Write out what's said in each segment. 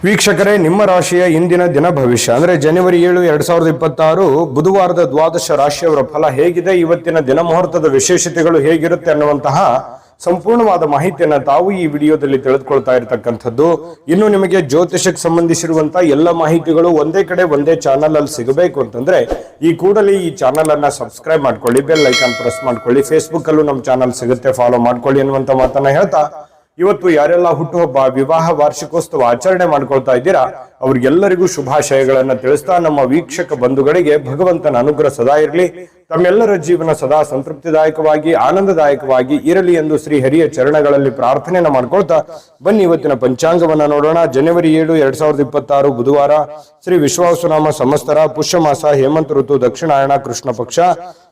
ವೀಕ್ಷಕರೇ, ನಿಮ್ಮ ರಾಶಿಯ ಇಂದಿನ ದಿನ ಭವಿಷ್ಯ ಅಂದ್ರೆ ಜನವರಿ 7, 2026 ಬುಧವಾರದ ದ್ವಾದಶ ರಾಶಿಯವರ ಫಲ ಹೇಗಿದೆ, ಇವತ್ತಿನ ದಿನ ಮುಹೂರ್ತದ ವಿಶೇಷತೆಗಳು ಹೇಗಿರುತ್ತೆ ಅನ್ನುವಂತಹ ಸಂಪೂರ್ಣವಾದ ಮಾಹಿತಿಯನ್ನ ತಾವು ಈ ವಿಡಿಯೋದಲ್ಲಿ ತಿಳಿದುಕೊಳ್ತಾ ಇರತಕ್ಕಂಥದ್ದು. ಇನ್ನು ನಿಮಗೆ ಜ್ಯೋತಿಷಕ್ಕೆ ಸಂಬಂಧಿಸಿರುವಂತಹ ಎಲ್ಲ ಮಾಹಿತಿಗಳು ಒಂದೇ ಕಡೆ ಒಂದೇ ಚಾನಲ್ ಅಲ್ಲಿ ಸಿಗಬೇಕು ಅಂತಂದ್ರೆ ಈ ಕೂಡಲೇ ಈ ಚಾನಲ್ ಅನ್ನ ಸಬ್ಸ್ಕ್ರೈಬ್ ಮಾಡ್ಕೊಳ್ಳಿ, ಬೆಲ್ ಐಕಾನ್ ಪ್ರೆಸ್ ಮಾಡ್ಕೊಳ್ಳಿ. ಫೇಸ್ಬುಕ್ ಅಲ್ಲೂ ನಮ್ಮ ಚಾನಲ್ ಸಿಗುತ್ತೆ, ಫಾಲೋ ಮಾಡ್ಕೊಳ್ಳಿ ಅನ್ನುವಂತ ಮಾತನ್ನ ಹೇಳ್ತಾ, ಇವತ್ತು ಯಾರೆಲ್ಲ ಹುಟ್ಟುಹಬ್ಬ, ವಿವಾಹ, ವಾರ್ಷಿಕೋತ್ಸವ ಆಚರಣೆ ಮಾಡ್ಕೊಳ್ತಾ ಇದ್ದೀರಾ ಅವ್ರಿಗೆಲ್ಲರಿಗೂ ಶುಭಾಶಯಗಳನ್ನ ತಿಳಿಸ್ತಾ, ನಮ್ಮ ವೀಕ್ಷಕ ಬಂಧುಗಳಿಗೆ ಭಗವಂತನ ಅನುಗ್ರಹ ಸದಾ ಇರಲಿ, ತಮ್ಮೆಲ್ಲರ ಜೀವನ ಸದಾ ಸಂತೃಪ್ತಿದಾಯಕವಾಗಿ ಆನಂದದಾಯಕವಾಗಿ ಇರಲಿ ಎಂದು ಶ್ರೀ ಹರಿಯ ಚರಣಗಳಲ್ಲಿ ಪ್ರಾರ್ಥನೆಯನ್ನ ಮಾಡ್ಕೊಳ್ತಾ ಬನ್ನಿ ಇವತ್ತಿನ ಪಂಚಾಂಗವನ್ನ ನೋಡೋಣ. ಜನವರಿ 7, 2026 ಬುಧವಾರ, ಶ್ರೀ ವಿಶ್ವಾವಸುನಾಮ ಸಂವತ್ಸರ, ಪುಷ್ಯ ಮಾಸ, ಹೇಮಂತ ಋತು, ದಕ್ಷಿಣಾಯಣ, ಕೃಷ್ಣ ಪಕ್ಷ.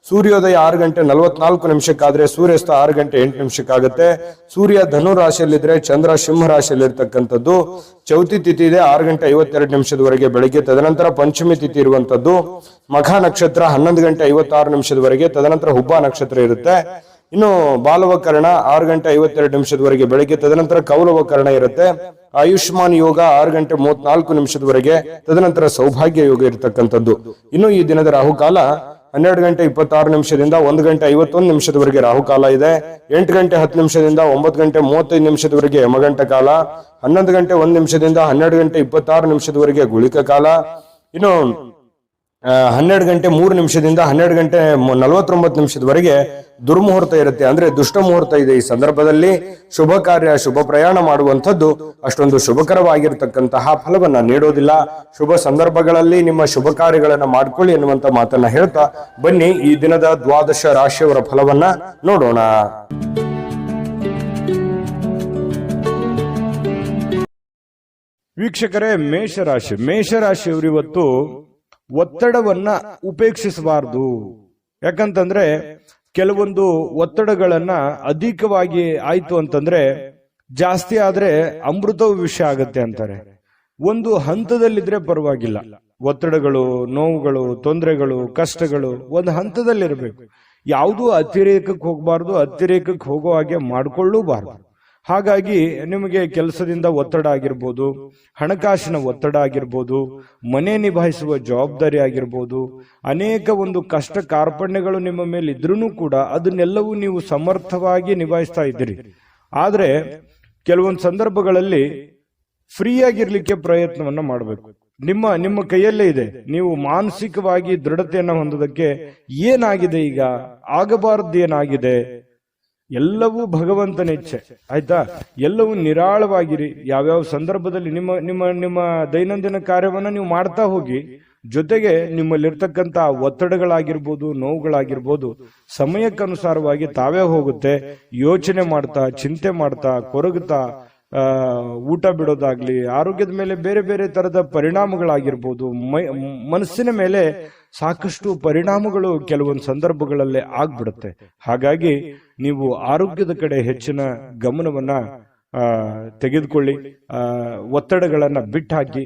ಸೂರ್ಯೋದಯ 6 ಗಂಟೆ 44 ನಿಮಿಷಕ್ಕಾದ್ರೆ ಸೂರ್ಯಾಸ್ತ 6 ಗಂಟೆ 8 ನಿಮಿಷಕ್ಕಾಗುತ್ತೆ. ಸೂರ್ಯ ಧನು ರಾಶಿಯಲ್ಲಿದ್ರೆ ಚಂದ್ರ ಸಿಂಹ ರಾಶಿಯಲ್ಲಿರ್ತಕ್ಕಂಥದ್ದು. ಚೌತಿ ತಿಥಿ ಇದೆ 6 ಗಂಟೆ 52 ನಿಮಿಷದವರೆಗೆ ಬೆಳಿಗ್ಗೆ. ತದನಂತರ ಪಂಚಮಿ ತಿಥಿ ಇರುವಂತದ್ದು. ಮಖ ನಕ್ಷತ್ರ 11 ಗಂಟೆ 56 ನಿಮಿಷದವರೆಗೆ. ತದನಂತರ ಹುಬ್ಬ ನಕ್ಷತ್ರ ಇರುತ್ತೆ. ಇನ್ನು ಬಾಲವಕರಣ 6 ಗಂಟೆ 52 ನಿಮಿಷದವರೆಗೆ ಬೆಳಿಗ್ಗೆ. ತದನಂತರ ಕೌಲವಕರಣ ಇರುತ್ತೆ. ಆಯುಷ್ಮಾನ್ ಯೋಗ 6 ಗಂಟೆ 34 ನಿಮಿಷದವರೆಗೆ. ತದನಂತರ ಸೌಭಾಗ್ಯ ಯೋಗ ಇರತಕ್ಕಂಥದ್ದು. ಇನ್ನು ಈ ದಿನದ ರಾಹುಕಾಲ 12 ಗಂಟೆ 26 ನಿಮಿಷದಿಂದ 1 ಗಂಟೆ 51 ನಿಮಿಷದವರೆಗೆ ರಾಹುಕಾಲ ಇದೆ. 8 ಗಂಟೆ 10 ನಿಮಿಷದಿಂದ 9 ಗಂಟೆ 35 ನಿಮಿಷದವರೆಗೆ ಯಮಗಂಟ ಕಾಲ. 11 ಗಂಟೆ 1 ನಿಮಿಷದಿಂದ 12 ಗಂಟೆ 26 ನಿಮಿಷದವರೆಗೆ ಗುಳಿಕ ಕಾಲ. ಇನ್ನು 12 ಗಂಟೆ 3 ನಿಮಿಷದಿಂದ 12 ಗಂಟೆ 49 ನಿಮಿಷದವರೆಗೆ ದುರ್ಮುಹೂರ್ತ ಇರುತ್ತೆ, ಅಂದ್ರೆ ದುಷ್ಟ ಮುಹೂರ್ತ ಇದೆ. ಈ ಸಂದರ್ಭದಲ್ಲಿ ಶುಭ ಕಾರ್ಯ, ಶುಭ ಪ್ರಯಾಣ ಮಾಡುವಂಥದ್ದು ಅಷ್ಟೊಂದು ಶುಭಕರವಾಗಿರ್ತಕ್ಕಂತಹ ಫಲವನ್ನ ನೀಡೋದಿಲ್ಲ. ಶುಭ ಸಂದರ್ಭಗಳಲ್ಲಿ ನಿಮ್ಮ ಶುಭ ಕಾರ್ಯಗಳನ್ನ ಮಾಡ್ಕೊಳ್ಳಿ ಎನ್ನುವಂತ ಮಾತನ್ನ ಹೇಳ್ತಾ ಬನ್ನಿ ಈ ದಿನದ ದ್ವಾದಶ ರಾಶಿಯವರ ಫಲವನ್ನ ನೋಡೋಣ. ವೀಕ್ಷಕರೇ, ಮೇಷರಾಶಿಯವರು ಇವತ್ತು ಒತ್ತಡವನ್ನ ಉಪೇಕ್ಷಿಸಬಾರದು. ಯಾಕಂತಂದ್ರೆ ಕೆಲವೊಂದು ಒತ್ತಡಗಳನ್ನ ಅಧಿಕವಾಗಿ ಆಯ್ತು ಅಂತಂದ್ರೆ, ಜಾಸ್ತಿ ಆದ್ರೆ ಅಮೃತವು ವಿಷ ಆಗತ್ತೆ ಅಂತಾರೆ. ಒಂದು ಹಂತದಲ್ಲಿದ್ರೆ ಪರವಾಗಿಲ್ಲ. ಒತ್ತಡಗಳು, ನೋವುಗಳು, ತೊಂದರೆಗಳು, ಕಷ್ಟಗಳು ಒಂದು ಹಂತದಲ್ಲಿರಬೇಕು. ಯಾವುದೂ ಅತಿರೇಕಕ್ಕೆ ಹೋಗಬಾರ್ದು, ಅತಿರೇಕಕ್ಕೆ ಹೋಗೋ ಹಾಗೆ ಮಾಡ್ಕೊಳ್ಳೂಬಾರ್ದು. ಹಾಗಾಗಿ ನಿಮಗೆ ಕೆಲಸದಿಂದ ಒತ್ತಡ ಆಗಿರ್ಬೋದು, ಹಣಕಾಸಿನ ಒತ್ತಡ ಆಗಿರ್ಬೋದು, ಮನೆ ನಿಭಾಯಿಸುವ ಜವಾಬ್ದಾರಿ ಆಗಿರ್ಬೋದು, ಅನೇಕ ಒಂದು ಕಷ್ಟ ಕಾರ್ಪಣ್ಯಗಳು ನಿಮ್ಮ ಮೇಲೆ ಇದ್ರೂ ಕೂಡ ಅದನ್ನೆಲ್ಲವೂ ನೀವು ಸಮರ್ಥವಾಗಿ ನಿಭಾಯಿಸ್ತಾ ಇದ್ದೀರಿ. ಆದ್ರೆ ಕೆಲವೊಂದು ಸಂದರ್ಭಗಳಲ್ಲಿ ಫ್ರೀ ಆಗಿರ್ಲಿಕ್ಕೆ ಪ್ರಯತ್ನವನ್ನ ಮಾಡಬೇಕು. ನಿಮ್ಮ ಕೈಯಲ್ಲೇ ಇದೆ. ನೀವು ಮಾನಸಿಕವಾಗಿ ದೃಢತೆಯನ್ನ ಹೊಂದೋದಕ್ಕೆ ಏನಾಗಿದೆ, ಈಗ ಆಗಬಾರದು ಏನಾಗಿದೆ, ಎಲ್ಲವೂ ಭಗವಂತನ ಇಚ್ಛೆ. ಆಯ್ತಾ? ಎಲ್ಲವೂ ನಿರಾಳವಾಗಿರಿ. ಯಾವ್ಯಾವ ಸಂದರ್ಭದಲ್ಲಿ ನಿಮ್ಮ ನಿಮ್ಮ ನಿಮ್ಮ ದೈನಂದಿನ ಕಾರ್ಯವನ್ನ ನೀವು ಮಾಡ್ತಾ ಹೋಗಿ, ಜೊತೆಗೆ ನಿಮ್ಮಲ್ಲಿರ್ತಕ್ಕಂಥ ಒತ್ತಡಗಳಾಗಿರ್ಬೋದು, ನೋವುಗಳಾಗಿರ್ಬೋದು ಸಮಯಕ್ಕನುಸಾರವಾಗಿ ತಾವೇ ಹೋಗುತ್ತೆ. ಯೋಚನೆ ಮಾಡ್ತಾ, ಚಿಂತೆ ಮಾಡ್ತಾ, ಕೊರಗುತ್ತಾ ಊಟ ಬಿಡೋದಾಗ್ಲಿ, ಆರೋಗ್ಯದ ಮೇಲೆ ಬೇರೆ ಬೇರೆ ತರದ ಪರಿಣಾಮಗಳಾಗಿರ್ಬೋದು, ಮನಸ್ಸಿನ ಮೇಲೆ ಸಾಕಷ್ಟು ಪರಿಣಾಮಗಳು ಕೆಲವೊಂದು ಸಂದರ್ಭಗಳಲ್ಲೇ ಆಗ್ಬಿಡುತ್ತೆ. ಹಾಗಾಗಿ ನೀವು ಆರೋಗ್ಯದ ಕಡೆ ಹೆಚ್ಚಿನ ಗಮನವನ್ನ ತೆಗೆದುಕೊಳ್ಳಿ. ಒತ್ತಡಗಳನ್ನ ಬಿಟ್ಟಾಕಿ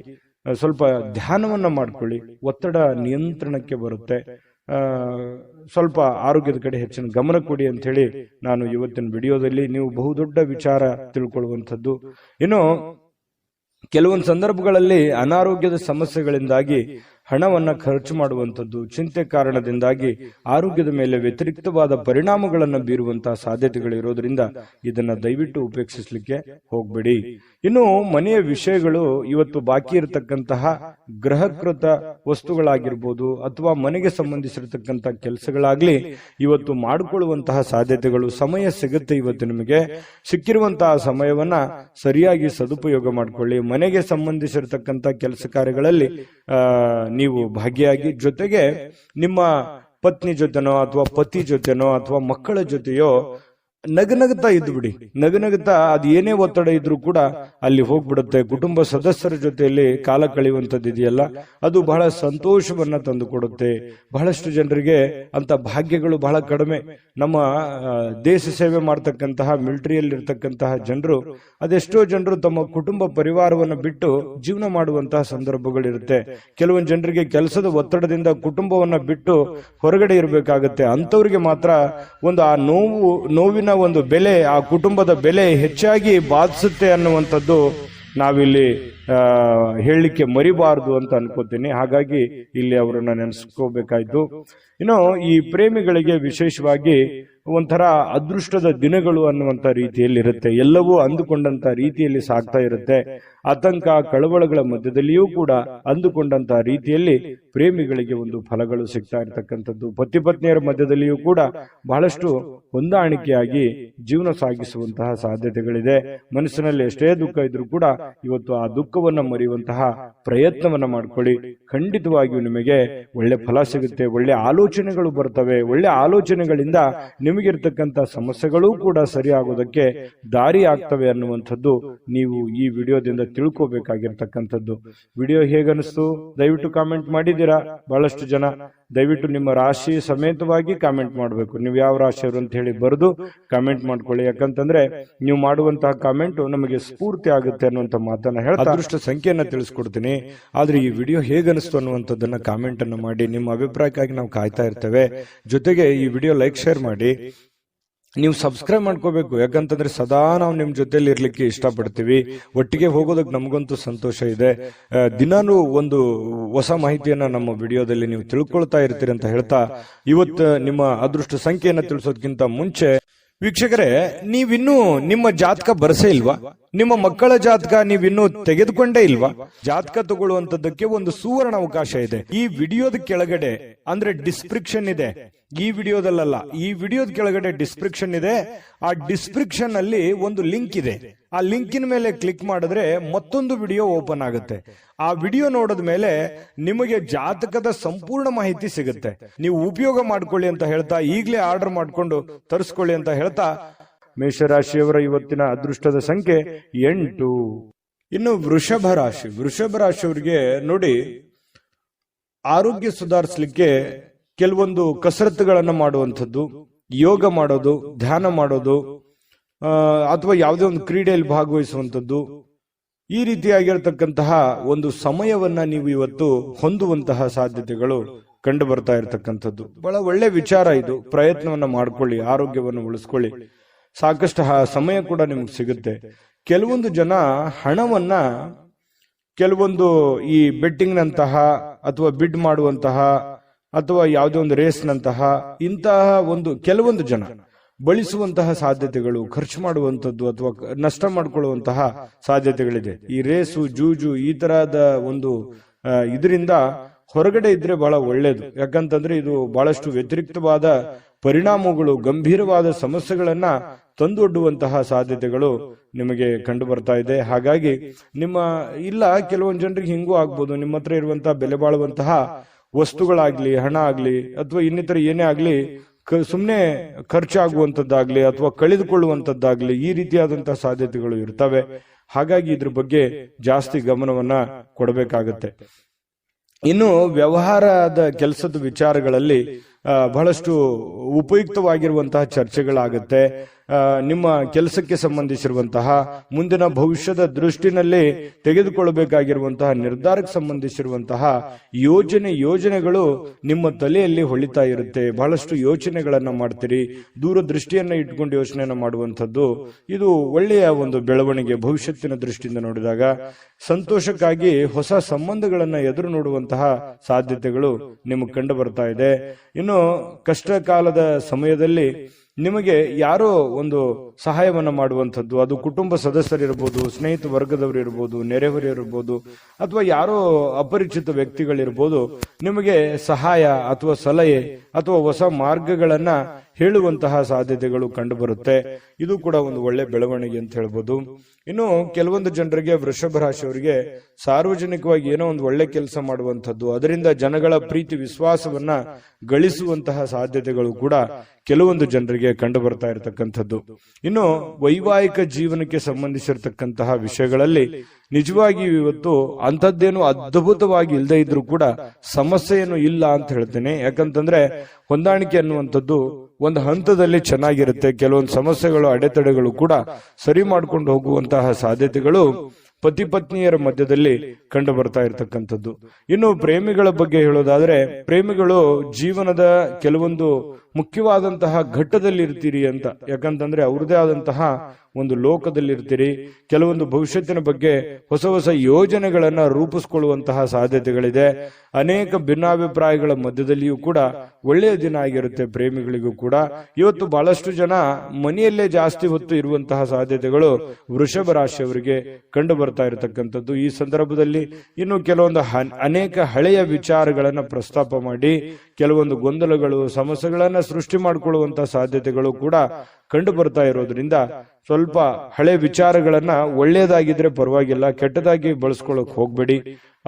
ಸ್ವಲ್ಪ ಧ್ಯಾನವನ್ನ ಮಾಡ್ಕೊಳ್ಳಿ. ಒತ್ತಡ ನಿಯಂತ್ರಣಕ್ಕೆ ಬರುತ್ತೆ. ಸ್ವಲ್ಪ ಆರೋಗ್ಯದ ಕಡೆ ಹೆಚ್ಚಿನ ಗಮನ ಕೊಡಿ ಅಂತ ಹೇಳಿ ನಾನು ಇವತ್ತಿನ ವಿಡಿಯೋದಲ್ಲಿ ನೀವು ಬಹುದೊಡ್ಡ ವಿಚಾರ ತಿಳ್ಕೊಳ್ಳುವಂಥದ್ದು. ಇನ್ನು ಕೆಲವೊಂದು ಸಂದರ್ಭಗಳಲ್ಲಿ ಅನಾರೋಗ್ಯದ ಸಮಸ್ಯೆಗಳಿಂದಾಗಿ ಹಣವನ್ನ ಖರ್ಚು ಮಾಡುವಂಥದ್ದು, ಚಿಂತೆ ಕಾರಣದಿಂದಾಗಿ ಆರೋಗ್ಯದ ಮೇಲೆ ವ್ಯತಿರಿಕ್ತವಾದ ಪರಿಣಾಮಗಳನ್ನು ಬೀರುವಂತಹ ಸಾಧ್ಯತೆಗಳಿರೋದ್ರಿಂದ ಇದನ್ನ ದಯವಿಟ್ಟು ಉಪೇಕ್ಷಿಸಲಿಕ್ಕೆ ಹೋಗ್ಬೇಡಿ. ಇನ್ನು ಮನೆಯ ವಿಷಯಗಳು ಇವತ್ತು ಬಾಕಿ ಇರತಕ್ಕಂತಹ ಗೃಹಕೃತ ವಸ್ತುಗಳಾಗಿರ್ಬೋದು ಅಥವಾ ಮನೆಗೆ ಸಂಬಂಧಿಸಿರತಕ್ಕಂತ ಕೆಲಸಗಳಾಗ್ಲಿ ಇವತ್ತು ಮಾಡಿಕೊಳ್ಳುವಂತಹ ಸಾಧ್ಯತೆಗಳು, ಸಮಯ ಸಿಗುತ್ತೆ. ಇವತ್ತು ನಿಮಗೆ ಸಿಕ್ಕಿರುವಂತಹ ಸಮಯವನ್ನ ಸರಿಯಾಗಿ ಸದುಪಯೋಗ ಮಾಡಿಕೊಳ್ಳಿ. ಮನೆಗೆ ಸಂಬಂಧಿಸಿರತಕ್ಕಂತ ಕೆಲಸ ಕಾರ್ಯಗಳಲ್ಲಿ ನೀವು ಭಾಗಿಯಾಗಿ, ಜೊತೆಗೆ ನಿಮ್ಮ ಪತ್ನಿ ಜೊತೆನೋ ಅಥವಾ ಪತಿ ಜೊತೆನೋ ಅಥವಾ ಮಕ್ಕಳ ಜೊತೆಯೋ ನಗನಗುತ್ತಾ ಇದ್ದು ಬಿಡಿ. ನಗನಗುತ್ತಾ ಅದು ಏನೇ ಒತ್ತಡ ಇದ್ರೂ ಕೂಡ ಅಲ್ಲಿ ಹೋಗ್ಬಿಡುತ್ತೆ. ಕುಟುಂಬ ಸದಸ್ಯರ ಜೊತೆಯಲ್ಲಿ ಕಾಲ ಕಳೆಯುವಂಥದ್ದು ಇದೆಯಲ್ಲ, ಅದು ಬಹಳ ಸಂತೋಷವನ್ನ ತಂದು ಕೊಡುತ್ತೆ. ಬಹಳಷ್ಟು ಜನರಿಗೆ ಅಂತ ಭಾಗ್ಯಗಳು ಬಹಳ ಕಡಿಮೆ. ನಮ್ಮ ದೇಶ ಸೇವೆ ಮಾಡ್ತಕ್ಕಂತಹ ಮಿಲಿಟರಿಯಲ್ಲಿರ್ತಕ್ಕಂತಹ ಜನರು, ಅದೆಷ್ಟೋ ಜನರು ತಮ್ಮ ಕುಟುಂಬ ಪರಿವಾರವನ್ನು ಬಿಟ್ಟು ಜೀವನ ಮಾಡುವಂತಹ ಸಂದರ್ಭಗಳಿರುತ್ತೆ. ಕೆಲವೊಂದು ಜನರಿಗೆ ಕೆಲಸದ ಒತ್ತಡದಿಂದ ಕುಟುಂಬವನ್ನ ಬಿಟ್ಟು ಹೊರಗಡೆ ಇರಬೇಕಾಗತ್ತೆ. ಅಂತವ್ರಿಗೆ ಮಾತ್ರ ಒಂದು ಆ ನೋವಿನ ಒಂದು ಬೆಲೆ, ಆ ಕುಟುಂಬದ ಬೆಲೆ ಹೆಚ್ಚಾಗಿ ಬಾಧಿಸುತ್ತೆ ಅನ್ನುವಂಥದ್ದು ನಾವಿಲ್ಲಿ ಹೇಳಲಿಕ್ಕೆ ಮರಿಬಾರದು ಅಂತ ಅನ್ಕೋತೀನಿ. ಹಾಗಾಗಿ ಇಲ್ಲಿ ಅವರನ್ನ ನೆನೆಸ್ಕೋಬೇಕಾಯ್ತು. ಇನ್ನು ಈ ಪ್ರೇಮಿಗಳಿಗೆ ವಿಶೇಷವಾಗಿ ಒಂಥರ ಅದೃಷ್ಟದ ದಿನಗಳು ಅನ್ನುವಂತ ರೀತಿಯಲ್ಲಿ ಇರುತ್ತೆ. ಎಲ್ಲವೂ ಅಂದುಕೊಂಡಂತ ರೀತಿಯಲ್ಲಿ ಸಾಗ್ತಾ ಇರುತ್ತೆ. ಆತಂಕ ಕಳವಳಗಳ ಮಧ್ಯದಲ್ಲಿಯೂ ಕೂಡ ಅಂದುಕೊಂಡಂತ ರೀತಿಯಲ್ಲಿ ಪ್ರೇಮಿಗಳಿಗೆ ಒಂದು ಫಲಗಳು ಸಿಗ್ತಾ ಇರತಕ್ಕಂಥದ್ದು. ಪತಿ ಪತ್ನಿಯರ ಮಧ್ಯದಲ್ಲಿಯೂ ಕೂಡ ಬಹಳಷ್ಟು ಹೊಂದಾಣಿಕೆಯಾಗಿ ಜೀವನ ಸಾಗಿಸುವಂತಹ ಸಾಧ್ಯತೆಗಳಿದೆ. ಮನಸ್ಸಿನಲ್ಲಿ ಎಷ್ಟೇ ದುಃಖ ಇದ್ರೂ ಕೂಡ ಇವತ್ತು ಆ ದುಃಖವನ್ನ ಮರೆಯುವಂತಹ ಪ್ರಯತ್ನವನ್ನ ಮಾಡ್ಕೊಳ್ಳಿ. ಖಂಡಿತವಾಗಿಯೂ ನಿಮಗೆ ಒಳ್ಳೆ ಫಲ ಸಿಗುತ್ತೆ. ಒಳ್ಳೆ ಆಲೋಚನೆಗಳು ಬರ್ತವೆ. ಒಳ್ಳೆ ಆಲೋಚನೆಗಳಿಂದ ನಿಮಗಿರ್ತಕ್ಕಂಥ ಸಮಸ್ಯೆಗಳು ಕೂಡ ಸರಿಯಾಗೋದಕ್ಕೆ ದಾರಿ ಆಗ್ತವೆ ಅನ್ನುವಂಥದ್ದು ನೀವು ಈ ವಿಡಿಯೋದಿಂದ ತಿಳ್ಕೋಬೇಕಾಗಿರ್ತಕ್ಕಂಥದ್ದು. ವಿಡಿಯೋ ಹೇಗನಿಸ್ತು ದಯವಿಟ್ಟು ಕಾಮೆಂಟ್ ಮಾಡಿದ್ದೀರಾ. ಬಹಳಷ್ಟು ಜನ ದಯವಿಟ್ಟು ನಿಮ್ಮ ರಾಶಿ ಸಮೇತವಾಗಿ ಕಾಮೆಂಟ್ ಮಾಡಬೇಕು. ನೀವು ಯಾವ ರಾಶಿಯವರು ಅಂತ ಹೇಳಿ ಬರೆದು ಕಾಮೆಂಟ್ ಮಾಡ್ಕೊಳ್ಳಿ. ಯಾಕಂತಂದ್ರೆ ನೀವು ಮಾಡುವಂತಹ ಕಾಮೆಂಟ್ ನಮಗೆ ಸ್ಫೂರ್ತಿ ಆಗುತ್ತೆ ಅನ್ನುವಂತ ಮಾತನ್ನ ಹೇಳಿ ಅದೃಷ್ಟ ಸಂಖ್ಯೆಯನ್ನ ತಿಳಿಸ್ಕೊಡ್ತೀನಿ. ಆದ್ರೆ ಈ ವಿಡಿಯೋ ಹೇಗನಿಸ್ತು ಅನ್ನುವಂಥದ್ದನ್ನ ಕಾಮೆಂಟ್ ಅನ್ನು ಮಾಡಿ. ನಿಮ್ಮ ಅಭಿಪ್ರಾಯಕ್ಕಾಗಿ ನಾವು ಕಾಯ್ತಾ ಇರ್ತೇವೆ. ಜೊತೆಗೆ ಈ ವಿಡಿಯೋ ಲೈಕ್ ಶೇರ್ ಮಾಡಿ. ನೀವು ಸಬ್ಸ್ಕ್ರೈಬ್ ಮಾಡ್ಕೋಬೇಕು. ಯಾಕಂತಂದ್ರೆ ಸದಾ ನಾವು ನಿಮ್ ಜೊತೆಲಿ ಇರ್ಲಿಕ್ಕೆ ಇಷ್ಟಪಡ್ತೀವಿ. ಒಟ್ಟಿಗೆ ಹೋಗೋದಕ್ಕೆ ನಮಗಂತೂ ಸಂತೋಷ ಇದೆ. ದಿನಾನು ಒಂದು ಹೊಸ ಮಾಹಿತಿಯನ್ನ ನಮ್ಮ ವಿಡಿಯೋದಲ್ಲಿ ನೀವು ತಿಳ್ಕೊಳ್ತಾ ಇರ್ತೀರಿ ಅಂತ ಹೇಳ್ತಾ, ಇವತ್ತು ನಿಮ್ಮ ಅದೃಷ್ಟ ಸಂಖ್ಯೆಯನ್ನ ತಿಳಿಸೋದಕ್ಕಿಂತ ಮುಂಚೆ ವೀಕ್ಷಕರೇ, ನೀವಿನ್ನೂ ನಿಮ್ಮ ಜಾತಕ ಬರಸೇ ಇಲ್ವಾ? ನಿಮ್ಮ ಮಕ್ಕಳ ಜಾತಕ ನೀವಿನ್ನೂ ತೆಗೆದುಕೊಂಡೇ ಇಲ್ವಾ? ಜಾತಕ ತಗೊಳ್ಳುವಂತದ್ದಕ್ಕೆ ಒಂದು ಸುವರ್ಣ ಅವಕಾಶ ಇದೆ. ಈ ವಿಡಿಯೋದ ಕೆಳಗಡೆ ಅಂದ್ರೆ ಡಿಸ್ಕ್ರಿಪ್ಷನ್ ಇದೆ. ಈ ವಿಡಿಯೋದಲ್ಲ, ಈ ವಿಡಿಯೋದ ಕೆಳಗಡೆ ಡಿಸ್ಕ್ರಿಪ್ಷನ್ ಇದೆ. ಆ ಡಿಸ್ಕ್ರಿಪ್ಷನ್ ಅಲ್ಲಿ ಒಂದು ಲಿಂಕ್ ಇದೆ. ಆ ಲಿಂಕಿನ ಮೇಲೆ ಕ್ಲಿಕ್ ಮಾಡಿದ್ರೆ ಮತ್ತೊಂದು ವಿಡಿಯೋ ಓಪನ್ ಆಗುತ್ತೆ. ಆ ವಿಡಿಯೋ ನೋಡಿದ ಮೇಲೆ ನಿಮಗೆ ಜಾತಕದ ಸಂಪೂರ್ಣ ಮಾಹಿತಿ ಸಿಗುತ್ತೆ. ನೀವು ಉಪಯೋಗ ಮಾಡ್ಕೊಳ್ಳಿ ಅಂತ ಹೇಳ್ತಾ, ಈಗಲೇ ಆರ್ಡರ್ ಮಾಡ್ಕೊಂಡು ತರಿಸ್ಕೊಳ್ಳಿ ಅಂತ ಹೇಳ್ತಾ, ಮೇಷರಾಶಿಯವರ ಇವತ್ತಿನ ಅದೃಷ್ಟದ ಸಂಖ್ಯೆ 8. ಇನ್ನು ವೃಷಭ ರಾಶಿಯವರಿಗೆ ನೋಡಿ, ಆರೋಗ್ಯ ಸುಧಾರಿಸಲಿಕ್ಕೆ ಕೆಲವೊಂದು ಕಸರತ್ತುಗಳನ್ನ ಮಾಡುವಂಥದ್ದು, ಯೋಗ ಮಾಡೋದು, ಧ್ಯಾನ ಮಾಡೋದು, ಅಥವಾ ಯಾವುದೇ ಒಂದು ಕ್ರೀಡೆಯಲ್ಲಿ ಭಾಗವಹಿಸುವಂಥದ್ದು, ಈ ರೀತಿಯಾಗಿರ್ತಕ್ಕಂತಹ ಒಂದು ಸಮಯವನ್ನ ನೀವು ಇವತ್ತು ಹೊಂದುವಂತಹ ಸಾಧ್ಯತೆಗಳು ಕಂಡು ಬರ್ತಾ ಇರತಕ್ಕಂಥದ್ದು. ಬಹಳ ಒಳ್ಳೆ ವಿಚಾರ ಇದು. ಪ್ರಯತ್ನವನ್ನ ಮಾಡ್ಕೊಳ್ಳಿ, ಆರೋಗ್ಯವನ್ನು ಉಳಿಸ್ಕೊಳ್ಳಿ. ಸಾಕಷ್ಟು ಸಮಯ ಕೂಡ ನಿಮ್ಗೆ ಸಿಗುತ್ತೆ. ಕೆಲವೊಂದು ಜನ ಹಣವನ್ನ ಕೆಲವೊಂದು ಈ ಬೆಟ್ಟಿಂಗ್ ನಂತಹ ಅಥವಾ ಬಿಡ್ ಮಾಡುವಂತಹ ಅಥವಾ ಯಾವುದೇ ಒಂದು ರೇಸ್ ನಂತಹ ಇಂತಹ ಒಂದು ಕೆಲವೊಂದು ಜನ ಬಳಸುವಂತಹ ಸಾಧ್ಯತೆಗಳು, ಖರ್ಚು ಮಾಡುವಂತದ್ದು ಅಥವಾ ನಷ್ಟ ಮಾಡಿಕೊಳ್ಳುವಂತಹ ಸಾಧ್ಯತೆಗಳಿದೆ. ಈ ರೇಸು, ಜೂಜು, ಈ ತರಹದ ಒಂದು ಇದರಿಂದ ಹೊರಗಡೆ ಇದ್ರೆ ಬಹಳ ಒಳ್ಳೇದು. ಯಾಕಂತಂದ್ರೆ ಇದು ಬಹಳಷ್ಟು ವ್ಯತಿರಿಕ್ತವಾದ ಪರಿಣಾಮಗಳು, ಗಂಭೀರವಾದ ಸಮಸ್ಯೆಗಳನ್ನ ತಂದೊಡ್ಡುವಂತಹ ಸಾಧ್ಯತೆಗಳು ನಿಮಗೆ ಕಂಡು ಬರ್ತಾ ಇದೆ. ಹಾಗಾಗಿ ಕೆಲವೊಂದು ಜನರಿಗೆ ಹಿಂಗೂ ಆಗ್ಬೋದು, ನಿಮ್ಮ ಹತ್ರ ಇರುವಂತಹ ಬೆಲೆ ಬಾಳುವಂತಹ ವಸ್ತುಗಳಾಗ್ಲಿ, ಹಣ ಆಗ್ಲಿ, ಅಥವಾ ಇನ್ನಿತರ ಏನೇ ಆಗ್ಲಿ ಸುಮ್ಮನೆ ಖರ್ಚಾಗುವಂತದ್ದಾಗ್ಲಿ ಅಥವಾ ಕಳೆದುಕೊಳ್ಳುವಂತದ್ದಾಗ್ಲಿ, ಈ ರೀತಿಯಾದಂತಹ ಸಾಧ್ಯತೆಗಳು ಇರ್ತವೆ. ಹಾಗಾಗಿ ಇದ್ರ ಬಗ್ಗೆ ಜಾಸ್ತಿ ಗಮನವನ್ನ ಕೊಡಬೇಕಾಗತ್ತೆ. ಇನ್ನು ವ್ಯವಹಾರದ ಕೆಲಸದ ವಿಚಾರಗಳಲ್ಲಿ ಬಹಳಷ್ಟು ಉಪಯುಕ್ತವಾಗಿರುವಂತಹ ಚರ್ಚೆಗಳಾಗುತ್ತೆ. ನಿಮ್ಮ ಕೆಲಸಕ್ಕೆ ಸಂಬಂಧಿಸಿರುವಂತಹ ಮುಂದಿನ ಭವಿಷ್ಯದ ದೃಷ್ಟಿನಲ್ಲಿ ತೆಗೆದುಕೊಳ್ಳಬೇಕಾಗಿರುವಂತಹ ನಿರ್ಧಾರಕ್ಕೆ ಸಂಬಂಧಿಸಿರುವಂತಹ ಯೋಜನೆಗಳು ನಿಮ್ಮ ತಲೆಯಲ್ಲಿ ಹೊಳಿತಾ ಇರುತ್ತೆ. ಬಹಳಷ್ಟು ಯೋಚನೆಗಳನ್ನ ಮಾಡ್ತೀರಿ. ದೂರದೃಷ್ಟಿಯನ್ನ ಇಟ್ಕೊಂಡು ಯೋಚನೆಯನ್ನ ಮಾಡುವಂಥದ್ದು ಇದು ಒಳ್ಳೆಯ ಒಂದು ಬೆಳವಣಿಗೆ. ಭವಿಷ್ಯತ್ತಿನ ದೃಷ್ಟಿಯಿಂದ ನೋಡಿದಾಗ ಸಂತೋಷಕ್ಕಾಗಿ ಹೊಸ ಸಂಬಂಧಗಳನ್ನ ಎದುರು ನೋಡುವಂತಹ ಸಾಧ್ಯತೆಗಳು ನಿಮಗೆ ಕಂಡು ಬರ್ತಾ ಇದೆ. ಇನ್ನು ಕಷ್ಟ ಕಾಲದ ಸಮಯದಲ್ಲಿ ನಿಮಗೆ ಯಾರೋ ಒಂದು ಸಹಾಯವನ್ನ ಮಾಡುವಂಥದ್ದು, ಅದು ಕುಟುಂಬ ಸದಸ್ಯರಿರ್ಬೋದು, ಸ್ನೇಹಿತ ವರ್ಗದವರು ಇರ್ಬೋದು, ನೆರೆಹೊರೆಯರಿರ್ಬೋದು, ಅಥವಾ ಯಾರೋ ಅಪರಿಚಿತ ವ್ಯಕ್ತಿಗಳಿರ್ಬೋದು, ನಿಮಗೆ ಸಹಾಯ ಅಥವಾ ಸಲಹೆ ಅಥವಾ ಹೊಸ ಮಾರ್ಗಗಳನ್ನ ಹೇಳುವಂತಹ ಸಾಧ್ಯತೆಗಳು ಕಂಡು ಬರುತ್ತೆ. ಇದು ಕೂಡ ಒಂದು ಒಳ್ಳೆ ಬೆಳವಣಿಗೆ ಅಂತ ಹೇಳ್ಬೋದು. ಇನ್ನು ಕೆಲವೊಂದು ಜನರಿಗೆ, ವೃಷಭ ರಾಶಿಯವರಿಗೆ ಸಾರ್ವಜನಿಕವಾಗಿ ಏನೋ ಒಂದು ಒಳ್ಳೆ ಕೆಲಸ ಮಾಡುವಂಥದ್ದು, ಅದರಿಂದ ಜನಗಳ ಪ್ರೀತಿ ವಿಶ್ವಾಸವನ್ನ ಗಳಿಸುವಂತಹ ಸಾಧ್ಯತೆಗಳು ಕೂಡ ಕೆಲವೊಂದು ಜನರಿಗೆ ಕಂಡು ಬರ್ತಾ ಇರತಕ್ಕಂಥದ್ದು. ಇನ್ನು ವೈವಾಹಿಕ ಜೀವನಕ್ಕೆ ಸಂಬಂಧಿಸಿರ್ತಕ್ಕಂತಹ ವಿಷಯಗಳಲ್ಲಿ ನಿಜವಾಗಿ ಇವತ್ತು ಅಂಥದ್ದೇನು ಅದ್ಭುತವಾಗಿ ಇಲ್ಲದೆ ಇದ್ರೂ ಕೂಡ ಸಮಸ್ಯೆ ಏನು ಇಲ್ಲ ಅಂತ ಹೇಳ್ತೇನೆ. ಯಾಕಂತಂದ್ರೆ ಹೊಂದಾಣಿಕೆ ಅನ್ನುವಂಥದ್ದು ಒಂದು ಹಂತದಲ್ಲಿ ಚೆನ್ನಾಗಿರುತ್ತೆ. ಕೆಲವೊಂದು ಸಮಸ್ಯೆಗಳು, ಅಡೆತಡೆಗಳು ಕೂಡ ಸರಿ ಮಾಡ್ಕೊಂಡು ಹೋಗುವಂತಹ ಸಾಧ್ಯತೆಗಳು ಪತಿ ಪತ್ನಿಯರ ಮಧ್ಯದಲ್ಲಿ ಕಂಡು ಬರ್ತಾ ಇರತಕ್ಕಂಥದ್ದು. ಇನ್ನು ಪ್ರೇಮಿಗಳ ಬಗ್ಗೆ ಹೇಳೋದಾದ್ರೆ, ಪ್ರೇಮಿಗಳು ಜೀವನದ ಕೆಲವೊಂದು ಮುಖ್ಯವಾದಂತಹ ಘಟ್ಟದಲ್ಲಿ ಇರ್ತೀರಿ ಅಂತ. ಯಾಕಂತಂದ್ರೆ ಅವ್ರದೇ ಆದಂತಹ ಒಂದು ಲೋಕದಲ್ಲಿ ಇರ್ತೀರಿ. ಕೆಲವೊಂದು ಭವಿಷ್ಯತ್ತಿನ ಬಗ್ಗೆ ಹೊಸ ಹೊಸ ಯೋಜನೆಗಳನ್ನ ರೂಪಿಸಿಕೊಳ್ಳುವಂತಹ ಸಾಧ್ಯತೆಗಳಿದೆ. ಅನೇಕ ಭಿನ್ನಾಭಿಪ್ರಾಯಗಳ ಮಧ್ಯದಲ್ಲಿಯೂ ಕೂಡ ಒಳ್ಳೆಯ ದಿನ ಆಗಿರುತ್ತೆ ಪ್ರೇಮಿಗಳಿಗೂ ಕೂಡ. ಇವತ್ತು ಬಹಳಷ್ಟು ಜನ ಮನೆಯಲ್ಲೇ ಜಾಸ್ತಿ ಹೊತ್ತು ಇರುವಂತಹ ಸಾಧ್ಯತೆಗಳು ವೃಷಭ ರಾಶಿಯವರಿಗೆ ಕಂಡು ಬರ್ತಾ ಇರತಕ್ಕಂಥದ್ದು. ಈ ಸಂದರ್ಭದಲ್ಲಿ ಇನ್ನು ಕೆಲವೊಂದು ಅನೇಕ ಹಳೆಯ ವಿಚಾರಗಳನ್ನ ಪ್ರಸ್ತಾಪ ಮಾಡಿ ಕೆಲವೊಂದು ಗೊಂದಲಗಳು ಸಮಸ್ಯೆಗಳನ್ನ ಸೃಷ್ಟಿ ಮಾಡಿಕೊಳ್ಳುವಂತಹ ಸಾಧ್ಯತೆಗಳು ಕೂಡ ಕಂಡು ಬರ್ತಾ ಇರೋದ್ರಿಂದ ಸ್ವಲ್ಪ ಹಳೆ ವಿಚಾರಗಳನ್ನ ಒಳ್ಳೆಯದಾಗಿದ್ರೆ ಪರವಾಗಿಲ್ಲ, ಕೆಟ್ಟದಾಗಿ ಬಳಸ್ಕೊಳ್ಳಕ್ ಹೋಗ್ಬೇಡಿ,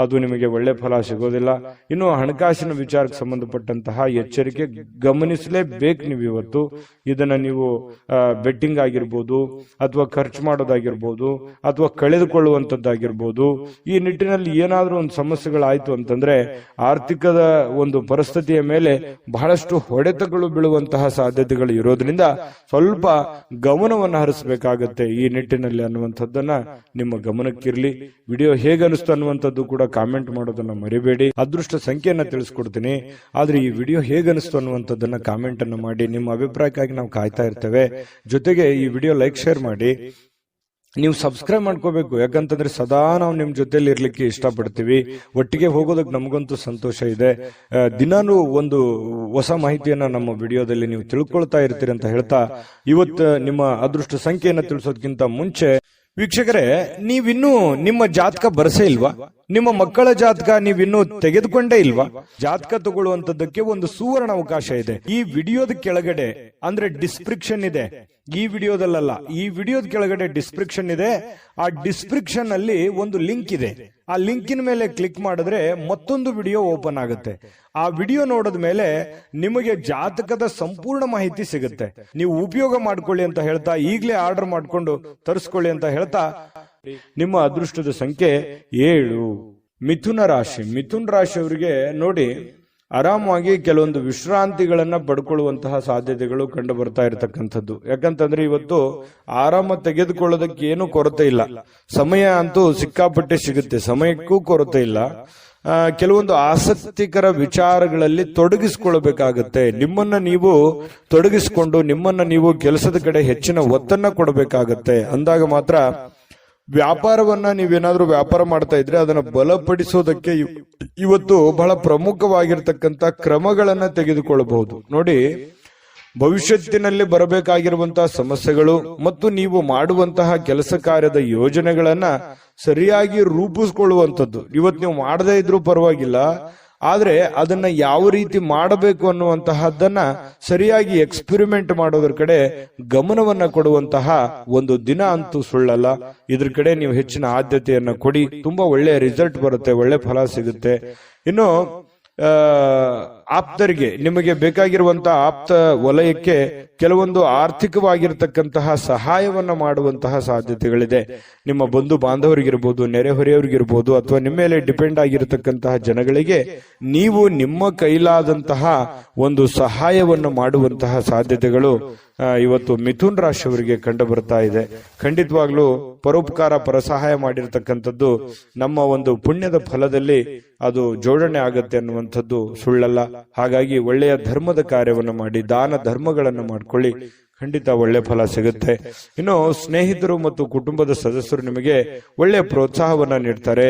ಅದು ನಿಮಗೆ ಒಳ್ಳೆ ಫಲ ಸಿಗೋದಿಲ್ಲ. ಇನ್ನು ಹಣಕಾಸಿನ ವಿಚಾರಕ್ಕೆ ಸಂಬಂಧಪಟ್ಟಂತಹ ಎಚ್ಚರಿಕೆ ಗಮನಿಸಲೇಬೇಕು. ನೀವು ಇವತ್ತು ಇದನ್ನ ನೀವು ಬೆಟ್ಟಿಂಗ್ ಆಗಿರ್ಬೋದು ಅಥವಾ ಖರ್ಚು ಮಾಡೋದಾಗಿರ್ಬೋದು ಅಥವಾ ಕಳೆದುಕೊಳ್ಳುವಂತದ್ದಾಗಿರ್ಬೋದು, ಈ ನಿಟ್ಟಿನಲ್ಲಿ ಏನಾದ್ರೂ ಒಂದು ಸಮಸ್ಯೆಗಳಾಯ್ತು ಅಂತಂದ್ರೆ ಆರ್ಥಿಕದ ಒಂದು ಪರಿಸ್ಥಿತಿಯ ಮೇಲೆ ಬಹಳಷ್ಟು ಹೊಡೆತಗಳು ಬೀಳುವಂತಹ ಸಾಧ್ಯತೆಗಳು ಇರೋದ್ರಿಂದ ಸ್ವಲ್ಪ ಗಮನವನ್ನು ಹರಿಸಬೇಕಾಗತ್ತೆ ಈ ನಿಟ್ಟಿನಲ್ಲಿ ಅನ್ನುವಂಥದ್ದನ್ನ ನಿಮ್ಮ ಗಮನಕ್ಕಿರ್ಲಿ. ವಿಡಿಯೋ ಹೇಗನಿಸ್ತು ಅನ್ನುವಂಥದ್ದು ಕೂಡ ಕಾಮೆಂಟ್ ಮಾಡೋದನ್ನ ಮರಿಬೇಡಿ. ಅದೃಷ್ಟ ಸಂಖ್ಯೆಯನ್ನ ತಿಳಿಸ್ಕೊಡ್ತೀನಿ, ಆದ್ರೆ ಈ ವಿಡಿಯೋ ಹೇಗನಿಸ್ತು ಅನ್ನುವಂಥದ್ದನ್ನ ಕಾಮೆಂಟ್ ಅನ್ನು ಮಾಡಿ. ನಿಮ್ಮ ಅಭಿಪ್ರಾಯಕ್ಕಾಗಿ ನಾವು ಕಾಯ್ತಾ ಇರ್ತೇವೆ. ಜೊತೆಗೆ ಈ ವಿಡಿಯೋ ಲೈಕ್ ಶೇರ್ ಮಾಡಿ. ನೀವು ಸಬ್ಸ್ಕ್ರೈಬ್ ಮಾಡ್ಕೋಬೇಕು, ಯಾಕಂತಂದ್ರೆ ಸದಾ ನಾವು ನಿಮ್ ಜೊತೆಲಿ ಇರ್ಲಿಕ್ಕೆ ಇಷ್ಟಪಡ್ತೀವಿ. ಒಟ್ಟಿಗೆ ಹೋಗೋದಕ್ಕೆ ನಮಗಂತೂ ಸಂತೋಷ ಇದೆ. ದಿನಾನು ಒಂದು ಹೊಸ ಮಾಹಿತಿಯನ್ನ ನಮ್ಮ ವಿಡಿಯೋದಲ್ಲಿ ನೀವು ತಿಳ್ಕೊಳ್ತಾ ಇರ್ತೀರಿ ಅಂತ ಹೇಳ್ತಾ, ಇವತ್ತು ನಿಮ್ಮ ಅದೃಷ್ಟ ಸಂಖ್ಯೆಯನ್ನ ತಿಳಿಸೋದಕ್ಕಿಂತ ಮುಂಚೆ ವೀಕ್ಷಕರೇ, ನೀವಿನ್ನೂ ನಿಮ್ಮ ಜಾತಕ ಬರಸೇ ಇಲ್ವಾ? ನಿಮ್ಮ ಮಕ್ಕಳ ಜಾತಕ ನೀವಿನ್ನೂ ತೆಗೆದುಕೊಂಡೇ ಇಲ್ವಾ? ಜಾತಕ ತಗೊಳ್ಳುವಂತದ್ದಕ್ಕೆ ಒಂದು ಸುವರ್ಣ ಅವಕಾಶ ಇದೆ. ಈ ವಿಡಿಯೋದ ಕೆಳಗಡೆ ಅಂದ್ರೆ ಡಿಸ್ಕ್ರಿಪ್ಷನ್ ಇದೆ, ಈ ವಿಡಿಯೋದಲ್ಲ, ಈ ವಿಡಿಯೋದ ಕೆಳಗಡೆ ಡಿಸ್ಕ್ರಿಪ್ಷನ್ ಇದೆ. ಆ ಡಿಸ್ಕ್ರಿಪ್ಷನ್ ಅಲ್ಲಿ ಒಂದು ಲಿಂಕ್ ಇದೆ. ಆ ಲಿಂಕಿನ ಮೇಲೆ ಕ್ಲಿಕ್ ಮಾಡಿದ್ರೆ ಮತ್ತೊಂದು ವಿಡಿಯೋ ಓಪನ್ ಆಗುತ್ತೆ. ಆ ವಿಡಿಯೋ ನೋಡಿದ ಮೇಲೆ ನಿಮಗೆ ಜಾತಕದ ಸಂಪೂರ್ಣ ಮಾಹಿತಿ ಸಿಗುತ್ತೆ. ನೀವು ಉಪಯೋಗ ಮಾಡ್ಕೊಳ್ಳಿ ಅಂತ ಹೇಳ್ತಾ, ಈಗಲೇ ಆರ್ಡರ್ ಮಾಡ್ಕೊಂಡು ತರಿಸ್ಕೊಳ್ಳಿ ಅಂತ ಹೇಳ್ತಾ, ನಿಮ್ಮ ಅದೃಷ್ಟದ ಸಂಖ್ಯೆ 7. ಮಿಥುನ ರಾಶಿ. ಮಿಥುನ ರಾಶಿಯವರಿಗೆ ನೋಡಿ, ಆರಾಮವಾಗಿ ಕೆಲವೊಂದು ವಿಶ್ರಾಂತಿಗಳನ್ನ ಪಡ್ಕೊಳ್ಳುವಂತಹ ಸಾಧ್ಯತೆಗಳು ಕಂಡು ಬರ್ತಾ ಇರತಕ್ಕಂಥದ್ದು. ಯಾಕಂತಂದ್ರೆ ಇವತ್ತು ಆರಾಮ ತೆಗೆದುಕೊಳ್ಳೋದಕ್ಕೆ ಏನು ಕೊರತೆ ಇಲ್ಲ, ಸಮಯ ಅಂತೂ ಸಿಕ್ಕಾಪಟ್ಟೆ ಸಿಗುತ್ತೆ, ಸಮಯಕ್ಕೂ ಕೊರತೆ ಇಲ್ಲ. ಕೆಲವೊಂದು ಆಸಕ್ತಿಕರ ವಿಚಾರಗಳಲ್ಲಿ ತೊಡಗಿಸಿಕೊಳ್ಳಬೇಕಾಗತ್ತೆ. ನಿಮ್ಮನ್ನ ನೀವು ತೊಡಗಿಸಿಕೊಂಡು ನಿಮ್ಮನ್ನ ನೀವು ಕೆಲಸದ ಕಡೆ ಹೆಚ್ಚಿನ ಒತ್ತನ್ನ ಕೊಡಬೇಕಾಗತ್ತೆ. ಅಂದಾಗ ಮಾತ್ರ ವ್ಯಾಪಾರವನ್ನ ನೀವೇನಾದ್ರೂ ವ್ಯಾಪಾರ ಮಾಡ್ತಾ ಇದ್ರೆ ಅದನ್ನ ಬಲಪಡಿಸೋದಕ್ಕೆ ಇವತ್ತು ಬಹಳ ಪ್ರಮುಖವಾಗಿರ್ತಕ್ಕಂಥ ಕ್ರಮಗಳನ್ನ ತೆಗೆದುಕೊಳ್ಳಬಹುದು. ನೋಡಿ, ಭವಿಷ್ಯತ್ತಿನಲ್ಲಿ ಬರಬೇಕಾಗಿರುವಂತಹ ಸಮಸ್ಯೆಗಳು ಮತ್ತು ನೀವು ಮಾಡುವಂತಹ ಕೆಲಸ ಕಾರ್ಯದ ಯೋಜನೆಗಳನ್ನ ಸರಿಯಾಗಿ ರೂಪಿಸ್ಕೊಳ್ಳುವಂಥದ್ದು. ಇವತ್ತು ನೀವು ಮಾಡದೇ ಇದ್ರೂ ಪರವಾಗಿಲ್ಲ, ಆದ್ರೆ ಅದನ್ನ ಯಾವ ರೀತಿ ಮಾಡಬೇಕು ಅನ್ನುವಂತಹದ್ದನ್ನ ಸರಿಯಾಗಿ ಎಕ್ಸ್ಪೆರಿಮೆಂಟ್ ಮಾಡೋದ್ರ ಕಡೆ ಗಮನವನ್ನ ಕೊಡುವಂತಹ ಒಂದು ದಿನ ಅಂತೂ ಸುಳ್ಳಲ್ಲ. ಇದ್ರ ಕಡೆ ನೀವು ಹೆಚ್ಚಿನ ಆದ್ಯತೆಯನ್ನ ಕೊಡಿ, ತುಂಬಾ ಒಳ್ಳೆಯ ರಿಸಲ್ಟ್ ಬರುತ್ತೆ, ಒಳ್ಳೆ ಫಲ ಸಿಗುತ್ತೆ. ಇನ್ನು ಆಪ್ತರಿಗೆ, ನಿಮಗೆ ಬೇಕಾಗಿರುವಂತಹ ಆಪ್ತ ವಲಯಕ್ಕೆ ಕೆಲವೊಂದು ಆರ್ಥಿಕವಾಗಿರ್ತಕ್ಕಂತಹ ಸಹಾಯವನ್ನ ಮಾಡುವಂತಹ ಸಾಧ್ಯತೆಗಳಿದೆ. ನಿಮ್ಮ ಬಂಧು ಬಾಂಧವರಿಗಿರ್ಬೋದು, ನೆರೆಹೊರೆಯವರಿಗಿರ್ಬೋದು, ಅಥವಾ ನಿಮ್ಮ ಮೇಲೆ ಡಿಪೆಂಡ್ ಆಗಿರತಕ್ಕಂತಹ ಜನಗಳಿಗೆ ನೀವು ನಿಮ್ಮ ಕೈಲಾದಂತಹ ಒಂದು ಸಹಾಯವನ್ನು ಮಾಡುವಂತಹ ಸಾಧ್ಯತೆಗಳು ಇವತ್ತು ಮಿಥುನ್ ರಾಶಿಯವರಿಗೆ ಕಂಡು ಬರ್ತಾ ಇದೆ. ಖಂಡಿತವಾಗ್ಲೂ ಪರೋಪಕಾರ ಪರಸಹಾಯ ಮಾಡಿರ್ತಕ್ಕಂಥದ್ದು ನಮ್ಮ ಒಂದು ಪುಣ್ಯದ ಫಲದಲ್ಲಿ ಅದು ಜೋಡಣೆ ಆಗತ್ತೆ ಅನ್ನುವಂಥದ್ದು ಸುಳ್ಳಲ್ಲ. ಹಾಗಾಗಿ ಒಳ್ಳೆಯ ಧರ್ಮದ ಕಾರ್ಯವನ್ನು ಮಾಡಿ, ದಾನ ಧರ್ಮಗಳನ್ನು ಮಾಡ್ಕೊಳ್ಳಿ, ಖಂಡಿತ ಒಳ್ಳೆ ಫಲ ಸಿಗುತ್ತೆ. ಇನ್ನು ಸ್ನೇಹಿತರು ಮತ್ತು ಕುಟುಂಬದ ಸದಸ್ಯರು ನಿಮಗೆ ಒಳ್ಳೆಯ ಪ್ರೋತ್ಸಾಹವನ್ನ ನೀಡ್ತಾರೆ.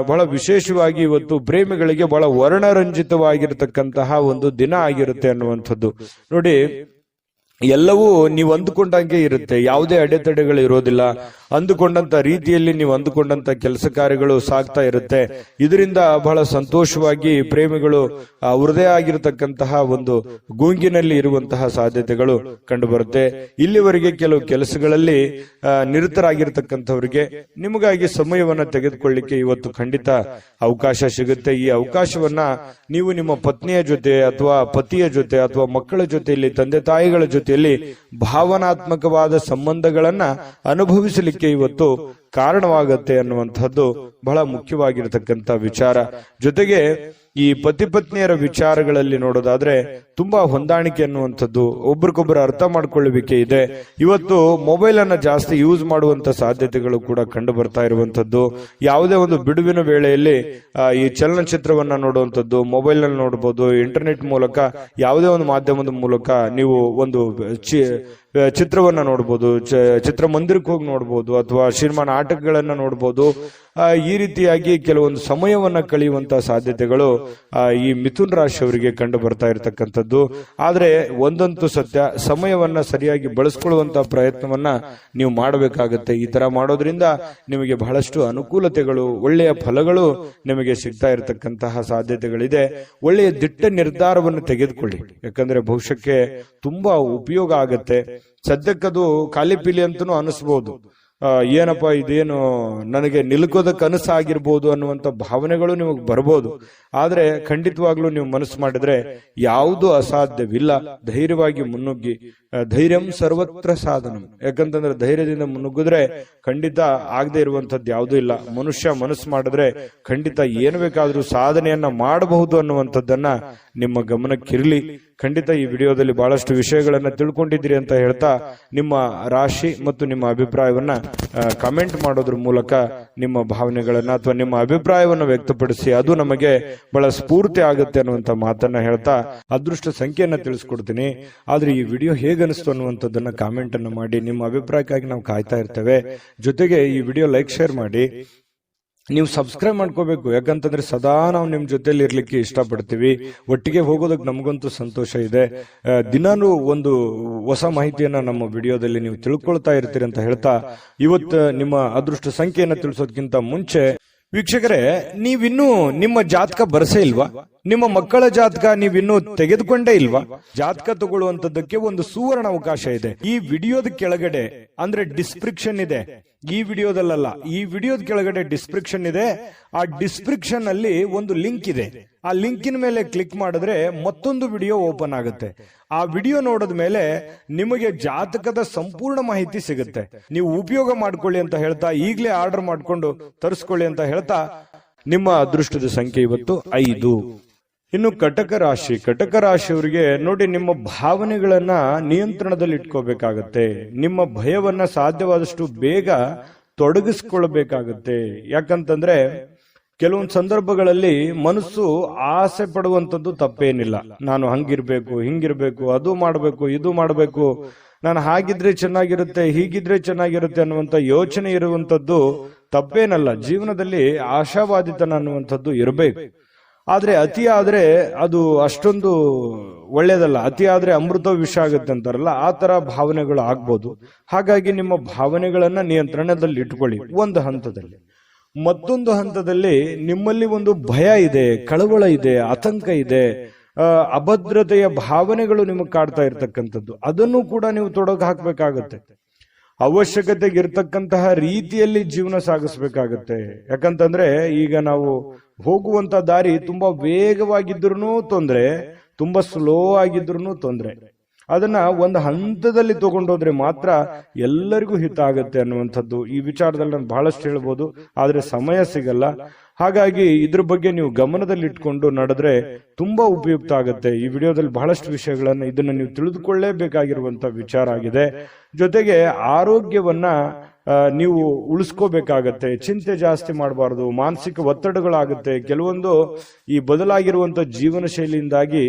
ಬಹಳ ವಿಶೇಷವಾಗಿ ಇವತ್ತು ಪ್ರೇಮಿಗಳಿಗೆ ಬಹಳ ವರ್ಣರಂಜಿತವಾಗಿರತಕ್ಕಂತಹ ಒಂದು ದಿನ ಆಗಿರುತ್ತೆ ಅನ್ನುವಂಥದ್ದು. ನೋಡಿ, ಎಲ್ಲವೂ ನೀವು ಅಂದುಕೊಂಡಂಗೆ ಇರುತ್ತೆ, ಯಾವುದೇ ಅಡೆತಡೆಗಳು ಇರೋದಿಲ್ಲ. ಅಂದುಕೊಂಡಂತ ರೀತಿಯಲ್ಲಿ ನೀವು ಅಂದುಕೊಂಡಂತ ಕೆಲಸ ಕಾರ್ಯಗಳು ಸಾಗ್ತಾ ಇರುತ್ತೆ. ಇದರಿಂದ ಬಹಳ ಸಂತೋಷವಾಗಿ ಪ್ರೇಮಿಗಳು ಅವ್ರದೇ ಆಗಿರತಕ್ಕಂತಹ ಒಂದು ಗುಂಗಿನಲ್ಲಿ ಇರುವಂತಹ ಸಾಧ್ಯತೆಗಳು ಕಂಡು ಬರುತ್ತೆ. ಇಲ್ಲಿವರೆಗೆ ಕೆಲವು ಕೆಲಸಗಳಲ್ಲಿ ನಿರತರಾಗಿರ್ತಕ್ಕಂಥವರಿಗೆ ನಿಮಗಾಗಿ ಸಮಯವನ್ನ ತೆಗೆದುಕೊಳ್ಳಿಕ್ಕೆ ಇವತ್ತು ಖಂಡಿತ ಅವಕಾಶ ಸಿಗುತ್ತೆ. ಈ ಅವಕಾಶವನ್ನ ನೀವು ನಿಮ್ಮ ಪತ್ನಿಯ ಜೊತೆ ಅಥವಾ ಪತಿಯ ಜೊತೆ ಅಥವಾ ಮಕ್ಕಳ ಜೊತೆಯಲ್ಲಿ, ತಂದೆ ತಾಯಿಗಳ ಜೊತೆಯಲ್ಲಿ ಭಾವನಾತ್ಮಕವಾದ ಸಂಬಂಧಗಳನ್ನ ಅನುಭವಿಸಲಿಕ್ಕೆ ಇವತ್ತು ಕಾರಣವಾಗತ್ತೆ ಅನ್ನುವಂಥದ್ದು ಬಹಳ ಮುಖ್ಯವಾಗಿರತಕ್ಕಂಥ ವಿಚಾರ. ಜೊತೆಗೆ ಈ ಪತಿ ಪತ್ನಿಯರ ವಿಚಾರಗಳಲ್ಲಿ ನೋಡೋದಾದ್ರೆ ತುಂಬಾ ಹೊಂದಾಣಿಕೆ ಅನ್ನುವಂಥದ್ದು, ಒಬ್ರಿಗೊಬ್ಬರು ಅರ್ಥ ಮಾಡ್ಕೊಳ್ಳುವಿಕೆ ಇದೆ. ಇವತ್ತು ಮೊಬೈಲ್ ಅನ್ನ ಜಾಸ್ತಿ ಯೂಸ್ ಮಾಡುವಂತ ಸಾಧ್ಯತೆಗಳು ಕೂಡ ಕಂಡು ಬರ್ತಾ ಇರುವಂತದ್ದು. ಯಾವುದೇ ಒಂದು ಬಿಡುವಿನ ವೇಳೆಯಲ್ಲಿ ಈ ಚಲನಚಿತ್ರವನ್ನ ನೋಡುವಂಥದ್ದು, ಮೊಬೈಲ್ ನಲ್ಲಿ ನೋಡಬಹುದು, ಇಂಟರ್ನೆಟ್ ಮೂಲಕ ಯಾವುದೇ ಒಂದು ಮಾಧ್ಯಮದ ಮೂಲಕ ನೀವು ಒಂದು ಚಿತ್ರವನ್ನ ನೋಡಬಹುದು, ಚಿತ್ರಮಂದಿರಕ್ಕೆ ಹೋಗಿ ನೋಡಬಹುದು, ಅಥವಾ ಸಿನಿಮಾ ನಾಟಕಗಳನ್ನ ನೋಡಬಹುದು. ಈ ರೀತಿಯಾಗಿ ಕೆಲವೊಂದು ಸಮಯವನ್ನ ಕಳೆಯುವಂತಹ ಸಾಧ್ಯತೆಗಳು ಈ ಮಿಥುನ್ ರಾಶಿಯವರಿಗೆ ಕಂಡು ಬರ್ತಾ ಇರತಕ್ಕಂಥದ್ದು. ಆದ್ರೆ ಒಂದಂತೂ ಸತ್ಯ, ಸಮಯವನ್ನ ಸರಿಯಾಗಿ ಬಳಸ್ಕೊಳ್ಳುವಂತಹ ಪ್ರಯತ್ನವನ್ನ ನೀವು ಮಾಡಬೇಕಾಗತ್ತೆ. ಈ ತರ ಮಾಡೋದ್ರಿಂದ ನಿಮಗೆ ಬಹಳಷ್ಟು ಅನುಕೂಲತೆಗಳು, ಒಳ್ಳೆಯ ಫಲಗಳು ನಿಮಗೆ ಸಿಗ್ತಾ ಇರತಕ್ಕಂತಹ ಸಾಧ್ಯತೆಗಳಿದೆ. ಒಳ್ಳೆಯ ದಿಟ್ಟ ನಿರ್ಧಾರವನ್ನು ತೆಗೆದುಕೊಳ್ಳಿ, ಯಾಕಂದ್ರೆ ಭವಿಷ್ಯಕ್ಕೆ ತುಂಬಾ ಉಪಯೋಗ ಆಗತ್ತೆ. ಸದ್ಯಕ್ಕದು ಖಾಲಿ ಪೀಲಿ ಅಂತನೂ ಅನಿಸ್ಬಹುದು. ಏನಪ್ಪಾ ಇದೇನು ನನಗೆ ನಿಲ್ಕೋದಕ್ಕೆ ಕನಸಾಗಿರ್ಬೋದು ಅನ್ನುವಂತ ಭಾವನೆಗಳು ನಿಮಗೆ ಬರ್ಬೋದು. ಆದ್ರೆ ಖಂಡಿತವಾಗ್ಲೂ ನೀವು ಮನಸ್ಸು ಮಾಡಿದ್ರೆ ಯಾವುದು ಅಸಾಧ್ಯವಿಲ್ಲ. ಧೈರ್ಯವಾಗಿ ಮುನ್ನುಗ್ಗಿ, ಧೈರ್ಯಂ ಸರ್ವತ್ರ ಸಾಧನಂ. ಯಾಕಂತಂದ್ರೆ ಧೈರ್ಯದಿಂದ ಮುನ್ನುಗ್ಗಿದ್ರೆ ಖಂಡಿತ ಆಗದೆ ಇರುವಂತದ್ದು ಯಾವುದೂ ಇಲ್ಲ. ಮನುಷ್ಯ ಮನಸ್ಸು ಮಾಡಿದ್ರೆ ಖಂಡಿತ ಏನು ಬೇಕಾದ್ರೂ ಸಾಧನೆಯನ್ನ ಮಾಡಬಹುದು ಅನ್ನುವಂಥದ್ದನ್ನ ನಿಮ್ಮ ಗಮನಕ್ಕಿರ್ಲಿ. ಖಂಡಿತ ಈ ವಿಡಿಯೋದಲ್ಲಿ ಬಹಳಷ್ಟು ವಿಷಯಗಳನ್ನ ತಿಳ್ಕೊಂಡಿದ್ದೀರಿ ಅಂತ ಹೇಳ್ತಾ, ನಿಮ್ಮ ರಾಶಿ ಮತ್ತು ನಿಮ್ಮ ಅಭಿಪ್ರಾಯವನ್ನ ಕಮೆಂಟ್ ಮಾಡೋದ್ರ ಮೂಲಕ ನಿಮ್ಮ ಭಾವನೆಗಳನ್ನ ಅಥವಾ ನಿಮ್ಮ ಅಭಿಪ್ರಾಯವನ್ನು ವ್ಯಕ್ತಪಡಿಸಿ, ಅದು ನಮಗೆ ಬಹಳ ಸ್ಫೂರ್ತಿ ಆಗುತ್ತೆ ಅನ್ನುವಂತ ಮಾತನ್ನ ಹೇಳ್ತಾ ಅದೃಷ್ಟ ಸಂಖ್ಯೆಯನ್ನ ತಿಳಿಸ್ಕೊಡ್ತೀನಿ. ಆದ್ರೆ ಈ ವಿಡಿಯೋ ಹೇಗನಿಸ್ತು ಅನ್ನುವಂಥದ್ದನ್ನ ಕಾಮೆಂಟ್ ಅನ್ನು ಮಾಡಿ. ನಿಮ್ಮ ಅಭಿಪ್ರಾಯಕ್ಕಾಗಿ ನಾವು ಕಾಯ್ತಾ ಇರ್ತೇವೆ. ಜೊತೆಗೆ ಈ ವಿಡಿಯೋ ಲೈಕ್, ಶೇರ್ ಮಾಡಿ. ನೀವು ಸಬ್ಸ್ಕ್ರೈಬ್ ಮಾಡ್ಕೋಬೇಕು, ಯಾಕಂತಂದ್ರೆ ಸದಾ ನಾವು ನಿಮ್ ಜೊತೆಲಿ ಇರ್ಲಿಕ್ಕೆ ಇಷ್ಟಪಡ್ತೀವಿ. ಒಟ್ಟಿಗೆ ಹೋಗೋದಕ್ಕೆ ನಮಗಂತೂ ಸಂತೋಷ ಇದೆ. ದಿನಾನು ಒಂದು ಹೊಸ ಮಾಹಿತಿಯನ್ನ ನಮ್ಮ ವಿಡಿಯೋದಲ್ಲಿ ನೀವು ತಿಳ್ಕೊಳ್ತಾ ಇರ್ತೀರಿ ಅಂತ ಹೇಳ್ತಾ, ಇವತ್ತು ನಿಮ್ಮ ಅದೃಷ್ಟ ಸಂಖ್ಯೆಯನ್ನ ತಿಳಿಸೋದಕ್ಕಿಂತ ಮುಂಚೆ ವೀಕ್ಷಕರೇ, ನೀವಿನ್ನೂ ನಿಮ್ಮ ಜಾತಕ ಬರಸೇ ಇಲ್ವಾ? ನಿಮ್ಮ ಮಕ್ಕಳ ಜಾತಕ ನೀವಿನ್ನೂ ತೆಗೆದುಕೊಂಡೇ ಇಲ್ವಾ? ಜಾತಕ ತಗೊಳ್ಳುವಂತದ್ದಕ್ಕೆ ಒಂದು ಸುವರ್ಣ ಅವಕಾಶ ಇದೆ. ಈ ವಿಡಿಯೋದ ಕೆಳಗಡೆ ಅಂದ್ರೆ ಡಿಸ್ಕ್ರಿಪ್ಷನ್ ಇದೆ. ಈ ವಿಡಿಯೋದಲ್ಲ, ಈ ವಿಡಿಯೋದ ಕೆಳಗಡೆ ಡಿಸ್ಕ್ರಿಪ್ಷನ್ ಇದೆ. ಆ ಡಿಸ್ಕ್ರಿಪ್ಷನ್ ಅಲ್ಲಿ ಒಂದು ಲಿಂಕ್ ಇದೆ. ಆ ಲಿಂಕಿನ ಮೇಲೆ ಕ್ಲಿಕ್ ಮಾಡಿದ್ರೆ ಮತ್ತೊಂದು ವಿಡಿಯೋ ಓಪನ್ ಆಗುತ್ತೆ. ಆ ವಿಡಿಯೋ ನೋಡಿದ ಮೇಲೆ ನಿಮಗೆ ಜಾತಕದ ಸಂಪೂರ್ಣ ಮಾಹಿತಿ ಸಿಗುತ್ತೆ. ನೀವು ಉಪಯೋಗ ಮಾಡ್ಕೊಳ್ಳಿ ಅಂತ ಹೇಳ್ತಾ, ಈಗಲೇ ಆರ್ಡರ್ ಮಾಡ್ಕೊಂಡು ತರಿಸ್ಕೊಳ್ಳಿ ಅಂತ ಹೇಳ್ತಾ, ನಿಮ್ಮ ಅದೃಷ್ಟದ ಸಂಖ್ಯೆ ಇವತ್ತು 5. ಇನ್ನು ಕಟಕ ರಾಶಿ, ಕಟಕ ರಾಶಿಯವರಿಗೆ ನೋಡಿ, ನಿಮ್ಮ ಭಾವನೆಗಳನ್ನ ನಿಯಂತ್ರಣದಲ್ಲಿ ಇಟ್ಕೋಬೇಕಾಗತ್ತೆ. ನಿಮ್ಮ ಭಯವನ್ನ ಸಾಧ್ಯವಾದಷ್ಟು ಬೇಗ ತೊಡಗಿಸ್ಕೊಳ್ಬೇಕಾಗತ್ತೆ. ಯಾಕಂತಂದ್ರೆ ಕೆಲವೊಂದು ಸಂದರ್ಭಗಳಲ್ಲಿ ಮನಸ್ಸು ಆಸೆ ಪಡುವಂತದ್ದು ತಪ್ಪೇನಿಲ್ಲ. ನಾನು ಹಂಗಿರ್ಬೇಕು, ಹಿಂಗಿರ್ಬೇಕು, ಅದು ಮಾಡಬೇಕು, ಇದು ಮಾಡಬೇಕು, ನಾನು ಹಾಗಿದ್ರೆ ಚೆನ್ನಾಗಿರುತ್ತೆ, ಹೀಗಿದ್ರೆ ಚೆನ್ನಾಗಿರುತ್ತೆ ಅನ್ನುವಂತ ಯೋಚನೆ ಇರುವಂತದ್ದು ತಪ್ಪೇನಲ್ಲ. ಜೀವನದಲ್ಲಿ ಆಶಾವಾದಿತನ ಅನ್ನುವಂಥದ್ದು ಇರಬೇಕು. ಆದ್ರೆ ಅತಿ ಆದ್ರೆ ಅದು ಅಷ್ಟೊಂದು ಒಳ್ಳೇದಲ್ಲ. ಅತಿ ಆದ್ರೆ ಅಮೃತ ವಿಷ ಆಗುತ್ತೆ ಅಂತಾರಲ್ಲ, ಆ ತರ ಭಾವನೆಗಳು ಆಗ್ಬೋದು. ಹಾಗಾಗಿ ನಿಮ್ಮ ಭಾವನೆಗಳನ್ನ ನಿಯಂತ್ರಣದಲ್ಲಿ ಇಟ್ಕೊಳ್ಳಿ ಒಂದು ಹಂತದಲ್ಲಿ. ಮತ್ತೊಂದು ಹಂತದಲ್ಲಿ ನಿಮ್ಮಲ್ಲಿ ಒಂದು ಭಯ ಇದೆ, ಕಳವಳ ಇದೆ, ಆತಂಕ ಇದೆ, ಅಭದ್ರತೆಯ ಭಾವನೆಗಳು ನಿಮಗೆ ಕಾಡ್ತಾ ಇರ್ತಕ್ಕಂಥದ್ದು. ಅದನ್ನು ಕೂಡ ನೀವು ತೊಡಗು ಹಾಕ್ಬೇಕಾಗತ್ತೆ. ಅವಶ್ಯಕತೆಗೆ ಇರ್ತಕ್ಕಂತಹ ರೀತಿಯಲ್ಲಿ ಜೀವನ ಸಾಗಿಸ್ಬೇಕಾಗತ್ತೆ. ಯಾಕಂತಂದ್ರೆ ಈಗ ನಾವು ಹೋಗುವಂತ ದಾರಿ ತುಂಬಾ ವೇಗವಾಗಿದ್ರು ತೊಂದ್ರೆ, ತುಂಬಾ ಸ್ಲೋ ಆಗಿದ್ರು ತೊಂದ್ರೆ. ಅದನ್ನ ಒಂದು ಹಂತದಲ್ಲಿ ತಗೊಂಡೋದ್ರೆ ಮಾತ್ರ ಎಲ್ಲರಿಗೂ ಹಿತ ಆಗತ್ತೆ ಅನ್ನುವಂಥದ್ದು. ಈ ವಿಚಾರದಲ್ಲಿ ನಾನು ಬಹಳಷ್ಟು ಹೇಳ್ಬೋದು, ಆದ್ರೆ ಸಮಯ ಸಿಗಲ್ಲ. ಹಾಗಾಗಿ ಇದ್ರ ಬಗ್ಗೆ ನೀವು ಗಮನದಲ್ಲಿ ಇಟ್ಕೊಂಡು ನಡೆದ್ರೆ ತುಂಬಾ ಉಪಯುಕ್ತ ಆಗುತ್ತೆ. ಈ ವಿಡಿಯೋದಲ್ಲಿ ಬಹಳಷ್ಟು ವಿಷಯಗಳನ್ನ ಇದನ್ನ ನೀವು ತಿಳಿದುಕೊಳ್ಳೇಬೇಕಾಗಿರುವಂತ ವಿಚಾರ ಆಗಿದೆ. ಜೊತೆಗೆ ಆರೋಗ್ಯವನ್ನ ನೀವು ಉಳಿಸ್ಕೋಬೇಕಾಗತ್ತೆ. ಚಿಂತೆ ಜಾಸ್ತಿ ಮಾಡಬಾರ್ದು, ಮಾನಸಿಕ ಒತ್ತಡಗಳಾಗುತ್ತೆ. ಕೆಲವೊಂದು ಈ ಬದಲಾಗಿರುವಂತ ಜೀವನ ಶೈಲಿಯಿಂದಾಗಿ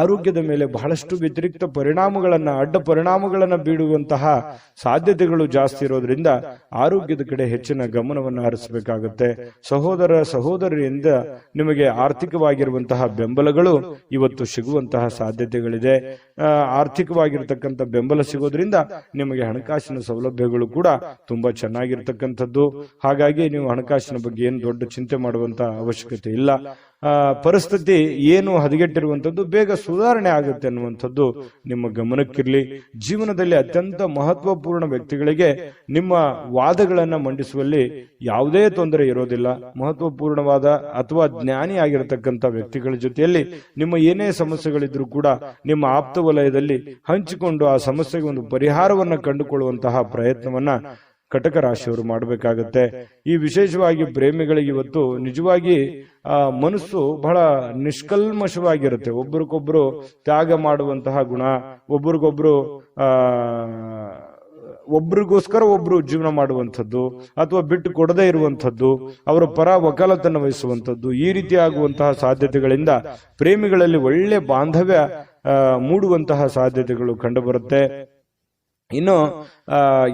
ಆರೋಗ್ಯದ ಮೇಲೆ ಬಹಳಷ್ಟು ವ್ಯತಿರಿಕ್ತ ಪರಿಣಾಮಗಳನ್ನ, ಅಡ್ಡ ಪರಿಣಾಮಗಳನ್ನ ಬೀಳುವಂತಹ ಸಾಧ್ಯತೆಗಳು ಜಾಸ್ತಿ ಇರೋದ್ರಿಂದ ಆರೋಗ್ಯದ ಕಡೆ ಹೆಚ್ಚಿನ ಗಮನವನ್ನು ಹರಿಸಬೇಕಾಗತ್ತೆ. ಸಹೋದರರಿಂದ ನಿಮಗೆ ಆರ್ಥಿಕವಾಗಿರುವಂತಹ ಬೆಂಬಲಗಳು ಇವತ್ತು ಸಿಗುವಂತಹ ಸಾಧ್ಯತೆಗಳಿದೆ. ಆರ್ಥಿಕವಾಗಿರ್ತಕ್ಕಂಥ ಬೆಂಬಲ ಸಿಗೋದ್ರಿಂದ ನಿಮಗೆ ಹಣಕಾಸಿನ ಸೌಲಭ್ಯಗಳು ಕೂಡ ತುಂಬಾ ಚೆನ್ನಾಗಿರ್ತಕ್ಕಂಥದ್ದು. ಹಾಗಾಗಿ ನೀವು ಹಣಕಾಸಿನ ಬಗ್ಗೆ ಏನು ದೊಡ್ಡ ಚಿಂತೆ ಮಾಡುವಂತ ಅವಶ್ಯಕತೆ ಇಲ್ಲ. ಪರಿಸ್ಥಿತಿ ಏನು ಹದಗೆಟ್ಟಿರುವಂತದ್ದು ಬೇಗ ಸುಧಾರಣೆ ಆಗುತ್ತೆ ಅನ್ನುವಂಥದ್ದು ನಿಮ್ಮ ಗಮನಕ್ಕಿರ್ಲಿ. ಜೀವನದಲ್ಲಿ ಅತ್ಯಂತ ಮಹತ್ವಪೂರ್ಣ ವ್ಯಕ್ತಿಗಳಿಗೆ ನಿಮ್ಮ ವಾದಗಳನ್ನ ಮಂಡಿಸುವಲ್ಲಿ ಯಾವುದೇ ತೊಂದರೆ ಇರೋದಿಲ್ಲ. ಮಹತ್ವಪೂರ್ಣವಾದ ಅಥವಾ ಜ್ಞಾನಿ ಆಗಿರತಕ್ಕಂಥ ವ್ಯಕ್ತಿಗಳ ಜೊತೆಯಲ್ಲಿ ನಿಮ್ಮ ಏನೇ ಸಮಸ್ಯೆಗಳಿದ್ರೂ ಕೂಡ ನಿಮ್ಮ ಆಪ್ತ ವಲಯದಲ್ಲಿ ಹಂಚಿಕೊಂಡು ಆ ಸಮಸ್ಯೆಗೆ ಒಂದು ಪರಿಹಾರವನ್ನ ಕಂಡುಕೊಳ್ಳುವಂತಹ ಪ್ರಯತ್ನವನ್ನ ಕಟಕ ರಾಶಿಯವರು ಮಾಡಬೇಕಾಗತ್ತೆ. ಈ ವಿಶೇಷವಾಗಿ ಪ್ರೇಮಿಗಳಿಗೆ ಇವತ್ತು ನಿಜವಾಗಿ ಮನಸ್ಸು ಬಹಳ ನಿಷ್ಕಲ್ಮಶವಾಗಿರುತ್ತೆ. ಒಬ್ರಿಗೊಬ್ರು ತ್ಯಾಗ ಮಾಡುವಂತಹ ಗುಣ, ಒಬ್ರಿಗೊಬ್ರು ಒಬ್ರಿಗೋಸ್ಕರ ಒಬ್ರು ಜೀವನ ಮಾಡುವಂಥದ್ದು ಅಥವಾ ಬಿಟ್ಟು ಕೊಡದೇ ಇರುವಂಥದ್ದು, ಅವರ ಪರ ವಕಾಲತನ್ನು ವಹಿಸುವಂಥದ್ದು, ಈ ರೀತಿ ಆಗುವಂತಹ ಸಾಧ್ಯತೆಗಳಿಂದ ಪ್ರೇಮಿಗಳಲ್ಲಿ ಒಳ್ಳೆ ಬಾಂಧವ್ಯ ಮೂಡುವಂತಹ ಸಾಧ್ಯತೆಗಳು ಕಂಡುಬರುತ್ತೆ. ಇನ್ನು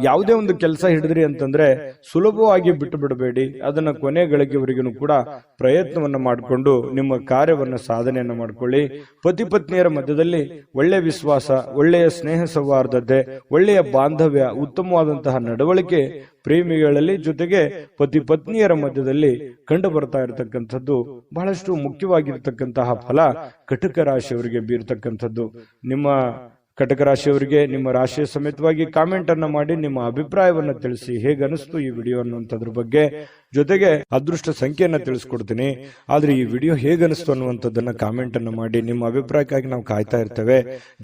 ಯಾವುದೇ ಒಂದು ಕೆಲಸ ಹಿಡಿದ್ರಿ ಅಂತಂದ್ರೆ ಸುಲಭವಾಗಿ ಬಿಟ್ಟು ಬಿಡಬೇಡಿ. ಅದನ್ನ ಕೊನೆ ಗಳಿಗೆವರೆಗೂ ಕೂಡ ಪ್ರಯತ್ನವನ್ನ ಮಾಡಿಕೊಂಡು ನಿಮ್ಮ ಕಾರ್ಯವನ್ನ ಸಾಧನೆಯನ್ನ ಮಾಡ್ಕೊಳ್ಳಿ. ಪತಿ ಪತ್ನಿಯರ ಮಧ್ಯದಲ್ಲಿ ಒಳ್ಳೆಯ ವಿಶ್ವಾಸ, ಒಳ್ಳೆಯ ಸ್ನೇಹ ಸೌಹಾರ್ದತೆ, ಒಳ್ಳೆಯ ಬಾಂಧವ್ಯ, ಉತ್ತಮವಾದಂತಹ ನಡವಳಿಕೆ ಪ್ರೇಮಿಗಳಲ್ಲಿ ಜೊತೆಗೆ ಪತಿ ಪತ್ನಿಯರ ಮಧ್ಯದಲ್ಲಿ ಕಂಡು ಬರ್ತಾ ಇರತಕ್ಕಂಥದ್ದು ಬಹಳಷ್ಟು ಮುಖ್ಯವಾಗಿರ್ತಕ್ಕಂತಹ ಫಲ ಕಟಕ ರಾಶಿಯವರಿಗೆ ಬೀರ್ತಕ್ಕಂಥದ್ದು. ನಿಮ್ಮ ಕಟಕ ರಾಶಿಯವರಿಗೆ ನಿಮ್ಮ ರಾಶಿಯ ಸಮೇತವಾಗಿ ಕಾಮೆಂಟ್ ಅನ್ನ ಮಾಡಿ ನಿಮ್ಮ ಅಭಿಪ್ರಾಯವನ್ನ ತಿಳಿಸಿ. ಹೇಗನಿಸ್ತು ಈ ವಿಡಿಯೋ ಅನ್ನುವಂಥದ್ರ ಬಗ್ಗೆ, ಜೊತೆಗೆ ಅದೃಷ್ಟ ಸಂಖ್ಯೆಯನ್ನ ತಿಳಿಸ್ಕೊಡ್ತೀನಿ. ಆದ್ರೆ ಈ ವಿಡಿಯೋ ಹೇಗನಿಸ್ತು ಅನ್ನುವಂಥದ್ದನ್ನ ಕಾಮೆಂಟ್ ಅನ್ನ ಮಾಡಿ. ನಿಮ್ಮ ಅಭಿಪ್ರಾಯಕ್ಕಾಗಿ ನಾವು ಕಾಯ್ತಾ ಇರ್ತೇವೆ.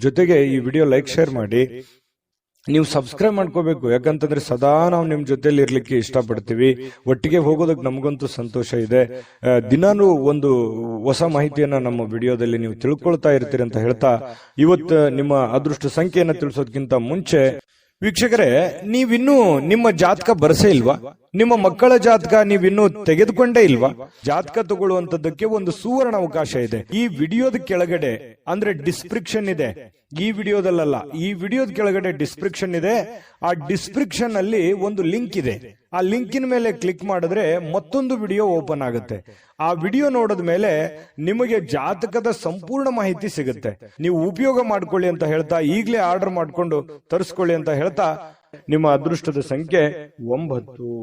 ಜೊತೆಗೆ ಈ ವಿಡಿಯೋ ಲೈಕ್, ಶೇರ್ ಮಾಡಿ. ನೀವು ಸಬ್ಸ್ಕ್ರೈಬ್ ಮಾಡ್ಕೋಬೇಕು, ಯಾಕಂತಂದ್ರೆ ಸದಾ ನಾವು ನಿಮ್ ಜೊತೆಲಿ ಇರ್ಲಿಕ್ಕೆ ಇಷ್ಟಪಡ್ತೀವಿ. ಒಟ್ಟಿಗೆ ಹೋಗೋದಕ್ಕೆ ನಮಗಂತೂ ಸಂತೋಷ ಇದೆ. ದಿನಾನು ಒಂದು ಹೊಸ ಮಾಹಿತಿಯನ್ನ ನಮ್ಮ ವಿಡಿಯೋದಲ್ಲಿ ನೀವು ತಿಳ್ಕೊಳ್ತಾ ಇರ್ತೀರಿ ಅಂತ ಹೇಳ್ತಾ, ಇವತ್ತು ನಿಮ್ಮ ಅದೃಷ್ಟ ಸಂಖ್ಯೆಯನ್ನ ತಿಳಿಸೋದಕ್ಕಿಂತ ಮುಂಚೆ ವೀಕ್ಷಕರೇ, ನೀವಿನ್ನೂ ನಿಮ್ಮ ಜಾತಕ ಬರಸೇ ಇಲ್ವಾ? ನಿಮ್ಮ ಮಕ್ಕಳ ಜಾತಕ ನೀವಿನ್ನೂ ತೆಗೆದುಕೊಂಡೇ ಇಲ್ವಾ? ಜಾತಕ ತಗೊಳ್ಳುವಂತದ್ದಕ್ಕೆ ಒಂದು ಸುವರ್ಣ ಅವಕಾಶ ಇದೆ. ಈ ವಿಡಿಯೋದ ಕೆಳಗಡೆ ಅಂದ್ರೆ ಡಿಸ್ಕ್ರಿಪ್ಷನ್ ಇದೆ. ಈ ವಿಡಿಯೋದಲ್ಲ, ಈ ವಿಡಿಯೋದ ಕೆಳಗಡೆ ಡಿಸ್ಕ್ರಿಪ್ಷನ್ ಇದೆ. ಆ ಡಿಸ್ಕ್ರಿಪ್ಷನ್ ಅಲ್ಲಿ ಒಂದು ಲಿಂಕ್ ಇದೆ. ಆ ಲಿಂಕಿನ ಮೇಲೆ ಕ್ಲಿಕ್ ಮಾಡಿದ್ರೆ ಮತ್ತೊಂದು ವಿಡಿಯೋ ಓಪನ್ ಆಗುತ್ತೆ. ಆ ವಿಡಿಯೋ ನೋಡಿದ ಮೇಲೆ ನಿಮಗೆ ಜಾತಕದ ಸಂಪೂರ್ಣ ಮಾಹಿತಿ ಸಿಗುತ್ತೆ. ನೀವು ಉಪಯೋಗ ಮಾಡ್ಕೊಳ್ಳಿ ಅಂತ ಹೇಳ್ತಾ, ಈಗಲೇ ಆರ್ಡರ್ ಮಾಡ್ಕೊಂಡು ತರಿಸ್ಕೊಳ್ಳಿ ಅಂತ ಹೇಳ್ತಾ, ನಿಮ್ಮ ಅದೃಷ್ಟದ ಸಂಖ್ಯೆ 9.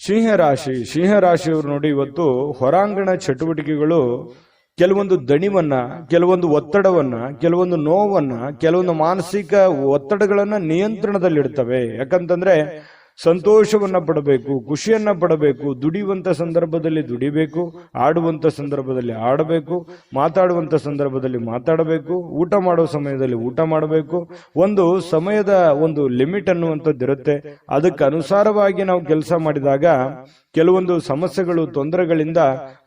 ಸಿಂಹರಾಶಿ. ಸಿಂಹರಾಶಿಯವರು ನೋಡಿ, ಇವತ್ತು ಹೊರಾಂಗಣ ಚಟುವಟಿಕೆಗಳು ಕೆಲವೊಂದು ದಣಿವನ್ನ, ಕೆಲವೊಂದು ಒತ್ತಡವನ್ನ, ಕೆಲವೊಂದು ನೋವನ್ನ, ಕೆಲವೊಂದು ಮಾನಸಿಕ ಒತ್ತಡಗಳನ್ನ ನಿಯಂತ್ರಣದಲ್ಲಿಡ್ತವೆ. ಯಾಕಂತಂದ್ರೆ ಸಂತೋಷವನ್ನ ಪಡಬೇಕು, ಖುಷಿಯನ್ನ ಪಡಬೇಕು, ದುಡಿಯುವಂತ ಸಂದರ್ಭದಲ್ಲಿ ದುಡಿಬೇಕು, ಆಡುವಂತ ಸಂದರ್ಭದಲ್ಲಿ ಆಡಬೇಕು, ಮಾತಾಡುವಂತ ಸಂದರ್ಭದಲ್ಲಿ ಮಾತಾಡಬೇಕು, ಊಟ ಮಾಡೋ ಸಮಯದಲ್ಲಿ ಊಟ ಮಾಡಬೇಕು. ಒಂದು ಸಮಯದ ಒಂದು ಲಿಮಿಟ್ ಅನ್ನುವಂಥದ್ದು ಇರುತ್ತೆ. ಅದಕ್ಕೆ ಅನುಸಾರವಾಗಿ ನಾವು ಕೆಲಸ ಮಾಡಿದಾಗ ಕೆಲವೊಂದು ಸಮಸ್ಯೆಗಳು, ತೊಂದರೆಗಳಿಂದ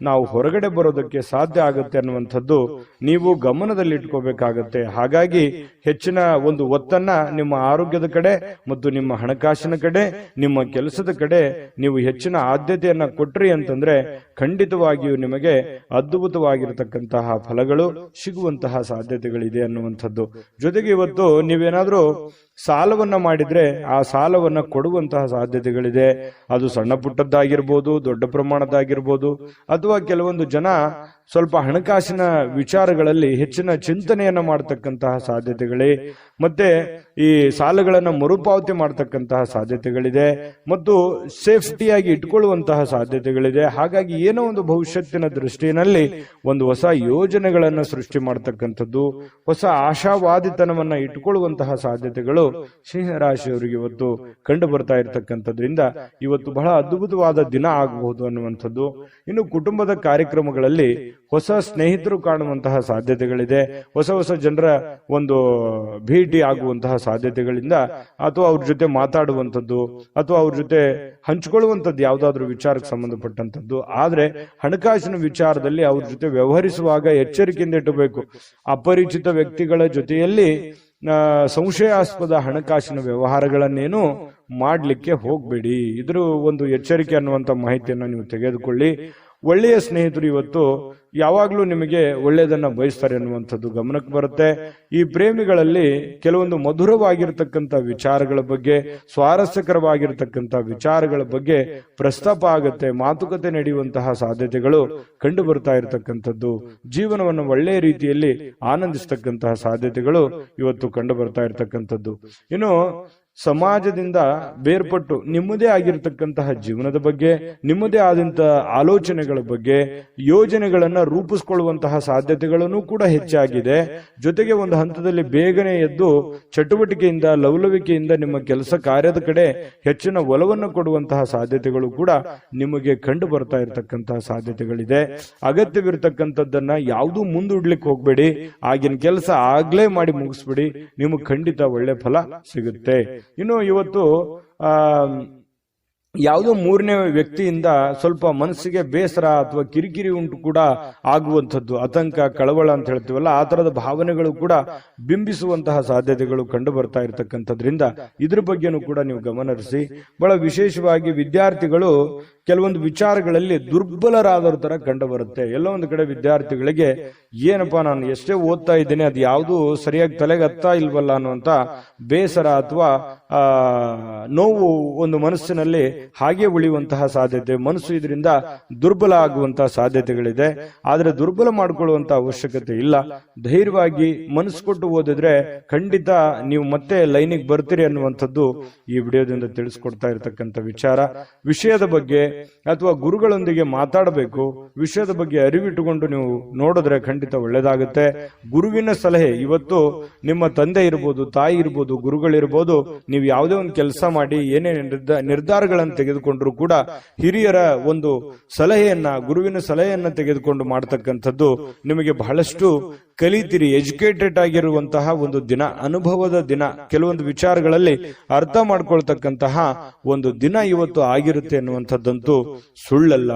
ನಾವು ಹೊರಗಡೆ ಬರೋದಕ್ಕೆ ಸಾಧ್ಯ ಆಗುತ್ತೆ ಅನ್ನುವಂಥದ್ದು ನೀವು ಗಮನದಲ್ಲಿ ಇಟ್ಕೋಬೇಕಾಗತ್ತೆ. ಹಾಗಾಗಿ ಹೆಚ್ಚಿನ ಒಂದು ಒತ್ತನ್ನ ನಿಮ್ಮ ಆರೋಗ್ಯದ ಕಡೆ ಮತ್ತು ನಿಮ್ಮ ಹಣಕಾಸಿನ ಕಡೆ, ನಿಮ್ಮ ಕೆಲಸದ ಕಡೆ ನೀವು ಹೆಚ್ಚಿನ ಆದ್ಯತೆಯನ್ನ ಕೊಟ್ರಿ ಅಂತಂದ್ರೆ ಖಂಡಿತವಾಗಿಯೂ ನಿಮಗೆ ಅದ್ಭುತವಾಗಿರತಕ್ಕಂತಹ ಫಲಗಳು ಸಿಗುವಂತಹ ಸಾಧ್ಯತೆಗಳಿದೆ ಅನ್ನುವಂಥದ್ದು. ಜೊತೆಗೆ ಇವತ್ತು ನೀವೇನಾದ್ರೂ ಸಾಲವನ್ನ ಮಾಡಿದ್ರೆ ಆ ಸಾಲವನ್ನ ಕೊಡುವಂತಹ ಸಾಧ್ಯತೆಗಳಿದೆ. ಅದು ಸಣ್ಣ ಪುಟ್ಟದ್ದಾಗಿರ್ಬೋದು, ದೊಡ್ಡ ಪ್ರಮಾಣದಾಗಿರ್ಬೋದು, ಅಥವಾ ಕೆಲವೊಂದು ಜನ ಸ್ವಲ್ಪ ಹಣಕಾಸಿನ ವಿಚಾರಗಳಲ್ಲಿ ಹೆಚ್ಚಿನ ಚಿಂತನೆಯನ್ನ ಮಾಡತಕ್ಕಂತಹ ಸಾಧ್ಯತೆಗಳೇ, ಮತ್ತೆ ಈ ಸಾಲಗಳನ್ನ ಮರುಪಾವತಿ ಮಾಡತಕ್ಕಂತಹ ಸಾಧ್ಯತೆಗಳಿದೆ, ಮತ್ತು ಸೇಫ್ಟಿಯಾಗಿ ಇಟ್ಕೊಳ್ಳುವಂತಹ ಸಾಧ್ಯತೆಗಳಿದೆ. ಹಾಗಾಗಿ ಏನೋ ಒಂದು ಭವಿಷ್ಯತ್ತಿನ ದೃಷ್ಟಿಯಲ್ಲಿ ಒಂದು ಹೊಸ ಯೋಜನೆಗಳನ್ನ ಸೃಷ್ಟಿ ಮಾಡತಕ್ಕಂಥದ್ದು, ಹೊಸ ಆಶಾವಾದಿತನವನ್ನ ಇಟ್ಟುಕೊಳ್ಳುವಂತಹ ಸಾಧ್ಯತೆಗಳು ಸಿಂಹರಾಶಿಯವರಿಗೆ ಇವತ್ತು ಕಂಡು ಬರ್ತಾ ಇರತಕ್ಕಂಥದ್ರಿಂದ ಇವತ್ತು ಬಹಳ ಅದ್ಭುತವಾದ ದಿನ ಆಗಬಹುದು ಅನ್ನುವಂಥದ್ದು. ಇನ್ನು ಕುಟುಂಬದ ಕಾರ್ಯಕ್ರಮಗಳಲ್ಲಿ ಹೊಸ ಸ್ನೇಹಿತರು ಕಾಣುವಂತಹ ಸಾಧ್ಯತೆಗಳಿದೆ. ಹೊಸ ಹೊಸ ಜನರ ಒಂದು ಭೇಟಿ ಆಗುವಂತಹ ಸಾಧ್ಯತೆಗಳಿಂದ, ಅಥವಾ ಅವ್ರ ಜೊತೆ ಮಾತಾಡುವಂಥದ್ದು, ಅಥವಾ ಅವ್ರ ಜೊತೆ ಹಂಚಿಕೊಳ್ಳುವಂಥದ್ದು ಯಾವುದಾದ್ರೂ ವಿಚಾರಕ್ಕೆ ಸಂಬಂಧಪಟ್ಟಂಥದ್ದು. ಆದ್ರೆ ಹಣಕಾಸಿನ ವಿಚಾರದಲ್ಲಿ ಅವ್ರ ಜೊತೆ ವ್ಯವಹರಿಸುವಾಗ ಎಚ್ಚರಿಕೆಯಿಂದ ಇಟ್ಟಬೇಕು. ಅಪರಿಚಿತ ವ್ಯಕ್ತಿಗಳ ಜೊತೆಯಲ್ಲಿ ಸಂಶಯಾಸ್ಪದ ಹಣಕಾಸಿನ ವ್ಯವಹಾರಗಳನ್ನೇನು ಮಾಡ್ಲಿಕ್ಕೆ ಹೋಗ್ಬೇಡಿ. ಇದ್ರ ಒಂದು ಎಚ್ಚರಿಕೆ ಅನ್ನುವಂತ ಮಾಹಿತಿಯನ್ನು ನೀವು ತೆಗೆದುಕೊಳ್ಳಿ. ಒಳ್ಳೆಯ ಸ್ನೇಹಿತರು ಇವತ್ತು ಯಾವಾಗ್ಲೂ ನಿಮಗೆ ಒಳ್ಳೆಯದನ್ನ ಬಯಸ್ತಾರೆ ಅನ್ನುವಂಥದ್ದು ಗಮನಕ್ಕೆ ಬರುತ್ತೆ. ಈ ಪ್ರೇಮಿಗಳಲ್ಲಿ ಕೆಲವೊಂದು ಮಧುರವಾಗಿರ್ತಕ್ಕಂಥ ವಿಚಾರಗಳ ಬಗ್ಗೆ, ಸ್ವಾರಸ್ಯಕರವಾಗಿರ್ತಕ್ಕಂಥ ವಿಚಾರಗಳ ಬಗ್ಗೆ ಪ್ರಸ್ತಾಪ ಆಗುತ್ತೆ, ಮಾತುಕತೆ ನಡೆಯುವಂತಹ ಸಾಧ್ಯತೆಗಳು ಕಂಡು ಬರ್ತಾ ಇರತಕ್ಕಂಥದ್ದು. ಜೀವನವನ್ನು ಒಳ್ಳೆಯ ರೀತಿಯಲ್ಲಿ ಆನಂದಿಸ್ತಕ್ಕಂತಹ ಸಾಧ್ಯತೆಗಳು ಇವತ್ತು ಕಂಡು ಬರ್ತಾ ಇರತಕ್ಕಂಥದ್ದು. ಇನ್ನು ಸಮಾಜದಿಂದ ಬೇರ್ಪಟ್ಟು ನಿಮ್ಮದೇ ಆಗಿರತಕ್ಕಂತಹ ಜೀವನದ ಬಗ್ಗೆ, ನಿಮ್ಮದೇ ಆದಂತಹ ಆಲೋಚನೆಗಳ ಬಗ್ಗೆ, ಯೋಜನೆಗಳನ್ನ ರೂಪಿಸಿಕೊಳ್ಳುವಂತಹ ಸಾಧ್ಯತೆಗಳನ್ನು ಕೂಡ ಹೆಚ್ಚಾಗಿದೆ. ಜೊತೆಗೆ ಒಂದು ಹಂತದಲ್ಲಿ ಬೇಗನೆ ಎದ್ದು ಚಟುವಟಿಕೆಯಿಂದ, ಲವಲವಿಕೆಯಿಂದ ನಿಮ್ಮ ಕೆಲಸ ಕಾರ್ಯದ ಕಡೆ ಹೆಚ್ಚಿನ ಒಲವನ್ನು ಕೊಡುವಂತಹ ಸಾಧ್ಯತೆಗಳು ಕೂಡ ನಿಮಗೆ ಕಂಡು ಬರ್ತಾ ಇರತಕ್ಕಂತಹ ಸಾಧ್ಯತೆಗಳಿದೆ. ಅಗತ್ಯವಿರತಕ್ಕಂಥದ್ದನ್ನ ಯಾವುದೂ ಮುಂದೂಡ್ಲಿಕ್ಕೆ ಹೋಗ್ಬೇಡಿ. ಆಗಿನ ಕೆಲಸ ಆಗ್ಲೇ ಮಾಡಿ ಮುಗಿಸ್ಬಿಡಿ, ನಿಮಗೆ ಖಂಡಿತ ಒಳ್ಳೆ ಫಲ ಸಿಗುತ್ತೆ. ಇನ್ನು ಇವತ್ತು ಯಾವುದೋ ಮೂರನೇ ವ್ಯಕ್ತಿಯಿಂದ ಸ್ವಲ್ಪ ಮನಸ್ಸಿಗೆ ಬೇಸರ ಅಥವಾ ಕಿರಿಕಿರಿ ಉಂಟು ಕೂಡ ಆಗುವಂಥದ್ದು, ಆತಂಕ, ಕಳವಳ ಅಂತ ಹೇಳ್ತೀವಲ್ಲ, ಆ ತರದ ಭಾವನೆಗಳು ಕೂಡ ಬಿಂಬಿಸುವಂತಹ ಸಾಧ್ಯತೆಗಳು ಕಂಡು ಬರ್ತಾ ಇರತಕ್ಕಂಥದ್ರಿಂದ ಇದ್ರ ಬಗ್ಗೆನೂ ಕೂಡ ನೀವು ಗಮನಹರಿಸಿ. ಬಹಳ ವಿಶೇಷವಾಗಿ ವಿದ್ಯಾರ್ಥಿಗಳು ಕೆಲವೊಂದು ವಿಚಾರಗಳಲ್ಲಿ ದುರ್ಬಲರಾದವ್ರ ತರ ಕಂಡು ಬರುತ್ತೆ. ಎಲ್ಲೋ ಒಂದು ಕಡೆ ವಿದ್ಯಾರ್ಥಿಗಳಿಗೆ ಏನಪ್ಪಾ ನಾನು ಎಷ್ಟೇ ಓದ್ತಾ ಇದ್ದೇನೆ ಅದು ಯಾವುದು ಸರಿಯಾಗಿ ತಲೆಗೆ ಹತ್ತಾ ಇಲ್ವಲ್ಲ ಅನ್ನುವಂತ ಬೇಸರ ಅಥವಾ ನೋವು ಒಂದು ಮನಸ್ಸಿನಲ್ಲಿ ಹಾಗೆ ಉಳಿಯುವಂತಹ ಸಾಧ್ಯತೆ, ಮನಸ್ಸು ಇದರಿಂದ ದುರ್ಬಲ ಆಗುವಂತಹ ಸಾಧ್ಯತೆಗಳಿದೆ. ಆದ್ರೆ ದುರ್ಬಲ ಮಾಡಿಕೊಳ್ಳುವಂತಹ ಅವಶ್ಯಕತೆ ಇಲ್ಲ. ಧೈರ್ಯವಾಗಿ ಮನಸ್ಸು ಕೊಟ್ಟು ಓದಿದ್ರೆ ಖಂಡಿತ ನೀವು ಮತ್ತೆ ಲೈನಿಗೆ ಬರ್ತೀರಿ ಅನ್ನುವಂಥದ್ದು ಈ ವಿಡಿಯೋದಿಂದ ತಿಳಿಸ್ಕೊಡ್ತಾ ಇರತಕ್ಕಂಥ ವಿಚಾರ. ವಿಷಯದ ಬಗ್ಗೆ ಅಥವಾ ಗುರುಗಳೊಂದಿಗೆ ಮಾತಾಡಬೇಕು, ವಿಷಯದ ಬಗ್ಗೆ ಅರಿವಿಟ್ಟುಕೊಂಡು ನೀವು ನೋಡಿದ್ರೆ ಖಂಡಿತ ಒಳ್ಳೇದಾಗುತ್ತೆ. ಗುರುವಿನ ಸಲಹೆ, ಇವತ್ತು ನಿಮ್ಮ ತಂದೆ ಇರ್ಬೋದು, ತಾಯಿ ಇರ್ಬೋದು, ಗುರುಗಳಿರ್ಬೋದು, ನೀವು ಯಾವುದೇ ಒಂದು ಕೆಲಸ ಮಾಡಿ ಏನೇ ನಿರ್ಧಾರಗಳನ್ನು ತೆಗೆದುಕೊಂಡ್ರು ಕೂಡ ಹಿರಿಯರ ಒಂದು ಸಲಹೆಯನ್ನ, ಗುರುವಿನ ಸಲಹೆಯನ್ನ ತೆಗೆದುಕೊಂಡು ಮಾಡತಕ್ಕಂಥದ್ದು ನಿಮಗೆ ಬಹಳಷ್ಟು ಕಲಿತೀರಿ. ಎಜುಕೇಟೆಡ್ ಆಗಿರುವಂತಹ ಒಂದು ದಿನ, ಅನುಭವದ ದಿನ, ಕೆಲವೊಂದು ವಿಚಾರಗಳಲ್ಲಿ ಅರ್ಥ ಮಾಡ್ಕೊಳ್ತಕ್ಕಂತಹ ಒಂದು ದಿನ ಇವತ್ತು ಆಗಿರುತ್ತೆ ಅನ್ನುವಂಥದ್ದಂತೂ ಸುಳ್ಳಲ್ಲ.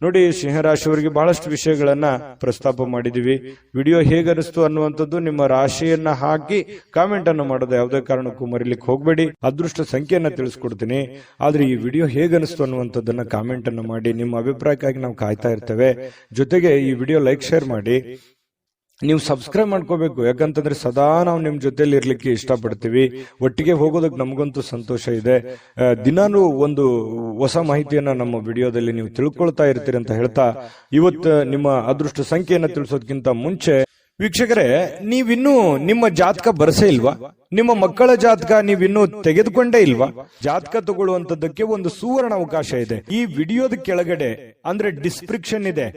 ನೋಡಿ, ಸಿಂಹರಾಶಿಯವರಿಗೆ ಬಹಳಷ್ಟು ವಿಷಯಗಳನ್ನ ಪ್ರಸ್ತಾಪ ಮಾಡಿದೀವಿ. ವಿಡಿಯೋ ಹೇಗನಿಸ್ತು ಅನ್ನುವಂಥದ್ದು ನಿಮ್ಮ ರಾಶಿಯನ್ನ ಹಾಕಿ ಕಾಮೆಂಟ್ ಅನ್ನು ಮಾಡೋದು ಯಾವುದೇ ಕಾರಣಕ್ಕೂ ಮರಿಲಿಕ್ಕೆ ಹೋಗ್ಬೇಡಿ. ಅದೃಷ್ಟ ಸಂಖ್ಯೆಯನ್ನ ತಿಳಿಸ್ಕೊಡ್ತೀನಿ, ಆದ್ರೆ ಈ ವಿಡಿಯೋ ಹೇಗನಿಸ್ತು ಅನ್ನುವಂಥದ್ದನ್ನ ಕಾಮೆಂಟ್ ಅನ್ನು ಮಾಡಿ. ನಿಮ್ಮ ಅಭಿಪ್ರಾಯಕ್ಕಾಗಿ ನಾವು ಕಾಯ್ತಾ ಇರ್ತೇವೆ. ಜೊತೆಗೆ ಈ ವಿಡಿಯೋ ಲೈಕ್, ಶೇರ್ ಮಾಡಿ. ನೀವು ಸಬ್ಸ್ಕ್ರೈಬ್ ಮಾಡ್ಕೋಬೇಕು, ಯಾಕಂತಂದ್ರೆ ಸದಾ ನಾವು ನಿಮ್ ಜೊತೆಲಿ ಇರ್ಲಿಕ್ಕೆ ಇಷ್ಟಪಡ್ತೀವಿ. ಒಟ್ಟಿಗೆ ಹೋಗೋದಕ್ಕೆ ನಮಗಂತೂ ಸಂತೋಷ ಇದೆ. ದಿನಾನು ಒಂದು ಹೊಸ ಮಾಹಿತಿಯನ್ನ ನಮ್ಮ ವಿಡಿಯೋದಲ್ಲಿ ನೀವು ತಿಳ್ಕೊಳ್ತಾ ಇರ್ತೀರಿ ಅಂತ ಹೇಳ್ತಾ, ಇವತ್ತು ನಿಮ್ಮ ಅದೃಷ್ಟ ಸಂಖ್ಯೆಯನ್ನ ತಿಳಿಸೋದಕ್ಕಿಂತ ಮುಂಚೆ ವೀಕ್ಷಕರೇ, ನೀವಿನ್ನೂ ನಿಮ್ಮ ಜಾತಕ ಬರಸೇ ಇಲ್ವಾ? ನಿಮ್ಮ ಮಕ್ಕಳ ಜಾತಕ ನೀವಿನ್ನೂ ತೆಗೆದುಕೊಂಡೇ ಇಲ್ವಾ? ಜಾತಕ ತಗೊಳ್ಳುವಂತದ್ದಕ್ಕೆ ಒಂದು ಸುವರ್ಣ ಅವಕಾಶ ಇದೆ. ಈ ವಿಡಿಯೋದ ಕೆಳಗಡೆ ಅಂದ್ರೆ ಡಿಸ್ಕ್ರಿಪ್ಷನ್ ಇದೆ,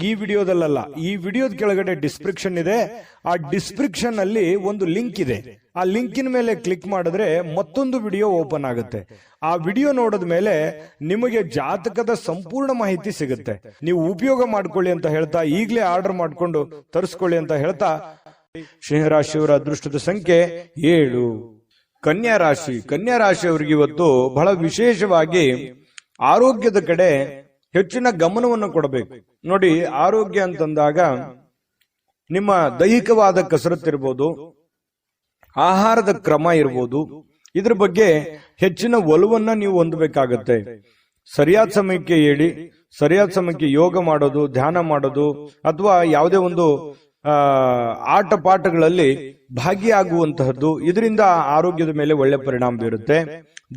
ಈ ವಿಡಿಯೋದಲ್ಲ, ಈ ವಿಡಿಯೋದ ಕೆಳಗಡೆ ಡಿಸ್ಕ್ರಿಪ್ಷನ್ ಇದೆ. ಆ ಡಿಸ್ಕ್ರಿಪ್ಷನ್ ಅಲ್ಲಿ ಒಂದು ಲಿಂಕ್ ಇದೆ. ಆ ಲಿಂಕಿನ ಮೇಲೆ ಕ್ಲಿಕ್ ಮಾಡಿದ್ರೆ ಮತ್ತೊಂದು ವಿಡಿಯೋ ಓಪನ್ ಆಗುತ್ತೆ. ಆ ವಿಡಿಯೋ ನೋಡಿದ ಮೇಲೆ ನಿಮಗೆ ಜಾತಕದ ಸಂಪೂರ್ಣ ಮಾಹಿತಿ ಸಿಗುತ್ತೆ. ನೀವು ಉಪಯೋಗ ಮಾಡ್ಕೊಳ್ಳಿ ಅಂತ ಹೇಳ್ತಾ, ಈಗಲೇ ಆರ್ಡರ್ ಮಾಡ್ಕೊಂಡು ತರಿಸ್ಕೊಳ್ಳಿ ಅಂತ ಹೇಳ್ತಾ, ಸಿಂಹರಾಶಿಯವರ ಅದೃಷ್ಟದ ಸಂಖ್ಯೆ 7. ಕನ್ಯಾ ರಾಶಿ. ಕನ್ಯಾ ರಾಶಿಯವರಿಗೆ ಇವತ್ತು ಬಹಳ ವಿಶೇಷವಾಗಿ ಆರೋಗ್ಯದ ಕಡೆ ಹೆಚ್ಚಿನ ಗಮನವನ್ನು ಕೊಡಬೇಕು. ನೋಡಿ, ಆರೋಗ್ಯ ಅಂತಂದಾಗ ನಿಮ್ಮ ದೈಹಿಕವಾದ ಕಸರತ್ತಿರ್ಬೋದು, ಆಹಾರದ ಕ್ರಮ ಇರ್ಬೋದು, ಇದ್ರ ಬಗ್ಗೆ ಹೆಚ್ಚಿನ ಒಲವನ್ನ ನೀವು ಹೊಂದಬೇಕಾಗತ್ತೆ. ಸರಿಯಾದ ಸಮಯಕ್ಕೆ ಹೇಳಿ, ಸರಿಯಾದ ಸಮಯಕ್ಕೆ ಯೋಗ ಮಾಡೋದು, ಧ್ಯಾನ ಮಾಡೋದು, ಅಥವಾ ಯಾವುದೇ ಒಂದು ಆಟ ಪಾಠಗಳಲ್ಲಿ ಭಾಗಿಯಾಗುವಂತಹದ್ದು, ಇದರಿಂದ ಆರೋಗ್ಯದ ಮೇಲೆ ಒಳ್ಳೆ ಪರಿಣಾಮ ಬೀರುತ್ತೆ.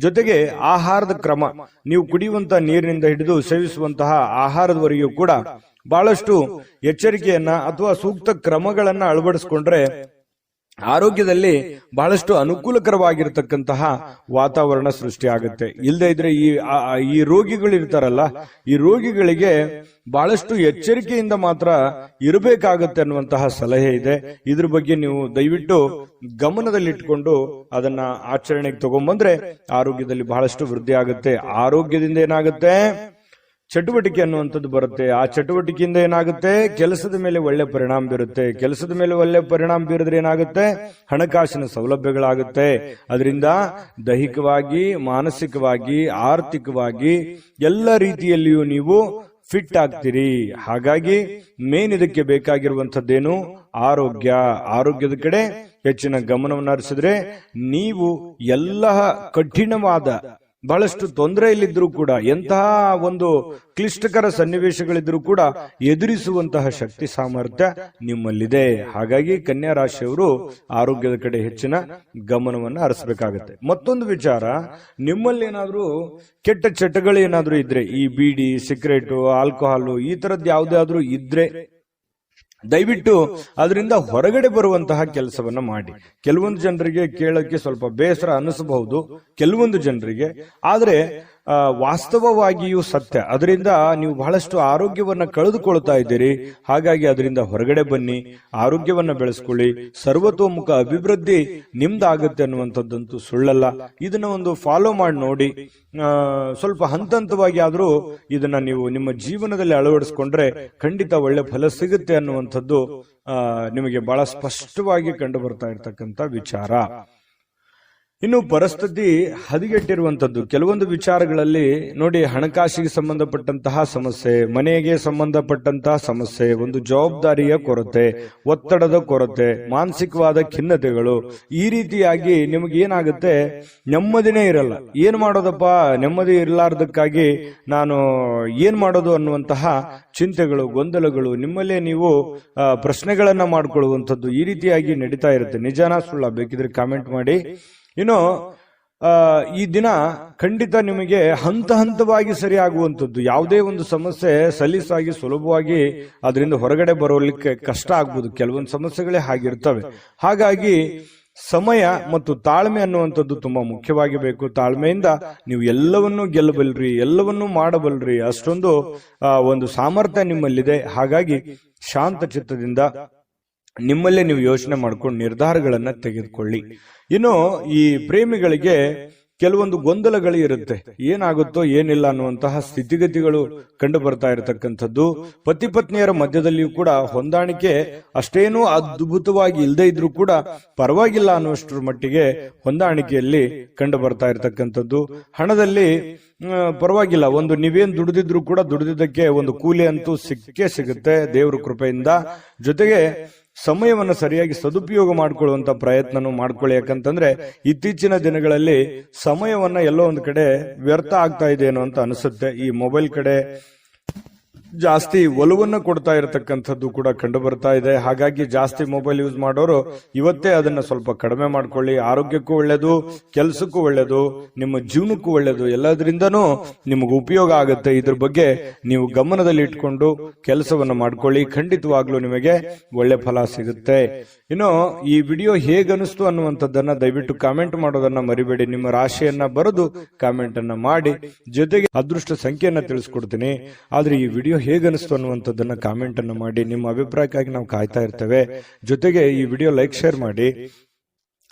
ಜೊತೆಗೆ ಆಹಾರದ ಕ್ರಮ, ನೀವು ಕುಡಿಯುವಂತಹ ನೀರಿನಿಂದ ಹಿಡಿದು ಸೇವಿಸುವಂತಹ ಆಹಾರದವರೆಗೂ ಕೂಡ ಬಹಳಷ್ಟು ಎಚ್ಚರಿಕೆಯನ್ನ ಅಥವಾ ಸೂಕ್ತ ಕ್ರಮಗಳನ್ನ ಅಳವಡಿಸಿಕೊಂಡ್ರೆ ಆರೋಗ್ಯದಲ್ಲಿ ಬಹಳಷ್ಟು ಅನುಕೂಲಕರವಾಗಿರತಕ್ಕಂತಹ ವಾತಾವರಣ ಸೃಷ್ಟಿಯಾಗುತ್ತೆ. ಇಲ್ಲದೆ ಇದ್ರೆ ಈ ರೋಗಿಗಳು ಇರ್ತಾರಲ್ಲ, ಈ ರೋಗಿಗಳಿಗೆ ಬಹಳಷ್ಟು ಎಚ್ಚರಿಕೆಯಿಂದ ಮಾತ್ರ ಇರಬೇಕಾಗತ್ತೆ ಅನ್ನುವಂತಹ ಸಲಹೆ ಇದೆ. ಇದ್ರ ಬಗ್ಗೆ ನೀವು ದಯವಿಟ್ಟು ಗಮನದಲ್ಲಿಟ್ಕೊಂಡು ಅದನ್ನ ಆಚರಣೆಗೆ ತಗೊಂಡ್ಬಂದ್ರೆ ಆರೋಗ್ಯದಲ್ಲಿ ಬಹಳಷ್ಟು ವೃದ್ಧಿ ಆಗುತ್ತೆ. ಆರೋಗ್ಯದಿಂದ ಏನಾಗುತ್ತೆ, ಚಟುವಟಿಕೆ ಅನ್ನುವಂಥದ್ದು ಬರುತ್ತೆ. ಆ ಚಟುವಟಿಕೆಯಿಂದ ಏನಾಗುತ್ತೆ, ಕೆಲಸದ ಮೇಲೆ ಒಳ್ಳೆ ಪರಿಣಾಮ ಬೀರುತ್ತೆ. ಕೆಲಸದ ಮೇಲೆ ಒಳ್ಳೆ ಪರಿಣಾಮ ಬೀರಿದ್ರೆ ಏನಾಗುತ್ತೆ, ಹಣಕಾಸಿನ ಸೌಲಭ್ಯಗಳಾಗುತ್ತೆ. ಅದರಿಂದ ದೈಹಿಕವಾಗಿ, ಮಾನಸಿಕವಾಗಿ, ಆರ್ಥಿಕವಾಗಿ ಎಲ್ಲ ರೀತಿಯಲ್ಲಿಯೂ ನೀವು ಫಿಟ್ ಆಗ್ತೀರಿ. ಹಾಗಾಗಿ ಮೇನ್ ಇದಕ್ಕೆ ಬೇಕಾಗಿರುವಂತದ್ದೇನು, ಆರೋಗ್ಯ. ಆರೋಗ್ಯದ ಕಡೆ ಹೆಚ್ಚಿನ ಗಮನವನ್ನು ಹರಿಸಿದ್ರೆ ನೀವು ಎಲ್ಲ ಕಠಿಣವಾದ, ಬಹಳಷ್ಟು ತೊಂದರೆಯಲ್ಲಿದ್ರೂ ಕೂಡ, ಎಂತಹ ಒಂದು ಕ್ಲಿಷ್ಟಕರ ಸನ್ನಿವೇಶಗಳಿದ್ರೂ ಕೂಡ ಎದುರಿಸುವಂತಹ ಶಕ್ತಿ ಸಾಮರ್ಥ್ಯ ನಿಮ್ಮಲ್ಲಿದೆ. ಹಾಗಾಗಿ ಕನ್ಯಾ ರಾಶಿಯವರು ಆರೋಗ್ಯದ ಕಡೆ ಹೆಚ್ಚಿನ ಗಮನವನ್ನು ಹರಿಸಬೇಕಾಗತ್ತೆ. ಮತ್ತೊಂದು ವಿಚಾರ, ನಿಮ್ಮಲ್ಲಿ ಏನಾದ್ರೂ ಕೆಟ್ಟ ಚಟಗಳು ಏನಾದ್ರೂ ಇದ್ರೆ, ಈ ಬೀಡಿ, ಸಿಗರೇಟು, ಆಲ್ಕೋಹಾಲು, ಈ ತರದ್ ಯಾವುದಾದ್ರೂ ಇದ್ರೆ ದಯವಿಟ್ಟು ಅದರಿಂದ ಹೊರಗಡೆ ಬರುವಂತಹ ಕೆಲಸವನ್ನ ಮಾಡಿ. ಕೆಲವೊಂದು ಜನರಿಗೆ ಕೇಳಕ್ಕೆ ಸ್ವಲ್ಪ ಬೇಸರ ಅನಿಸಬಹುದು, ಕೆಲವೊಂದು ಜನರಿಗೆ, ಆದ್ರೆ ವಾಸ್ತವವಾಗಿಯೂ ಸತ್ಯ. ಅದರಿಂದ ನೀವು ಬಹಳಷ್ಟು ಆರೋಗ್ಯವನ್ನ ಕಳೆದುಕೊಳ್ತಾ ಇದ್ದೀರಿ. ಹಾಗಾಗಿ ಅದರಿಂದ ಹೊರಗಡೆ ಬನ್ನಿ, ಆರೋಗ್ಯವನ್ನ ಬೆಳೆಸ್ಕೊಳ್ಳಿ, ಸರ್ವತೋಮುಖ ಅಭಿವೃದ್ಧಿ ನಿಮ್ದಾಗುತ್ತೆ ಅನ್ನುವಂಥದ್ದಂತೂ ಸುಳ್ಳಲ್ಲ. ಇದನ್ನ ಒಂದು ಫಾಲೋ ಮಾಡಿ ನೋಡಿ. ಸ್ವಲ್ಪ ಹಂತ ಹಂತವಾಗಿ ಆದ್ರೂ ಇದನ್ನ ನೀವು ನಿಮ್ಮ ಜೀವನದಲ್ಲಿ ಅಳವಡಿಸ್ಕೊಂಡ್ರೆ ಖಂಡಿತ ಒಳ್ಳೆ ಫಲ ಸಿಗುತ್ತೆ ಅನ್ನುವಂಥದ್ದು ನಿಮಗೆ ಬಹಳ ಸ್ಪಷ್ಟವಾಗಿ ಕಂಡು ಬರ್ತಾ ಇರ್ತಕ್ಕಂಥ ವಿಚಾರ. ಇನ್ನು ಪರಿಸ್ಥಿತಿ ಹದಗೆಟ್ಟಿರುವಂತದ್ದು ಕೆಲವೊಂದು ವಿಚಾರಗಳಲ್ಲಿ ನೋಡಿ, ಹಣಕಾಸಿಗೆ ಸಂಬಂಧಪಟ್ಟಂತಹ ಸಮಸ್ಯೆ, ಮನೆಗೆ ಸಂಬಂಧಪಟ್ಟಂತಹ ಸಮಸ್ಯೆ, ಒಂದು ಜವಾಬ್ದಾರಿಯ ಕೊರತೆ, ಒತ್ತಡದ ಕೊರತೆ, ಮಾನಸಿಕವಾದ ಖಿನ್ನತೆಗಳು, ಈ ರೀತಿಯಾಗಿ ನಿಮಗೆ ಏನಾಗುತ್ತೆ, ನೆಮ್ಮದಿನೇ ಇರಲ್ಲ. ಏನ್ ಮಾಡೋದಪ್ಪ, ನೆಮ್ಮದಿ ಇರಲಾರ್ದಕ್ಕಾಗಿ ನಾನು ಏನ್ ಮಾಡೋದು ಅನ್ನುವಂತಹ ಚಿಂತೆಗಳು, ಗೊಂದಲಗಳು, ನಿಮ್ಮಲ್ಲೇ ನೀವು ಪ್ರಶ್ನೆಗಳನ್ನ ಮಾಡ್ಕೊಳ್ಳುವಂಥದ್ದು ಈ ರೀತಿಯಾಗಿ ನಡೀತಾ ಇರುತ್ತೆ. ನಿಜಾನ ಸುಳ್ಳ ಬೇಕಿದ್ರೆ ಕಾಮೆಂಟ್ ಮಾಡಿ. ಇನ್ನು ಈ ದಿನ ಖಂಡಿತ ನಿಮಗೆ ಹಂತ ಹಂತವಾಗಿ ಸರಿಯಾಗುವಂಥದ್ದು. ಯಾವುದೇ ಒಂದು ಸಮಸ್ಯೆ ಸಲೀಸಾಗಿ ಸುಲಭವಾಗಿ ಅದರಿಂದ ಹೊರಗಡೆ ಬರೋಲಿಕ್ಕೆ ಕಷ್ಟ ಆಗ್ಬೋದು. ಕೆಲವೊಂದು ಸಮಸ್ಯೆಗಳೇ ಹಾಗಿರ್ತವೆ. ಹಾಗಾಗಿ ಸಮಯ ಮತ್ತು ತಾಳ್ಮೆ ಅನ್ನುವಂಥದ್ದು ತುಂಬಾ ಮುಖ್ಯವಾಗಿ ಬೇಕು. ತಾಳ್ಮೆಯಿಂದ ನೀವು ಎಲ್ಲವನ್ನೂ ಗೆಲ್ಲಬಲ್ರಿ, ಎಲ್ಲವನ್ನೂ ಮಾಡಬಲ್ರಿ. ಅಷ್ಟೊಂದು ಒಂದು ಸಾಮರ್ಥ್ಯ ನಿಮ್ಮಲ್ಲಿದೆ. ಹಾಗಾಗಿ ಶಾಂತ ಚಿತ್ತದಿಂದ ನಿಮ್ಮಲ್ಲೇ ನೀವು ಯೋಚನೆ ಮಾಡ್ಕೊಂಡು ನಿರ್ಧಾರಗಳನ್ನ ತೆಗೆದುಕೊಳ್ಳಿ. ಇನ್ನು ಈ ಪ್ರೇಮಿಗಳಿಗೆ ಕೆಲವೊಂದು ಗೊಂದಲಗಳು ಇರುತ್ತೆ. ಏನಾಗುತ್ತೋ ಏನಿಲ್ಲ ಅನ್ನುವಂತಹ ಸ್ಥಿತಿಗತಿಗಳು ಕಂಡು ಬರ್ತಾ ಇರತಕ್ಕಂಥದ್ದು. ಪತಿ ಪತ್ನಿಯರ ಮಧ್ಯದಲ್ಲಿಯೂ ಕೂಡ ಹೊಂದಾಣಿಕೆ ಅಷ್ಟೇನೂ ಅದ್ಭುತವಾಗಿ ಇಲ್ಲದೆ ಇದ್ರೂ ಕೂಡ ಪರವಾಗಿಲ್ಲ ಅನ್ನುವಷ್ಟರ ಮಟ್ಟಿಗೆ ಹೊಂದಾಣಿಕೆಯಲ್ಲಿ ಕಂಡು ಬರ್ತಾ ಇರತಕ್ಕಂಥದ್ದು. ಹಣದಲ್ಲಿ ಪರವಾಗಿಲ್ಲ, ಒಂದು ನೀವೇನ್ ದುಡಿದಿದ್ರು ಕೂಡ ದುಡಿದಿದ್ದಕ್ಕೆ ಒಂದು ಕೂಲಿ ಅಂತೂ ಸಿಕ್ಕೇ ಸಿಗುತ್ತೆ ದೇವರ ಕೃಪೆಯಿಂದ. ಜೊತೆಗೆ ಸಮಯವನ್ನು ಸರಿಯಾಗಿ ಸದುಪಯೋಗ ಮಾಡಿಕೊಳ್ಳುವಂತ ಪ್ರಯತ್ನನೂ ಮಾಡ್ಕೊಳ್ಳಿ. ಯಾಕಂತಂದ್ರೆ ಇತ್ತೀಚಿನ ದಿನಗಳಲ್ಲಿ ಸಮಯವನ್ನ ಎಲ್ಲೋ ಒಂದು ಕಡೆ ವ್ಯರ್ಥ ಆಗ್ತಾ ಇದೆ ಏನೋ ಅಂತ ಅನಿಸುತ್ತೆ. ಈ ಮೊಬೈಲ್ ಕಡೆ ಜಾಸ್ತಿ ಒಲವನ್ನ ಕೊಡ್ತಾ ಇರತಕ್ಕಂಥದ್ದು ಕೂಡ ಕಂಡು ಬರ್ತಾ ಇದೆ. ಹಾಗಾಗಿ ಜಾಸ್ತಿ ಮೊಬೈಲ್ ಯೂಸ್ ಮಾಡೋರು ಇವತ್ತೇ ಅದನ್ನ ಸ್ವಲ್ಪ ಕಡಿಮೆ ಮಾಡ್ಕೊಳ್ಳಿ. ಆರೋಗ್ಯಕ್ಕೂ ಒಳ್ಳೇದು, ಕೆಲಸಕ್ಕೂ ಒಳ್ಳೇದು, ನಿಮ್ಮ ಜೀವನಕ್ಕೂ ಒಳ್ಳೇದು, ಎಲ್ಲದರಿಂದನೂ ನಿಮಗೆ ಉಪಯೋಗ ಆಗುತ್ತೆ. ಇದ್ರ ಬಗ್ಗೆ ನೀವು ಗಮನದಲ್ಲಿ ಇಟ್ಕೊಂಡು ಕೆಲಸವನ್ನ ಮಾಡ್ಕೊಳ್ಳಿ. ಖಂಡಿತವಾಗ್ಲೂ ನಿಮಗೆ ಒಳ್ಳೆ ಫಲ ಸಿಗುತ್ತೆ. ಇನ್ನು ಈ ವಿಡಿಯೋ ಹೇಗನಿಸ್ತು ಅನ್ನುವಂಥದ್ದನ್ನ ದಯವಿಟ್ಟು ಕಾಮೆಂಟ್ ಮಾಡೋದನ್ನ ಮರಿಬೇಡಿ. ನಿಮ್ಮ ರಾಶಿಯನ್ನ ಬರೆದು ಕಾಮೆಂಟ್ ಅನ್ನ ಮಾಡಿ. ಜೊತೆಗೆ ಅದೃಷ್ಟ ಸಂಖ್ಯೆಯನ್ನ ತಿಳಿಸ್ಕೊಡ್ತೀನಿ. ಆದ್ರೆ ಈ ವಿಡಿಯೋ ಹೇಗನಿಸ್ತು ಅನ್ನುವಂಥದ್ದನ್ನ ಕಾಮೆಂಟ್ ಅನ್ನು ಮಾಡಿ. ನಿಮ್ಮ ಅಭಿಪ್ರಾಯಕ್ಕಾಗಿ ನಾವು ಕಾಯ್ತಾ ಇರ್ತೇವೆ. ಜೊತೆಗೆ ಈ ವಿಡಿಯೋ ಲೈಕ್, ಶೇರ್ ಮಾಡಿ.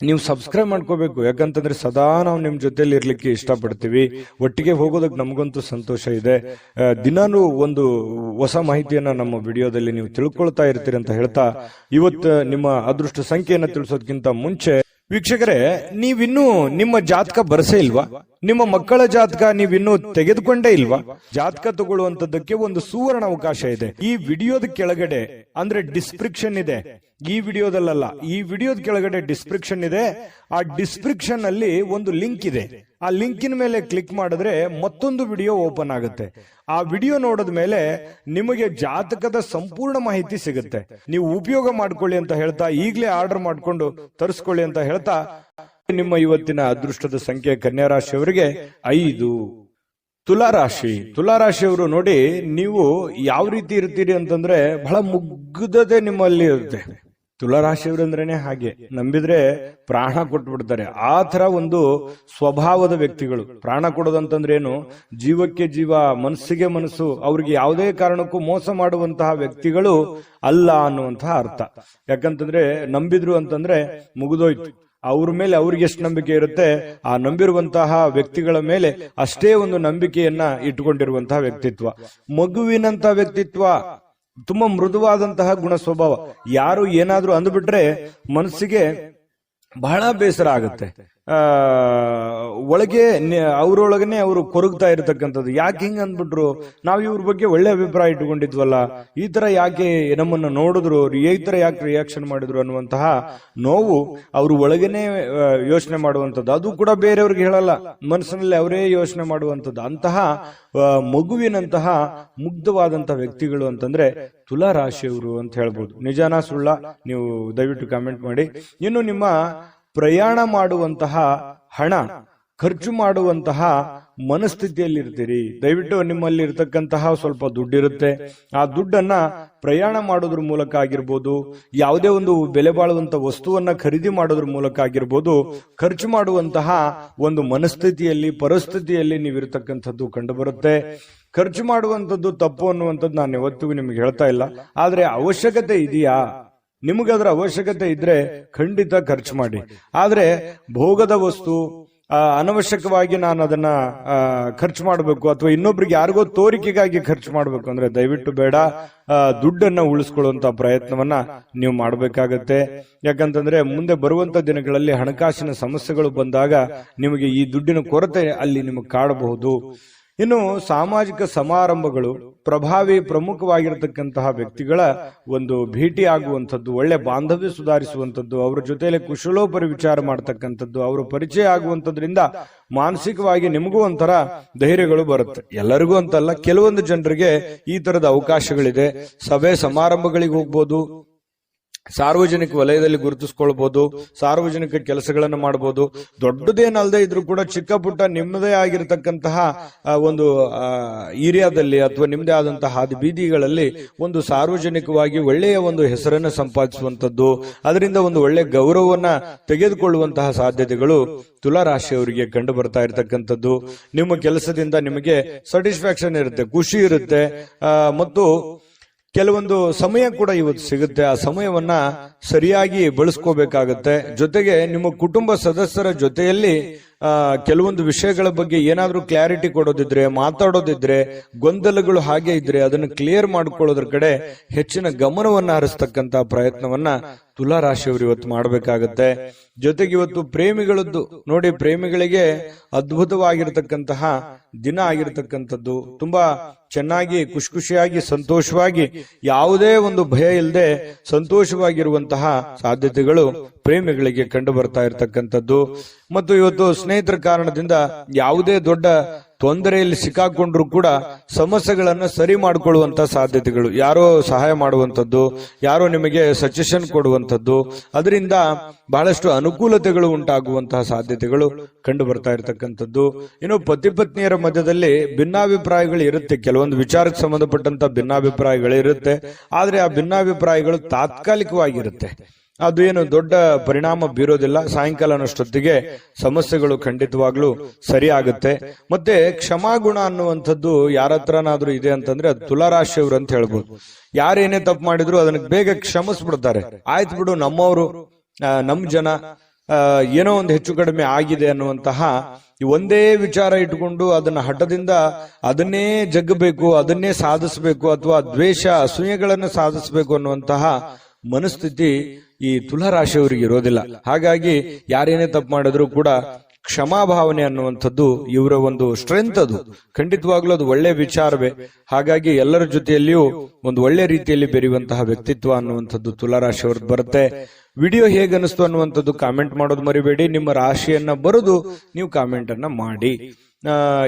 ನೀವು ಸಬ್ಸ್ಕ್ರೈಬ್ ಮಾಡ್ಕೋಬೇಕು. ಯಾಕಂತಂದ್ರೆ ಸದಾ ನಾವು ನಿಮ್ ಜೊತೆಲಿ ಇರ್ಲಿಕ್ಕೆ ಇಷ್ಟಪಡ್ತೀವಿ. ಒಟ್ಟಿಗೆ ಹೋಗೋದಕ್ಕೆ ನಮಗಂತೂ ಸಂತೋಷ ಇದೆ. ದಿನಾನು ಒಂದು ಹೊಸ ಮಾಹಿತಿಯನ್ನ ನಮ್ಮ ವಿಡಿಯೋದಲ್ಲಿ ನೀವು ತಿಳ್ಕೊಳ್ತಾ ಇರ್ತೀರಿ ಅಂತ ಹೇಳ್ತಾ, ಇವತ್ತು ನಿಮ್ಮ ಅದೃಷ್ಟ ಸಂಖ್ಯೆಯನ್ನ ತಿಳಿಸೋದಕ್ಕಿಂತ ಮುಂಚೆ ವೀಕ್ಷಕರೇ, ನೀವಿನ್ನೂ ನಿಮ್ಮ ಜಾತಕ ಬರಸೇ ಇಲ್ವಾ? ನಿಮ್ಮ ಮಕ್ಕಳ ಜಾತಕ ನೀವಿನ್ನೂ ತೆಗೆದುಕೊಂಡೇ ಇಲ್ವಾ? ಜಾತಕ ತಗೊಳ್ಳುವಂತದ್ದಕ್ಕೆ ಒಂದು ಸುವರ್ಣ ಅವಕಾಶ ಇದೆ. ಈ ವಿಡಿಯೋದ ಕೆಳಗಡೆ ಅಂದ್ರೆ ಡಿಸ್ಕ್ರಿಪ್ಷನ್ ಇದೆ. ಈ ವಿಡಿಯೋದಲ್ಲ, ಈ ವಿಡಿಯೋದ ಕೆಳಗಡೆ ಡಿಸ್ಕ್ರಿಪ್ಷನ್ ಇದೆ. ಆ ಡಿಸ್ಕ್ರಿಪ್ಷನ್ ಅಲ್ಲಿ ಒಂದು ಲಿಂಕ್ ಇದೆ. ಆ ಲಿಂಕಿನ ಮೇಲೆ ಕ್ಲಿಕ್ ಮಾಡಿದ್ರೆ ಮತ್ತೊಂದು ವಿಡಿಯೋ ಓಪನ್ ಆಗುತ್ತೆ. ಆ ವಿಡಿಯೋ ನೋಡಿದ ಮೇಲೆ ನಿಮಗೆ ಜಾತಕದ ಸಂಪೂರ್ಣ ಮಾಹಿತಿ ಸಿಗುತ್ತೆ. ನೀವು ಉಪಯೋಗ ಮಾಡ್ಕೊಳ್ಳಿ ಅಂತ ಹೇಳ್ತಾ, ಈಗಲೇ ಆರ್ಡರ್ ಮಾಡ್ಕೊಂಡು ತರಿಸ್ಕೊಳ್ಳಿ ಅಂತ ಹೇಳ್ತಾ, ನಿಮ್ಮ ಇವತ್ತಿನ ಅದೃಷ್ಟದ ಸಂಖ್ಯೆ ಕನ್ಯಾ ರಾಶಿಯವರಿಗೆ 5. ತುಲಾರಾಶಿಯವರು ನೋಡಿ, ನೀವು ಯಾವ ರೀತಿ ಇರ್ತೀರಿ ಅಂತಂದ್ರೆ ಬಹಳ ಮುಗ್ಧತೆ ನಿಮ್ಮಲ್ಲಿ ಇರುತ್ತೆ. ತುಲಾರಾಶಿಯವರು ಅಂದ್ರೇನೆ ಹಾಗೆ, ನಂಬಿದ್ರೆ ಪ್ರಾಣ ಕೊಟ್ಬಿಡ್ತಾರೆ. ಆ ತರ ಒಂದು ಸ್ವಭಾವದ ವ್ಯಕ್ತಿಗಳು. ಪ್ರಾಣ ಕೊಡೋದಂತಂದ್ರೆ ಏನು, ಜೀವಕ್ಕೆ ಜೀವ, ಮನಸ್ಸಿಗೆ ಮನಸ್ಸು, ಅವ್ರಿಗೆ ಯಾವುದೇ ಕಾರಣಕ್ಕೂ ಮೋಸ ಮಾಡುವಂತಹ ವ್ಯಕ್ತಿಗಳು ಅಲ್ಲ ಅನ್ನುವಂತಹ ಅರ್ಥ. ಯಾಕಂತಂದ್ರೆ ನಂಬಿದ್ರು ಅಂತಂದ್ರೆ ಮುಗಿದೋಯ್ತು. ಅವ್ರ ಮೇಲೆ ಅವ್ರಿಗೆ ಎಷ್ಟು ನಂಬಿಕೆ ಇರುತ್ತೆ, ಆ ನಂಬಿರುವಂತಹ ವ್ಯಕ್ತಿಗಳ ಮೇಲೆ ಅಷ್ಟೇ ಒಂದು ನಂಬಿಕೆಯನ್ನ ಇಟ್ಟುಕೊಂಡಿರುವಂತಹ ವ್ಯಕ್ತಿತ್ವ. ಮಗುವಿನಂತ ವ್ಯಕ್ತಿತ್ವ, ತುಂಬಾ ಮೃದುವಾದಂತಹ ಗುಣ ಸ್ವಭಾವ. ಯಾರು ಏನಾದ್ರೂ ಅಂದ್ಬಿಟ್ರೆ ಮನಸ್ಸಿಗೆ ಬಹಳ ಬೇಸರ ಆಗುತ್ತೆ. ಒಳಗೆ ಅವರೊಳಗನೆ ಅವರು ಕೊರಗ್ತಾ ಇರತಕ್ಕಂಥದ್ದು. ಯಾಕೆ ಹಿಂಗ ಅಂದ್ಬಿಟ್ರು, ನಾವು ಇವ್ರ ಬಗ್ಗೆ ಒಳ್ಳೆ ಅಭಿಪ್ರಾಯ ಇಟ್ಕೊಂಡಿದ್ವಲ್ಲ, ಈ ತರ ಯಾಕೆ ನಮ್ಮನ್ನ ನೋಡಿದ್ರು, ಈ ತರ ಯಾಕೆ ರಿಯಾಕ್ಷನ್ ಮಾಡಿದ್ರು ಅನ್ನುವಂತಹ ನೋವು ಅವರು ಒಳಗನೆ ಯೋಚನೆ ಮಾಡುವಂಥದ್ದು. ಅದು ಕೂಡ ಬೇರೆಯವ್ರಿಗೆ ಹೇಳಲ್ಲ, ಮನಸ್ಸಿನಲ್ಲಿ ಅವರೇ ಯೋಚನೆ ಮಾಡುವಂಥದ್ದು. ಅಂತಹ ಮಗುವಿನಂತಹ ಮುಗ್ಧವಾದಂತಹ ವ್ಯಕ್ತಿಗಳು ಅಂತಂದ್ರೆ ತುಲಾ ರಾಶಿಯವರು ಅಂತ ಹೇಳ್ಬೋದು. ನಿಜಾನ ಸುಳ್ಳ ನೀವು ದಯವಿಟ್ಟು ಕಾಮೆಂಟ್ ಮಾಡಿ. ಇನ್ನು ನಿಮ್ಮ ಪ್ರಯಾಣ ಮಾಡುವಂತಹ ಹಣ, ಖರ್ಚು ಮಾಡುವಂತಹ ಮನಸ್ಥಿತಿಯಲ್ಲಿರ್ತೀರಿ. ದಯವಿಟ್ಟು ನಿಮ್ಮಲ್ಲಿ ಇರತಕ್ಕಂತಹ ಸ್ವಲ್ಪ ದುಡ್ಡಿರುತ್ತೆ. ಆ ದುಡ್ಡನ್ನ ಪ್ರಯಾಣ ಮಾಡೋದ್ರ ಮೂಲಕ ಆಗಿರ್ಬೋದು, ಯಾವುದೇ ಒಂದು ಬೆಲೆ ಬಾಳುವಂತ ವಸ್ತುವನ್ನ ಖರೀದಿ ಮಾಡೋದ್ರ ಮೂಲಕ ಆಗಿರ್ಬೋದು, ಖರ್ಚು ಮಾಡುವಂತಹ ಒಂದು ಮನಸ್ಥಿತಿಯಲ್ಲಿ, ಪರಿಸ್ಥಿತಿಯಲ್ಲಿ ನೀವಿರತಕ್ಕಂಥದ್ದು ಕಂಡು ಬರುತ್ತೆ. ಖರ್ಚು ಮಾಡುವಂಥದ್ದು ತಪ್ಪು ಅನ್ನುವಂಥದ್ದು ನಾನು ಯಾವತ್ತಿಗೂ ನಿಮ್ಗೆ ಹೇಳ್ತಾ ಇಲ್ಲ. ಆದ್ರೆ ಅವಶ್ಯಕತೆ ಇದೆಯಾ, ನಿಮಗದರ ಅವಶ್ಯಕತೆ ಇದ್ರೆ ಖಂಡಿತ ಖರ್ಚು ಮಾಡಿ. ಆದ್ರೆ ಭೋಗದ ವಸ್ತು, ಅನವಶ್ಯಕವಾಗಿ ನಾನು ಅದನ್ನ ಖರ್ಚು ಮಾಡಬೇಕು ಅಥವಾ ಇನ್ನೊಬ್ರಿಗೆ ಯಾರಿಗೋ ತೋರಿಕೆಗಾಗಿ ಖರ್ಚು ಮಾಡಬೇಕು ಅಂದ್ರೆ ದಯವಿಟ್ಟು ಬೇಡ. ದುಡ್ಡನ್ನ ಉಳಿಸ್ಕೊಳ್ಳುವಂತ ಪ್ರಯತ್ನವನ್ನ ನೀವು ಮಾಡಬೇಕಾಗತ್ತೆ. ಯಾಕಂತಂದ್ರೆ ಮುಂದೆ ಬರುವಂತ ದಿನಗಳಲ್ಲಿ ಹಣಕಾಸಿನ ಸಮಸ್ಯೆಗಳು ಬಂದಾಗ ನಿಮಗೆ ಈ ದುಡ್ಡಿನ ಕೊರತೆ ಅಲ್ಲಿ ನಿಮಗೆ ಕಾಡಬಹುದು. ಇನ್ನು ಸಾಮಾಜಿಕ ಸಮಾರಂಭಗಳು, ಪ್ರಮುಖವಾಗಿರತಕ್ಕಂತಹ ವ್ಯಕ್ತಿಗಳ ಒಂದು ಭೇಟಿ ಆಗುವಂಥದ್ದು, ಒಳ್ಳೆ ಬಾಂಧವ್ಯ ಸುಧಾರಿಸುವಂಥದ್ದು, ಅವರ ಜೊತೆಯಲ್ಲಿ ಕುಶಲೋಪರಿ ವಿಚಾರ ಮಾಡತಕ್ಕಂಥದ್ದು, ಅವರ ಪರಿಚಯ ಆಗುವಂಥದ್ರಿಂದ ಮಾನಸಿಕವಾಗಿ ನಿಮಗೂ ಒಂಥರ ಧೈರ್ಯಗಳು ಬರುತ್ತೆ. ಎಲ್ಲರಿಗೂ ಅಂತಲ್ಲ, ಕೆಲವೊಂದು ಜನರಿಗೆ ಈ ತರದ ಅವಕಾಶಗಳಿದೆ. ಸಭೆ ಸಮಾರಂಭಗಳಿಗೆ ಹೋಗ್ಬೋದು, ಸಾರ್ವಜನಿಕ ವಲಯದಲ್ಲಿ ಗುರುತಿಸ್ಕೊಳ್ಬಹುದು, ಸಾರ್ವಜನಿಕ ಕೆಲಸಗಳನ್ನು ಮಾಡಬಹುದು. ದೊಡ್ಡದೇನಲ್ಲದೆ ಇದ್ರೂ ಕೂಡ ಚಿಕ್ಕ ಪುಟ್ಟ ನಿಮ್ಮದೇ ಆಗಿರತಕ್ಕಂತಹ ಒಂದು ಏರಿಯಾದಲ್ಲಿ ಅಥವಾ ನಿಮ್ಮದೇ ಆದಂತಹ ಹಾದಿ ಬೀದಿಗಳಲ್ಲಿ ಒಂದು ಸಾರ್ವಜನಿಕವಾಗಿ ಒಳ್ಳೆಯ ಒಂದು ಹೆಸರನ್ನು ಸಂಪಾದಿಸುವಂತದ್ದು, ಅದರಿಂದ ಒಂದು ಒಳ್ಳೆ ಗೌರವವನ್ನ ತೆಗೆದುಕೊಳ್ಳುವಂತಹ ಸಾಧ್ಯತೆಗಳು ತುಲಾ ರಾಶಿಯವರಿಗೆ ಕಂಡು ಬರ್ತಾ ಇರತಕ್ಕಂಥದ್ದು. ನಿಮ್ಮ ಕೆಲಸದಿಂದ ನಿಮಗೆ ಸ್ಯಾಟಿಸ್ಫ್ಯಾಕ್ಷನ್ ಇರುತ್ತೆ, ಖುಷಿ ಇರುತ್ತೆ, ಮತ್ತು ಕೆಲವೊಂದು ಸಮಯ ಕೂಡ ಇವತ್ತು ಸಿಗುತ್ತೆ. ಆ ಸಮಯವನ್ನ ಸರಿಯಾಗಿ ಬಳಸ್ಕೋಬೇಕಾಗತ್ತೆ. ಜೊತೆಗೆ ನಿಮ್ಮ ಕುಟುಂಬ ಸದಸ್ಯರ ಜೊತೆಯಲ್ಲಿ ಕೆಲವೊಂದು ವಿಷಯಗಳ ಬಗ್ಗೆ ಏನಾದ್ರೂ ಕ್ಲಾರಿಟಿ ಕೊಡೋದಿದ್ರೆ, ಮಾತಾಡೋದಿದ್ರೆ, ಗೊಂದಲಗಳು ಹಾಗೆ ಇದ್ರೆ ಅದನ್ನು ಕ್ಲಿಯರ್ ಮಾಡ್ಕೊಳ್ಳೋದ್ರ ಕಡೆ ಹೆಚ್ಚಿನ ಗಮನವನ್ನ ಹರಿಸ್ತಕ್ಕಂತ ಪ್ರಯತ್ನವನ್ನ ತುಲಾ ರಾಶಿಯವರು ಇವತ್ತು ಮಾಡಬೇಕಾಗತ್ತೆ. ಜೊತೆಗೆ ಇವತ್ತು ಪ್ರೇಮಿಗಳದ್ದು ನೋಡಿ, ಪ್ರೇಮಿಗಳಿಗೆ ಅದ್ಭುತವಾಗಿರತಕ್ಕಂತಹ ದಿನ ಆಗಿರತಕ್ಕಂಥದ್ದು. ತುಂಬಾ ಚೆನ್ನಾಗಿ ಖುಷಿಯಾಗಿ ಸಂತೋಷವಾಗಿ ಯಾವುದೇ ಒಂದು ಭಯ ಇಲ್ಲದೆ ಸಂತೋಷವಾಗಿರುವಂತಹ ಸಾಧ್ಯತೆಗಳು ಪ್ರೇಮಿಗಳಿಗೆ ಕಂಡು ಬರ್ತಾ ಇರತಕ್ಕಂಥದ್ದು. ಮತ್ತು ಇವತ್ತು ಸ್ನೇಹಿತರ ಕಾರಣದಿಂದ ಯಾವುದೇ ದೊಡ್ಡ ತೊಂದರೆಯಲ್ಲಿ ಸಿಕ್ಕಾಕೊಂಡ್ರು ಕೂಡ ಸಮಸ್ಯೆಗಳನ್ನ ಸರಿ ಮಾಡಿಕೊಳ್ಳುವಂತ ಸಾಧ್ಯತೆಗಳು, ಯಾರೋ ಸಹಾಯ ಮಾಡುವಂಥದ್ದು, ಯಾರೋ ನಿಮಗೆ ಸಜೆಷನ್ ಕೊಡುವಂಥದ್ದು, ಅದರಿಂದ ಬಹಳಷ್ಟು ಅನುಕೂಲತೆಗಳು ಉಂಟಾಗುವಂತಹ ಸಾಧ್ಯತೆಗಳು ಕಂಡು ಬರ್ತಾ ಇರತಕ್ಕಂಥದ್ದು. ಇನ್ನು ಪತಿ ಪತ್ನಿಯರ ಮಧ್ಯದಲ್ಲಿ ಭಿನ್ನಾಭಿಪ್ರಾಯಗಳು ಇರುತ್ತೆ, ಕೆಲವೊಂದು ವಿಚಾರಕ್ಕೆ ಸಂಬಂಧಪಟ್ಟಂತ ಭಿನ್ನಾಭಿಪ್ರಾಯಗಳು ಇರುತ್ತೆ. ಆದ್ರೆ ಆ ಭಿನ್ನಾಭಿಪ್ರಾಯಗಳು ತಾತ್ಕಾಲಿಕವಾಗಿರುತ್ತೆ, ಅದು ಏನು ದೊಡ್ಡ ಪರಿಣಾಮ ಬೀರೋದಿಲ್ಲ. ಸಾಯಂಕಾಲ ಅನ್ನೋಷ್ಟೊತ್ತಿಗೆ ಸಮಸ್ಯೆಗಳು ಖಂಡಿತವಾಗ್ಲೂ ಸರಿ ಆಗುತ್ತೆ. ಮತ್ತೆ ಕ್ಷಮಾಗುಣ ಅನ್ನುವಂಥದ್ದು ಯಾರ ಹತ್ರನಾದ್ರೂ ಇದೆ ಅಂತಂದ್ರೆ ಅದು ತುಲಾ ರಾಶಿಯವರು ಅಂತ ಹೇಳ್ಬೋದು. ಯಾರೇನೇ ತಪ್ಪು ಮಾಡಿದ್ರು ಅದನ್ನ ಬೇಗ ಕ್ಷಮಿಸ್ಬಿಡ್ತಾರೆ. ಆಯ್ತು ಬಿಡು, ನಮ್ಮವರು, ನಮ್ ಜನ, ಏನೋ ಒಂದು ಹೆಚ್ಚು ಕಡಿಮೆ ಆಗಿದೆ ಅನ್ನುವಂತಹ ಒಂದೇ ವಿಚಾರ ಇಟ್ಕೊಂಡು ಅದನ್ನ ಹಠದಿಂದ ಅದನ್ನೇ ಜಗ್ಗಬೇಕು, ಅದನ್ನೇ ಸಾಧಿಸಬೇಕು, ಅಥವಾ ದ್ವೇಷ ಅಸೂಯೆಗಳನ್ನು ಸಾಧಿಸಬೇಕು ಅನ್ನುವಂತಹ ಮನಸ್ಥಿತಿ ಈ ತುಲಾ ರಾಶಿಯವರಿಗೆ ಇರೋದಿಲ್ಲ. ಹಾಗಾಗಿ ಯಾರೇನೇ ತಪ್ಪು ಮಾಡಿದ್ರು ಕೂಡ ಕ್ಷಮಾಭಾವನೆ ಅನ್ನುವಂಥದ್ದು ಇವರ ಒಂದು ಸ್ಟ್ರೆಂತ್. ಅದು ಖಂಡಿತವಾಗ್ಲೂ ಅದು ಒಳ್ಳೆ ವಿಚಾರವೇ. ಹಾಗಾಗಿ ಎಲ್ಲರ ಜೊತೆಯಲ್ಲಿಯೂ ಒಂದು ಒಳ್ಳೆ ರೀತಿಯಲ್ಲಿ ಬೆರೆಯುವಂತಹ ವ್ಯಕ್ತಿತ್ವ ಅನ್ನುವಂಥದ್ದು ತುಲಾ ರಾಶಿಯವ್ರದ್ದು ಬರುತ್ತೆ. ವಿಡಿಯೋ ಹೇಗೆ ಅನಿಸ್ತು ಅನ್ನುವಂಥದ್ದು ಕಾಮೆಂಟ್ ಮಾಡೋದು ಮರಿಬೇಡಿ. ನಿಮ್ಮ ರಾಶಿಯನ್ನ ಬರೆದು ನೀವು ಕಾಮೆಂಟ್ ಅನ್ನ ಮಾಡಿ.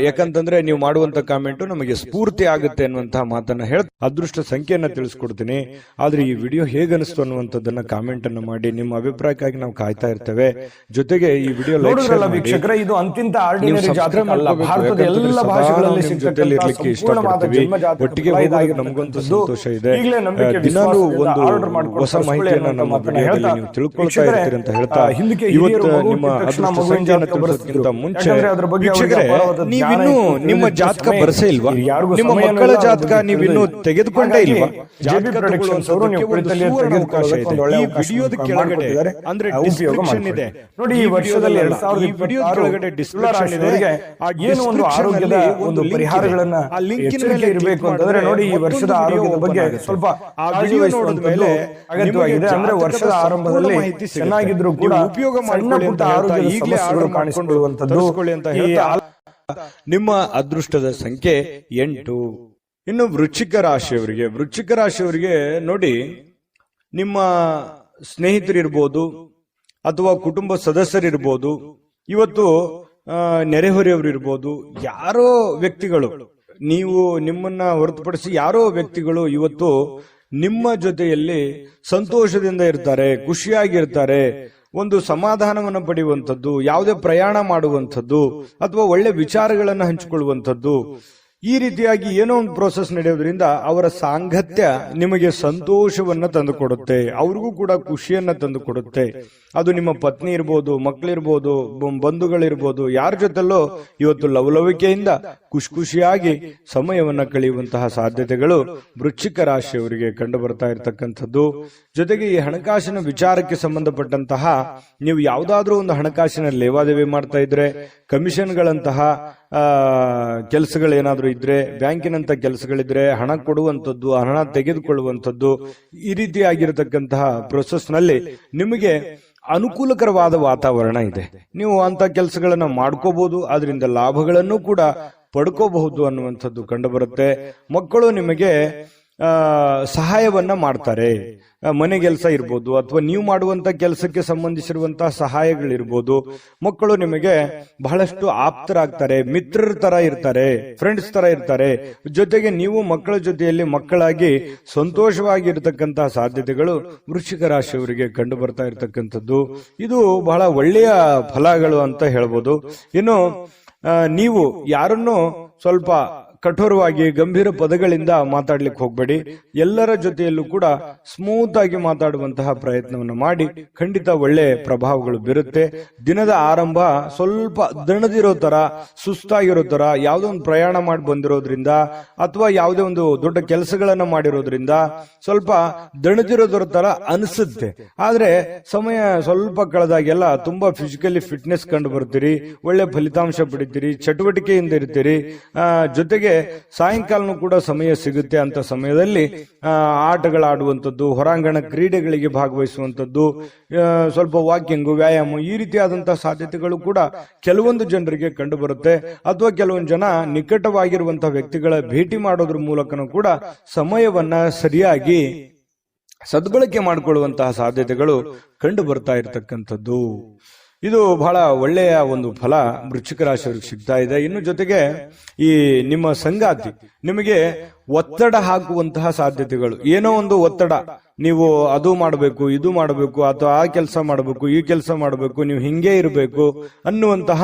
ಯಾಕಂತಂದ್ರೆ ನೀವು ಮಾಡುವಂತ ಕಾಮೆಂಟು ನಮಗೆ ಸ್ಫೂರ್ತಿ ಆಗುತ್ತೆ ಅನ್ನುವಂತಹ ಮಾತನ್ನ ಹೇಳ ಅದೃಷ್ಟ ಸಂಖ್ಯೆಯನ್ನ ತಿಳಿಸ್ಕೊಡ್ತೀನಿ. ಆದ್ರೆ ಈ ವಿಡಿಯೋ ಹೇಗನಿಸ್ತು ಅನ್ನುವಂಥದ್ದನ್ನ ಕಾಮೆಂಟ್ ಅನ್ನ ಮಾಡಿ. ನಿಮ್ಮ ಅಭಿಪ್ರಾಯಕ್ಕಾಗಿ ನಾವು ಕಾಯ್ತಾ ಇರ್ತೇವೆ. ಜೊತೆಗೆ ಈ ವಿಡಿಯೋ ವೀಕ್ಷಕರೇ, ಇದು ಅಂತಿಂತ ಆರ್ಡಿನರಿ ಜಾತಕ ಅಲ್ಲ. ಭಾರತದ ಎಲ್ಲ ಭಾಷೆಗಳಲ್ಲಿ ಇರ್ಲಿಕ್ಕೆ ಇಷ್ಟಪಡ್ತೀವಿ. ಒಟ್ಟಿಗೆ ಹೋಗೋದು ನಮಗಂತೂ ಸಂತೋಷ ಇದೆ. ದಿನಾಲೂ ಒಂದು ಹೊಸ ಮಾಹಿತಿಯನ್ನ ನಮ್ಮ ವಿಡಿಯೋದಲ್ಲಿ ನೀವು ತಿಳ್ಕೊಳ್ತಾ ಇರ್ತೀರಿ ಅಂತ ಹೇಳ್ತಾ ಇವತ್ತು ನಿಮ್ಮ ಅದೃಷ್ಟ ಸಂಖ್ಯೆಯನ್ನ ತಿಳಿಸೋದಕ್ಕಿಂತ ಮುಂಚೆ ವೀಕ್ಷಕರೇ, ನೀವಿನ್ನೂ ನಿಮ್ಮ ಜಾತಕ ಬರಸೇ ಇಲ್ವಾ? ನಿಮ್ಮ ಮಕ್ಕಳ ಜಾತಕ ನೀವಿನ್ನೂ ತೆಗೆದುಕೊಂಡೇ ಇಲ್ವಾ? ವಿಡಿಯೋದ ಕೆಳಗಡೆ ಅಂದ್ರೆ ಡಿಸ್ಕ್ರಿಪ್ಷನ್ ಇದೆ ನೋಡಿ. ಈ ವರ್ಷದಲ್ಲಿ ಈ ವಿಡಿಯೋದ ಕೆಳಗಡೆ ಡಿಸ್ಕ್ರಿಪ್ಷನ್ ಇದೆ. ಏನು ಒಂದು ಆರೋಗ್ಯದ ಒಂದು ಪರಿಹಾರಗಳನ್ನ ಎಚ್ಚರಿಕೆ ಇರಬೇಕು ಅಂತಂದ್ರೆ ನೋಡಿ, ಈ ವರ್ಷದ ಆರೋಗ್ಯದ ಬಗ್ಗೆ ಸ್ವಲ್ಪ ಕಾಳಜಿ ವಹಿಸುವಂತದ್ದು ಅಗತ್ಯವಾಗಿದೆ. ಅಂದ್ರೆ ವರ್ಷದ ಆರಂಭದಲ್ಲಿ ಚೆನ್ನಾಗಿದ್ರು ಕೂಡ ಸಣ್ಣ ಪುಟ್ಟ ಆರೋಗ್ಯದ ಸಮಸ್ಯೆಗಳು ಕಾಣಿಸಿಕೊಳ್ಳುವಂತದ್ದು. ನಿಮ್ಮ ಅದೃಷ್ಟದ ಸಂಖ್ಯೆ 8. ಇನ್ನು ವೃಶ್ಚಿಕ ರಾಶಿಯವರಿಗೆ ನೋಡಿ, ನಿಮ್ಮ ಸ್ನೇಹಿತರಿರ್ಬೋದು ಅಥವಾ ಕುಟುಂಬ ಸದಸ್ಯರಿರ್ಬೋದು, ಇವತ್ತು ನೆರೆಹೊರೆಯವರು ಇರ್ಬೋದು, ಯಾರೋ ವ್ಯಕ್ತಿಗಳು, ನೀವು ನಿಮ್ಮನ್ನ ಹೊರತುಪಡಿಸಿ ಯಾರೋ ವ್ಯಕ್ತಿಗಳು ಇವತ್ತು ನಿಮ್ಮ ಜೊತೆಯಲ್ಲಿ ಸಂತೋಷದಿಂದ ಇರ್ತಾರೆ, ಖುಷಿಯಾಗಿರ್ತಾರೆ, ಒಂದು ಸಮಾಧಾನವನ್ನು ಪಡೆಯುವಂಥದ್ದು, ಯಾವುದೇ ಪ್ರಯಾಣ ಮಾಡುವಂಥದ್ದು ಅಥವಾ ಒಳ್ಳೆ ವಿಚಾರಗಳನ್ನು ಹಂಚಿಕೊಳ್ಳುವಂಥದ್ದು, ಈ ರೀತಿಯಾಗಿ ಏನೋ ಒಂದು ಪ್ರೋಸೆಸ್ ನಡೆಯೋದ್ರಿಂದ ಅವರ ಸಾಂಗತ್ಯ ನಿಮಗೆ ಸಂತೋಷವನ್ನ ತಂದುಕೊಡುತ್ತೆ, ಅವ್ರಿಗೂ ಕೂಡ ಖುಷಿಯನ್ನ ತಂದುಕೊಡುತ್ತೆ. ಅದು ನಿಮ್ಮ ಪತ್ನಿ ಇರ್ಬೋದು, ಮಕ್ಕಳಿರ್ಬೋದು, ಬಂಧುಗಳಿರ್ಬೋದು, ಯಾರ ಜೊತೆಲ್ಲೋ ಇವತ್ತು ಲವಲವಿಕೆಯಿಂದ ಖುಷಿಯಾಗಿ ಸಮಯವನ್ನ ಕಳೆಯುವಂತಹ ಸಾಧ್ಯತೆಗಳು ವೃಶ್ಚಿಕ ರಾಶಿಯವರಿಗೆ ಕಂಡು ಬರ್ತಾ ಇರತಕ್ಕಂಥದ್ದು. ಜೊತೆಗೆ ಈ ಹಣಕಾಸಿನ ವಿಚಾರಕ್ಕೆ ಸಂಬಂಧಪಟ್ಟಂತಹ ನೀವು ಯಾವುದಾದ್ರೂ ಒಂದು ಹಣಕಾಸಿನ ಲೇವಾದೇವಿ ಮಾಡ್ತಾ ಇದ್ರೆ, ಕಮಿಷನ್ಗಳಂತಹ ಕೆಲಸಗಳೇನಾದ್ರೂ ಇದ್ರೆ, ಬ್ಯಾಂಕಿನಂತ ಕೆಲಸಗಳಿದ್ರೆ, ಹಣ ಕೊಡುವಂಥದ್ದು, ಹಣ ತೆಗೆದುಕೊಳ್ಳುವಂಥದ್ದು, ಈ ರೀತಿಯಾಗಿರತಕ್ಕಂತಹ ಪ್ರೊಸೆಸ್ ನಲ್ಲಿ ನಿಮಗೆ ಅನುಕೂಲಕರವಾದ ವಾತಾವರಣ ಇದೆ. ನೀವು ಅಂತ ಕೆಲಸಗಳನ್ನ ಮಾಡ್ಕೋಬಹುದು, ಅದರಿಂದ ಲಾಭಗಳನ್ನು ಕೂಡ ಪಡ್ಕೋಬಹುದು ಅನ್ನುವಂಥದ್ದು ಕಂಡುಬರುತ್ತೆ. ಮಕ್ಕಳು ನಿಮಗೆ ಸಹಾಯವನ್ನ ಮಾಡ್ತಾರೆ. ಮನೆ ಕೆಲಸ ಇರ್ಬೋದು ಅಥವಾ ನೀವು ಮಾಡುವಂತ ಕೆಲಸಕ್ಕೆ ಸಂಬಂಧಿಸಿರುವಂತಹ ಸಹಾಯಗಳಿರ್ಬೋದು. ಮಕ್ಕಳು ನಿಮಗೆ ಬಹಳಷ್ಟು ಆಪ್ತರಾಗ್ತಾರೆ, ಮಿತ್ರರ ತರ ಇರ್ತಾರೆ, ಫ್ರೆಂಡ್ಸ್ ತರ ಇರ್ತಾರೆ. ಜೊತೆಗೆ ನೀವು ಮಕ್ಕಳ ಜೊತೆಯಲ್ಲಿ ಮಕ್ಕಳಾಗಿ ಸಂತೋಷವಾಗಿರ್ತಕ್ಕಂತಹ ಸಾಧ್ಯತೆಗಳು ವೃಶ್ಚಿಕ ರಾಶಿಯವರಿಗೆ ಕಂಡು ಬರ್ತಾ ಇರತಕ್ಕಂಥದ್ದು. ಇದು ಬಹಳ ಒಳ್ಳೆಯ ಫಲಗಳು ಅಂತ ಹೇಳ್ಬೋದು. ಇನ್ನು ನೀವು ಯಾರನ್ನು ಸ್ವಲ್ಪ ಕಠೋರವಾಗಿ ಗಂಭೀರ ಪದಗಳಿಂದ ಮಾತಾಡ್ಲಿಕ್ಕೆ ಹೋಗ್ಬೇಡಿ. ಎಲ್ಲರ ಜೊತೆಯಲ್ಲೂ ಕೂಡ ಸ್ಮೂತ್ ಆಗಿ ಮಾತಾಡುವಂತಹ ಪ್ರಯತ್ನವನ್ನು ಮಾಡಿ. ಖಂಡಿತ ಒಳ್ಳೆ ಪ್ರಭಾವಗಳು ಬೀರುತ್ತೆ. ದಿನದ ಆರಂಭ ಸ್ವಲ್ಪ ದಣದಿರೋ ತರ, ಸುಸ್ತಾಗಿರೋ ತರ, ಯಾವುದೋ ಒಂದು ಪ್ರಯಾಣ ಮಾಡಿ ಬಂದಿರೋದ್ರಿಂದ ಅಥವಾ ಯಾವುದೇ ಒಂದು ದೊಡ್ಡ ಕೆಲಸಗಳನ್ನ ಮಾಡಿರೋದ್ರಿಂದ ಸ್ವಲ್ಪ ದಣದಿರೋದ್ರ ತರ ಅನಿಸುತ್ತೆ. ಆದ್ರೆ ಸಮಯ ಸ್ವಲ್ಪ ಕಳೆದಾಗೆಲ್ಲ ತುಂಬಾ ಫಿಸಿಕಲಿ ಫಿಟ್ನೆಸ್ ಕಂಡು ಬರ್ತೀರಿ, ಒಳ್ಳೆ ಫಲಿತಾಂಶ ಪಡಿತೀರಿ, ಚಟುವಟಿಕೆಯಿಂದ ಇರ್ತೀರಿ. ಜೊತೆಗೆ ಸಾಯಂಕಾಲನೂ ಕೂಡ ಸಮಯ ಸಿಗುತ್ತೆ. ಅಂತ ಸಮಯದಲ್ಲಿ ಆಟಗಳಾಡುವಂಥದ್ದು, ಹೊರಾಂಗಣ ಕ್ರೀಡೆಗಳಿಗೆ ಭಾಗವಹಿಸುವಂಥದ್ದು, ಸ್ವಲ್ಪ ವಾಕಿಂಗು, ವ್ಯಾಯಾಮ, ಈ ರೀತಿಯಾದಂತಹ ಸಾಧ್ಯತೆಗಳು ಕೂಡ ಕೆಲವೊಂದು ಜನರಿಗೆ ಕಂಡು ಬರುತ್ತೆ. ಅಥವಾ ಕೆಲವೊಂದು ಜನ ನಿಕಟವಾಗಿರುವಂತಹ ವ್ಯಕ್ತಿಗಳ ಭೇಟಿ ಮಾಡೋದ್ರ ಮೂಲಕನೂ ಕೂಡ ಸಮಯವನ್ನ ಸರಿಯಾಗಿ ಸದ್ಬಳಕೆ ಮಾಡಿಕೊಳ್ಳುವಂತಹ ಸಾಧ್ಯತೆಗಳು ಕಂಡು ಬರ್ತಾ ಇರತಕ್ಕಂಥದ್ದು. ಇದು ಬಹಳ ಒಳ್ಳೆಯ ಒಂದು ಫಲ ವೃಶ್ಚಿಕ ರಾಶಿಯವರಿಗೆ ಸಿಗ್ತಾ ಇದೆ. ಇನ್ನು ಜೊತೆಗೆ ಈ ನಿಮ್ಮ ಸಂಗಾತಿ ನಿಮಗೆ ಒತ್ತಡ ಹಾಕುವಂತಹ ಸಾಧ್ಯತೆಗಳು, ಏನೋ ಒಂದು ಒತ್ತಡ, ನೀವು ಅದು ಮಾಡಬೇಕು, ಇದು ಮಾಡಬೇಕು, ಅಥವಾ ಆ ಕೆಲಸ ಮಾಡಬೇಕು, ಈ ಕೆಲಸ ಮಾಡಬೇಕು, ನೀವು ಹಿಂಗೆ ಇರಬೇಕು ಅನ್ನುವಂತಹ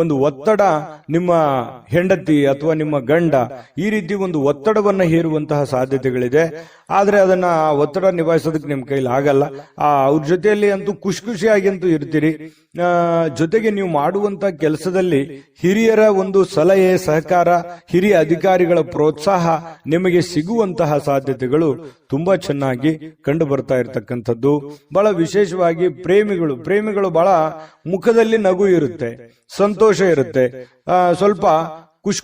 ಒಂದು ಒತ್ತಡ ನಿಮ್ಮ ಹೆಂಡತಿ ಅಥವಾ ನಿಮ್ಮ ಗಂಡ ಈ ರೀತಿ ಒಂದು ಒತ್ತಡವನ್ನ ಹೇರುವಂತಹ ಸಾಧ್ಯತೆಗಳಿದೆ. ಆದ್ರೆ ಅದನ್ನ ಒತ್ತಡ ನಿಭಾಯಿಸೋದಕ್ಕೆ ನಿಮ್ ಕೈಲಿ ಆಗಲ್ಲ. ಅವ್ರ ಜೊತೆಯಲ್ಲಿ ಅಂತೂ ಖುಷಿಯಾಗಿ ಅಂತೂ ಇರ್ತೀರಿ. ಜೊತೆಗೆ ನೀವು ಮಾಡುವಂತ ಕೆಲಸದಲ್ಲಿ ಹಿರಿಯರ ಒಂದು ಸಲಹೆ, ಸಹಕಾರ, ಹಿರಿಯ ಅಧಿಕಾರಿಗಳ ಪ್ರೋತ್ಸಾಹ ನಿಮಗೆ ಸಿಗುವಂತಹ ಸಾಧ್ಯತೆಗಳು ತುಂಬಾ ಚೆನ್ನಾಗಿ ಕಂಡು ಬರ್ತಾ ಇರತಕ್ಕಂಥದ್ದು. ಬಹಳ ವಿಶೇಷವಾಗಿ ಪ್ರೇಮಿಗಳು ಬಹಳ ಮುಖದಲ್ಲಿ ನಗು ಇರುತ್ತೆ, ಸಂತೋಷ ಇರುತ್ತೆ, ಸ್ವಲ್ಪ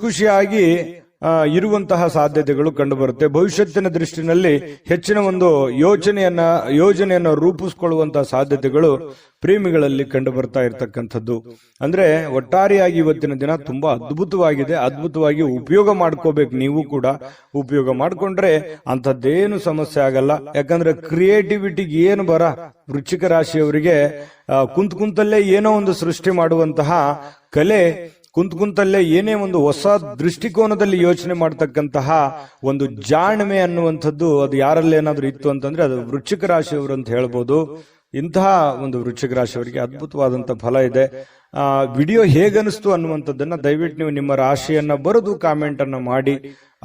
ಖುಷಿಯಾಗಿ ಇರುವಂತಹ ಸಾಧ್ಯತೆಗಳು ಕಂಡು ಬರುತ್ತೆ. ಭವಿಷ್ಯತ್ತಿನ ದೃಷ್ಟಿನಲ್ಲಿ ಹೆಚ್ಚಿನ ಒಂದು ಯೋಜನೆಯನ್ನ ರೂಪಿಸಿಕೊಳ್ಳುವಂತಹ ಸಾಧ್ಯತೆಗಳು ಪ್ರೇಮಿಗಳಲ್ಲಿ ಕಂಡು ಬರ್ತಾ ಇರತಕ್ಕಂಥದ್ದು. ಅಂದ್ರೆ ಒಟ್ಟಾರೆಯಾಗಿ ಇವತ್ತಿನ ದಿನ ತುಂಬಾ ಅದ್ಭುತವಾಗಿ ಉಪಯೋಗ ಮಾಡ್ಕೋಬೇಕು. ನೀವು ಕೂಡ ಉಪಯೋಗ ಮಾಡ್ಕೊಂಡ್ರೆ ಅಂತದ್ದೇನು ಸಮಸ್ಯೆ ಆಗಲ್ಲ. ಯಾಕಂದ್ರೆ ಕ್ರಿಯೇಟಿವಿಟಿಗೆ ಏನು ಬರ ವೃಶ್ಚಿಕ ರಾಶಿಯವರಿಗೆ ಕುಂತಲ್ಲೇ ಏನೋ ಒಂದು ಸೃಷ್ಟಿ ಮಾಡುವಂತಹ ಕಲೆ, ಕುಂತಲ್ಲೇ ಏನೇ ಒಂದು ಹೊಸ ದೃಷ್ಟಿಕೋನದಲ್ಲಿ ಯೋಚನೆ ಮಾಡತಕ್ಕಂತಹ ಒಂದು ಜಾಣ್ಮೆ ಅನ್ನುವಂಥದ್ದು ಅದು ಯಾರಲ್ಲಿ ಏನಾದ್ರೂ ಇತ್ತು ಅಂತಂದ್ರೆ ಅದು ವೃಶ್ಚಿಕ ರಾಶಿಯವರು ಅಂತ ಹೇಳ್ಬೋದು. ಇಂತಹ ಒಂದು ವೃಶ್ಚಿಕ ರಾಶಿಯವರಿಗೆ ಅದ್ಭುತವಾದಂತಹ ಫಲ ಇದೆ. ವಿಡಿಯೋ ಹೇಗನಿಸ್ತು ಅನ್ನುವಂಥದ್ದನ್ನ ದಯವಿಟ್ಟು ನೀವು ನಿಮ್ಮ ರಾಶಿಯನ್ನ ಬರೆದು ಕಾಮೆಂಟ್ ಅನ್ನ ಮಾಡಿ.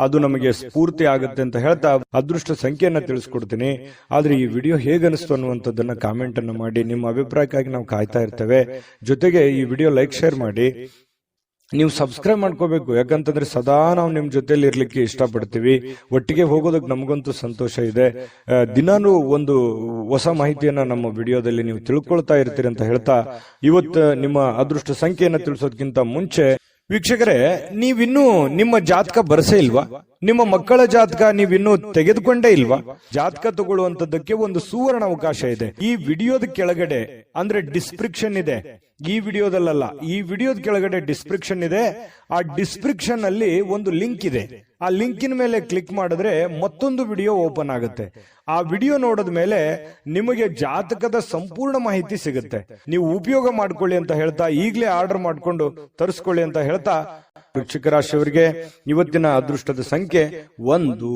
ಅದು ನಮಗೆ ಸ್ಫೂರ್ತಿ ಆಗುತ್ತೆ ಅಂತ ಹೇಳ್ತಾ ಅದೃಷ್ಟ ಸಂಖ್ಯೆಯನ್ನ ತಿಳಿಸ್ಕೊಡ್ತೀನಿ. ಆದ್ರೆ ಈ ವಿಡಿಯೋ ಹೇಗನಿಸ್ತು ಅನ್ನುವಂಥದ್ದನ್ನ ಕಾಮೆಂಟ್ ಅನ್ನ ಮಾಡಿ. ನಿಮ್ಮ ಅಭಿಪ್ರಾಯಕ್ಕಾಗಿ ನಾವು ಕಾಯ್ತಾ ಇರ್ತೇವೆ. ಜೊತೆಗೆ ಈ ವಿಡಿಯೋ ಲೈಕ್, ಶೇರ್ ಮಾಡಿ. ನೀವು ಸಬ್ಸ್ಕ್ರೈಬ್ ಮಾಡ್ಕೋಬೇಕು. ಯಾಕಂತಂದ್ರೆ ಸದಾ ನಾವು ನಿಮ್ ಜೊತೆಲಿ ಇರ್ಲಿಕ್ಕೆ ಇಷ್ಟಪಡ್ತೀವಿ. ಒಟ್ಟಿಗೆ ಹೋಗೋದಕ್ಕೆ ನಮಗಂತೂ ಸಂತೋಷ ಇದೆ. ದಿನಾನು ಒಂದು ಹೊಸ ಮಾಹಿತಿಯನ್ನ ನಮ್ಮ ವಿಡಿಯೋದಲ್ಲಿ ನೀವು ತಿಳ್ಕೊಳ್ತಾ ಇರ್ತೀರಿ ಅಂತ ಹೇಳ್ತಾ ಇವತ್ತು ನಿಮ್ಮ ಅದೃಷ್ಟ ಸಂಖ್ಯೆಯನ್ನ ತಿಳಿಸೋದಕ್ಕಿಂತ ಮುಂಚೆ ವೀಕ್ಷಕರೇ, ನೀವಿನ್ನೂ ನಿಮ್ಮ ಜಾತಕ ಬರಸೇ ಇಲ್ವಾ? ನಿಮ್ಮ ಮಕ್ಕಳ ಜಾತಕ ನೀವಿನ್ನೂ ತೆಗೆದುಕೊಂಡೇ ಇಲ್ವಾ? ಜಾತಕ ತಗೊಳ್ಳುವಂತದ್ದಕ್ಕೆ ಒಂದು ಸುವರ್ಣ ಅವಕಾಶ ಇದೆ. ಈ ವಿಡಿಯೋದ ಕೆಳಗಡೆ ಅಂದ್ರೆ ಡಿಸ್ಕ್ರಿಪ್ಷನ್ ಇದೆ. ಈ ವಿಡಿಯೋದಲ್ಲ, ಈ ವಿಡಿಯೋದ ಕೆಳಗಡೆ ಡಿಸ್ಕ್ರಿಪ್ಷನ್ ಇದೆ. ಆ ಡಿಸ್ಕ್ರಿಪ್ಷನ್ ಅಲ್ಲಿ ಒಂದು ಲಿಂಕ್ ಇದೆ. ಆ ಲಿಂಕಿನ ಮೇಲೆ ಕ್ಲಿಕ್ ಮಾಡಿದ್ರೆ ಮತ್ತೊಂದು ವಿಡಿಯೋ ಓಪನ್ ಆಗುತ್ತೆ. ಆ ವಿಡಿಯೋ ನೋಡಿದ ಮೇಲೆ ನಿಮಗೆ ಜಾತಕದ ಸಂಪೂರ್ಣ ಮಾಹಿತಿ ಸಿಗುತ್ತೆ. ನೀವು ಉಪಯೋಗ ಮಾಡ್ಕೊಳ್ಳಿ ಅಂತ ಹೇಳ್ತಾ, ಈಗಲೇ ಆರ್ಡರ್ ಮಾಡ್ಕೊಂಡು ತರಿಸ್ಕೊಳ್ಳಿ ಅಂತ ಹೇಳ್ತಾ, ವೃಶ್ಚಿಕ ರಾಶಿಯವರಿಗೆ ಇವತ್ತಿನ ಅದೃಷ್ಟದ ಸಂಖ್ಯೆ 1.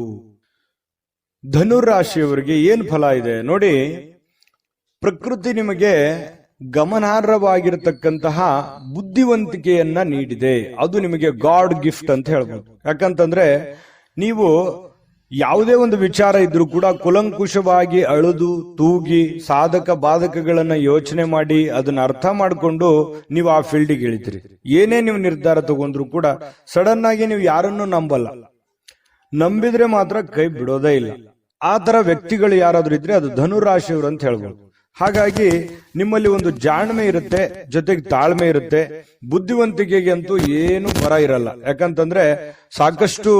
ಧನುರಾಶಿಯವರಿಗೆ ಏನ್ ಫಲ ಇದೆ ನೋಡಿ. ಪ್ರಕೃತಿ ನಿಮಗೆ ಗಮನಾರ್ಹವಾಗಿರತಕ್ಕಂತಹ ಬುದ್ಧಿವಂತಿಕೆಯನ್ನ ನೀಡಿದೆ. ಅದು ನಿಮಗೆ ಗಾಡ್ ಗಿಫ್ಟ್ ಅಂತ ಹೇಳ್ಬೋದು. ಯಾಕಂತಂದ್ರೆ ನೀವು ಯಾವುದೇ ಒಂದು ವಿಚಾರ ಇದ್ರೂ ಕೂಡ ಕುಲಂಕುಷವಾಗಿ ಅಳುದು ತೂಗಿ ಸಾಧಕ ಬಾಧಕಗಳನ್ನ ಯೋಚನೆ ಮಾಡಿ ಅದನ್ನ ಅರ್ಥ ಮಾಡಿಕೊಂಡು ನೀವು ಆ ಫೀಲ್ಡಿಗೆ ಇಳಿತೀರಿ. ಏನೇ ನೀವು ನಿರ್ಧಾರ ತಗೊಂಡ್ರು ಕೂಡ ಸಡನ್ ಆಗಿ ನೀವು ಯಾರನ್ನು ನಂಬಲ್ಲ. ನಂಬಿದ್ರೆ ಮಾತ್ರ ಕೈ ಬಿಡೋದೇ ಇಲ್ಲ. ಆ ತರ ವ್ಯಕ್ತಿಗಳು ಯಾರಾದ್ರೂ ಇದ್ರೆ ಅದು ಧನುರಾಶಿಯವರು ಅಂತ ಹೇಳ್ಬೋದು. ಹಾಗಾಗಿ ನಿಮ್ಮಲ್ಲಿ ಒಂದು ಜಾಣ್ಮೆ ಇರುತ್ತೆ, ಜೊತೆಗೆ ತಾಳ್ಮೆ ಇರುತ್ತೆ. ಬುದ್ಧಿವಂತಿಕೆಗೆ ಅಂತೂ ಏನು ಬರ ಇರಲ್ಲ. ಯಾಕಂತಂದ್ರೆ ಸಾಕಷ್ಟು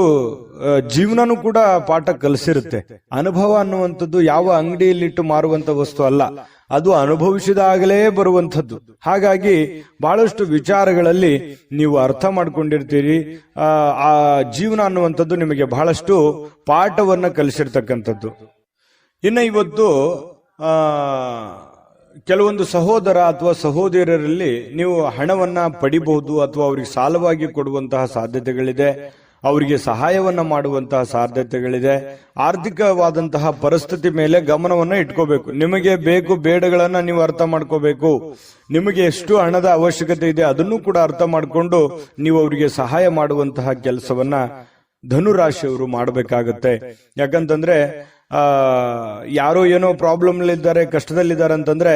ಜೀವನನೂ ಕೂಡ ಪಾಠ ಕಲಿಸಿರುತ್ತೆ. ಅನುಭವ ಅನ್ನುವಂಥದ್ದು ಯಾವ ಅಂಗಡಿಯಲ್ಲಿಟ್ಟು ಮಾರುವಂತ ವಸ್ತು ಅಲ್ಲ, ಅದು ಅನುಭವಿಸಿದಾಗಲೇ ಬರುವಂಥದ್ದು. ಹಾಗಾಗಿ ಬಹಳಷ್ಟು ವಿಚಾರಗಳಲ್ಲಿ ನೀವು ಅರ್ಥ ಮಾಡ್ಕೊಂಡಿರ್ತೀರಿ. ಆ ಜೀವನ ಅನ್ನುವಂಥದ್ದು ನಿಮಗೆ ಬಹಳಷ್ಟು ಪಾಠವನ್ನ ಕಲಿಸಿರ್ತಕ್ಕಂಥದ್ದು. ಇನ್ನು ಇವತ್ತು ಕೆಲವೊಂದು ಸಹೋದರ ಅಥವಾ ಸಹೋದರರಲ್ಲಿ ನೀವು ಹಣವನ್ನ ಪಡಿಬಹುದು, ಅಥವಾ ಅವರಿಗೆ ಸಾಲವಾಗಿ ಕೊಡುವಂತಹ ಸಾಧ್ಯತೆಗಳಿದೆ, ಅವರಿಗೆ ಸಹಾಯವನ್ನ ಮಾಡುವಂತಹ ಸಾಧ್ಯತೆಗಳಿದೆ. ಆರ್ಥಿಕವಾದಂತಹ ಪರಿಸ್ಥಿತಿ ಮೇಲೆ ಗಮನವನ್ನ ಇಟ್ಕೋಬೇಕು. ನಿಮಗೆ ಬೇಕು ಬೇಡಗಳನ್ನ ನೀವು ಅರ್ಥ ಮಾಡ್ಕೋಬೇಕು. ನಿಮಗೆ ಎಷ್ಟು ಹಣದ ಅವಶ್ಯಕತೆ ಇದೆ ಅದನ್ನು ಕೂಡ ಅರ್ಥ ಮಾಡಿಕೊಂಡು ನೀವು ಅವರಿಗೆ ಸಹಾಯ ಮಾಡುವಂತಹ ಕೆಲಸವನ್ನ ಧನುರಾಶಿಯವರು ಮಾಡಬೇಕಾಗತ್ತೆ. ಯಾಕಂತಂದ್ರೆ ಯಾರೋ ಏನೋ ಪ್ರಾಬ್ಲಮ್ ಇದ್ದಾರೆ, ಕಷ್ಟದಲ್ಲಿದ್ದಾರೆ ಅಂತಂದ್ರೆ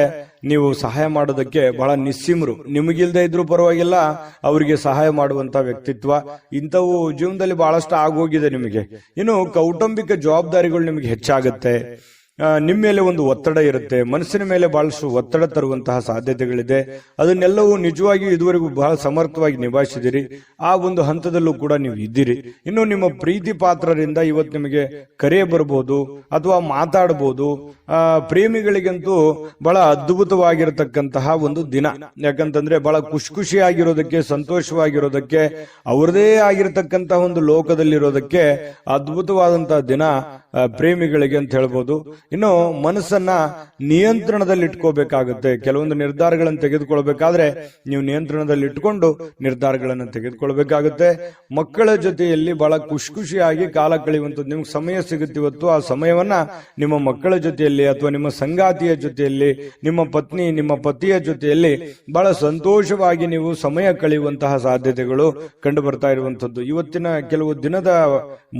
ನೀವು ಸಹಾಯ ಮಾಡೋದಕ್ಕೆ ಬಹಳ ನಿಸ್ಸೀಮರು. ನಿಮಗಿಲ್ದೇ ಇದ್ರೂ ಪರವಾಗಿಲ್ಲ, ಅವರಿಗೆ ಸಹಾಯ ಮಾಡುವಂತ ವ್ಯಕ್ತಿತ್ವ ಇಂಥವು ಜೀವನದಲ್ಲಿ ಬಹಳಷ್ಟು ಆಗೋಗಿದೆ ನಿಮಗೆ. ಇನ್ನು ಕೌಟುಂಬಿಕ ಜವಾಬ್ದಾರಿಗಳು ನಿಮಗೆ ಹೆಚ್ಚಾಗುತ್ತೆ. ನಿಮ್ಮ ಮೇಲೆ ಒಂದು ಒತ್ತಡ ಇರುತ್ತೆ, ಮನಸ್ಸಿನ ಮೇಲೆ ಬಹಳಷ್ಟು ಒತ್ತಡ ತರುವಂತಹ ಸಾಧ್ಯತೆಗಳಿದೆ. ಅದನ್ನೆಲ್ಲವೂ ನಿಜವಾಗಿಯೂ ಇದುವರೆಗೂ ಬಹಳ ಸಮರ್ಥವಾಗಿ ನಿಭಾಯಿಸಿದಿರಿ. ಆ ಒಂದು ಹಂತದಲ್ಲೂ ಕೂಡ ನೀವು ಇದ್ದೀರಿ. ಇನ್ನು ನಿಮ್ಮ ಪ್ರೀತಿ ಪಾತ್ರರಿಂದ ಇವತ್ತು ನಿಮಗೆ ಕರೆ ಬರಬಹುದು ಅಥವಾ ಮಾತಾಡಬಹುದು. ಪ್ರೇಮಿಗಳಿಗಂತೂ ಬಹಳ ಅದ್ಭುತವಾಗಿರತಕ್ಕಂತಹ ಒಂದು ದಿನ. ಯಾಕಂತಂದ್ರೆ ಬಹಳ ಖುಷಿಯಾಗಿರೋದಕ್ಕೆ, ಸಂತೋಷವಾಗಿರೋದಕ್ಕೆ, ಅವರದೇ ಆಗಿರತಕ್ಕಂತಹ ಒಂದು ಲೋಕದಲ್ಲಿರೋದಕ್ಕೆ ಅದ್ಭುತವಾದಂತಹ ದಿನ ಪ್ರೇಮಿಗಳಿಗೆ ಅಂತ ಹೇಳ್ಬೋದು. ಇನ್ನು ಮನಸ್ಸನ್ನ ನಿಯಂತ್ರಣದಲ್ಲಿ ಇಟ್ಕೋಬೇಕಾಗುತ್ತೆ. ಕೆಲವೊಂದು ನಿರ್ಧಾರಗಳನ್ನು ತೆಗೆದುಕೊಳ್ಬೇಕಾದ್ರೆ ನೀವು ನಿಯಂತ್ರಣದಲ್ಲಿ ಇಟ್ಕೊಂಡು ನಿರ್ಧಾರಗಳನ್ನು ತೆಗೆದುಕೊಳ್ಬೇಕಾಗುತ್ತೆ. ಮಕ್ಕಳ ಜೊತೆಯಲ್ಲಿ ಬಹಳ ಖುಷಿಯಾಗಿ ಕಾಲ ಕಳೆಯುವಂಥದ್ದು ನಿಮ್ಗೆ ಸಮಯ ಸಿಗುತ್ತೆ ಇವತ್ತು. ಆ ಸಮಯವನ್ನ ನಿಮ್ಮ ಮಕ್ಕಳ ಜೊತೆಯಲ್ಲಿ ಅಥವಾ ನಿಮ್ಮ ಸಂಗಾತಿಯ ಜೊತೆಯಲ್ಲಿ, ನಿಮ್ಮ ಪತ್ನಿ ನಿಮ್ಮ ಪತಿಯ ಜೊತೆಯಲ್ಲಿ ಬಹಳ ಸಂತೋಷವಾಗಿ ನೀವು ಸಮಯ ಕಳೆಯುವಂತಹ ಸಾಧ್ಯತೆಗಳು ಕಂಡು ಬರ್ತಾ ಇರುವಂತದ್ದು. ಇವತ್ತಿನ ಕೆಲವು ದಿನದ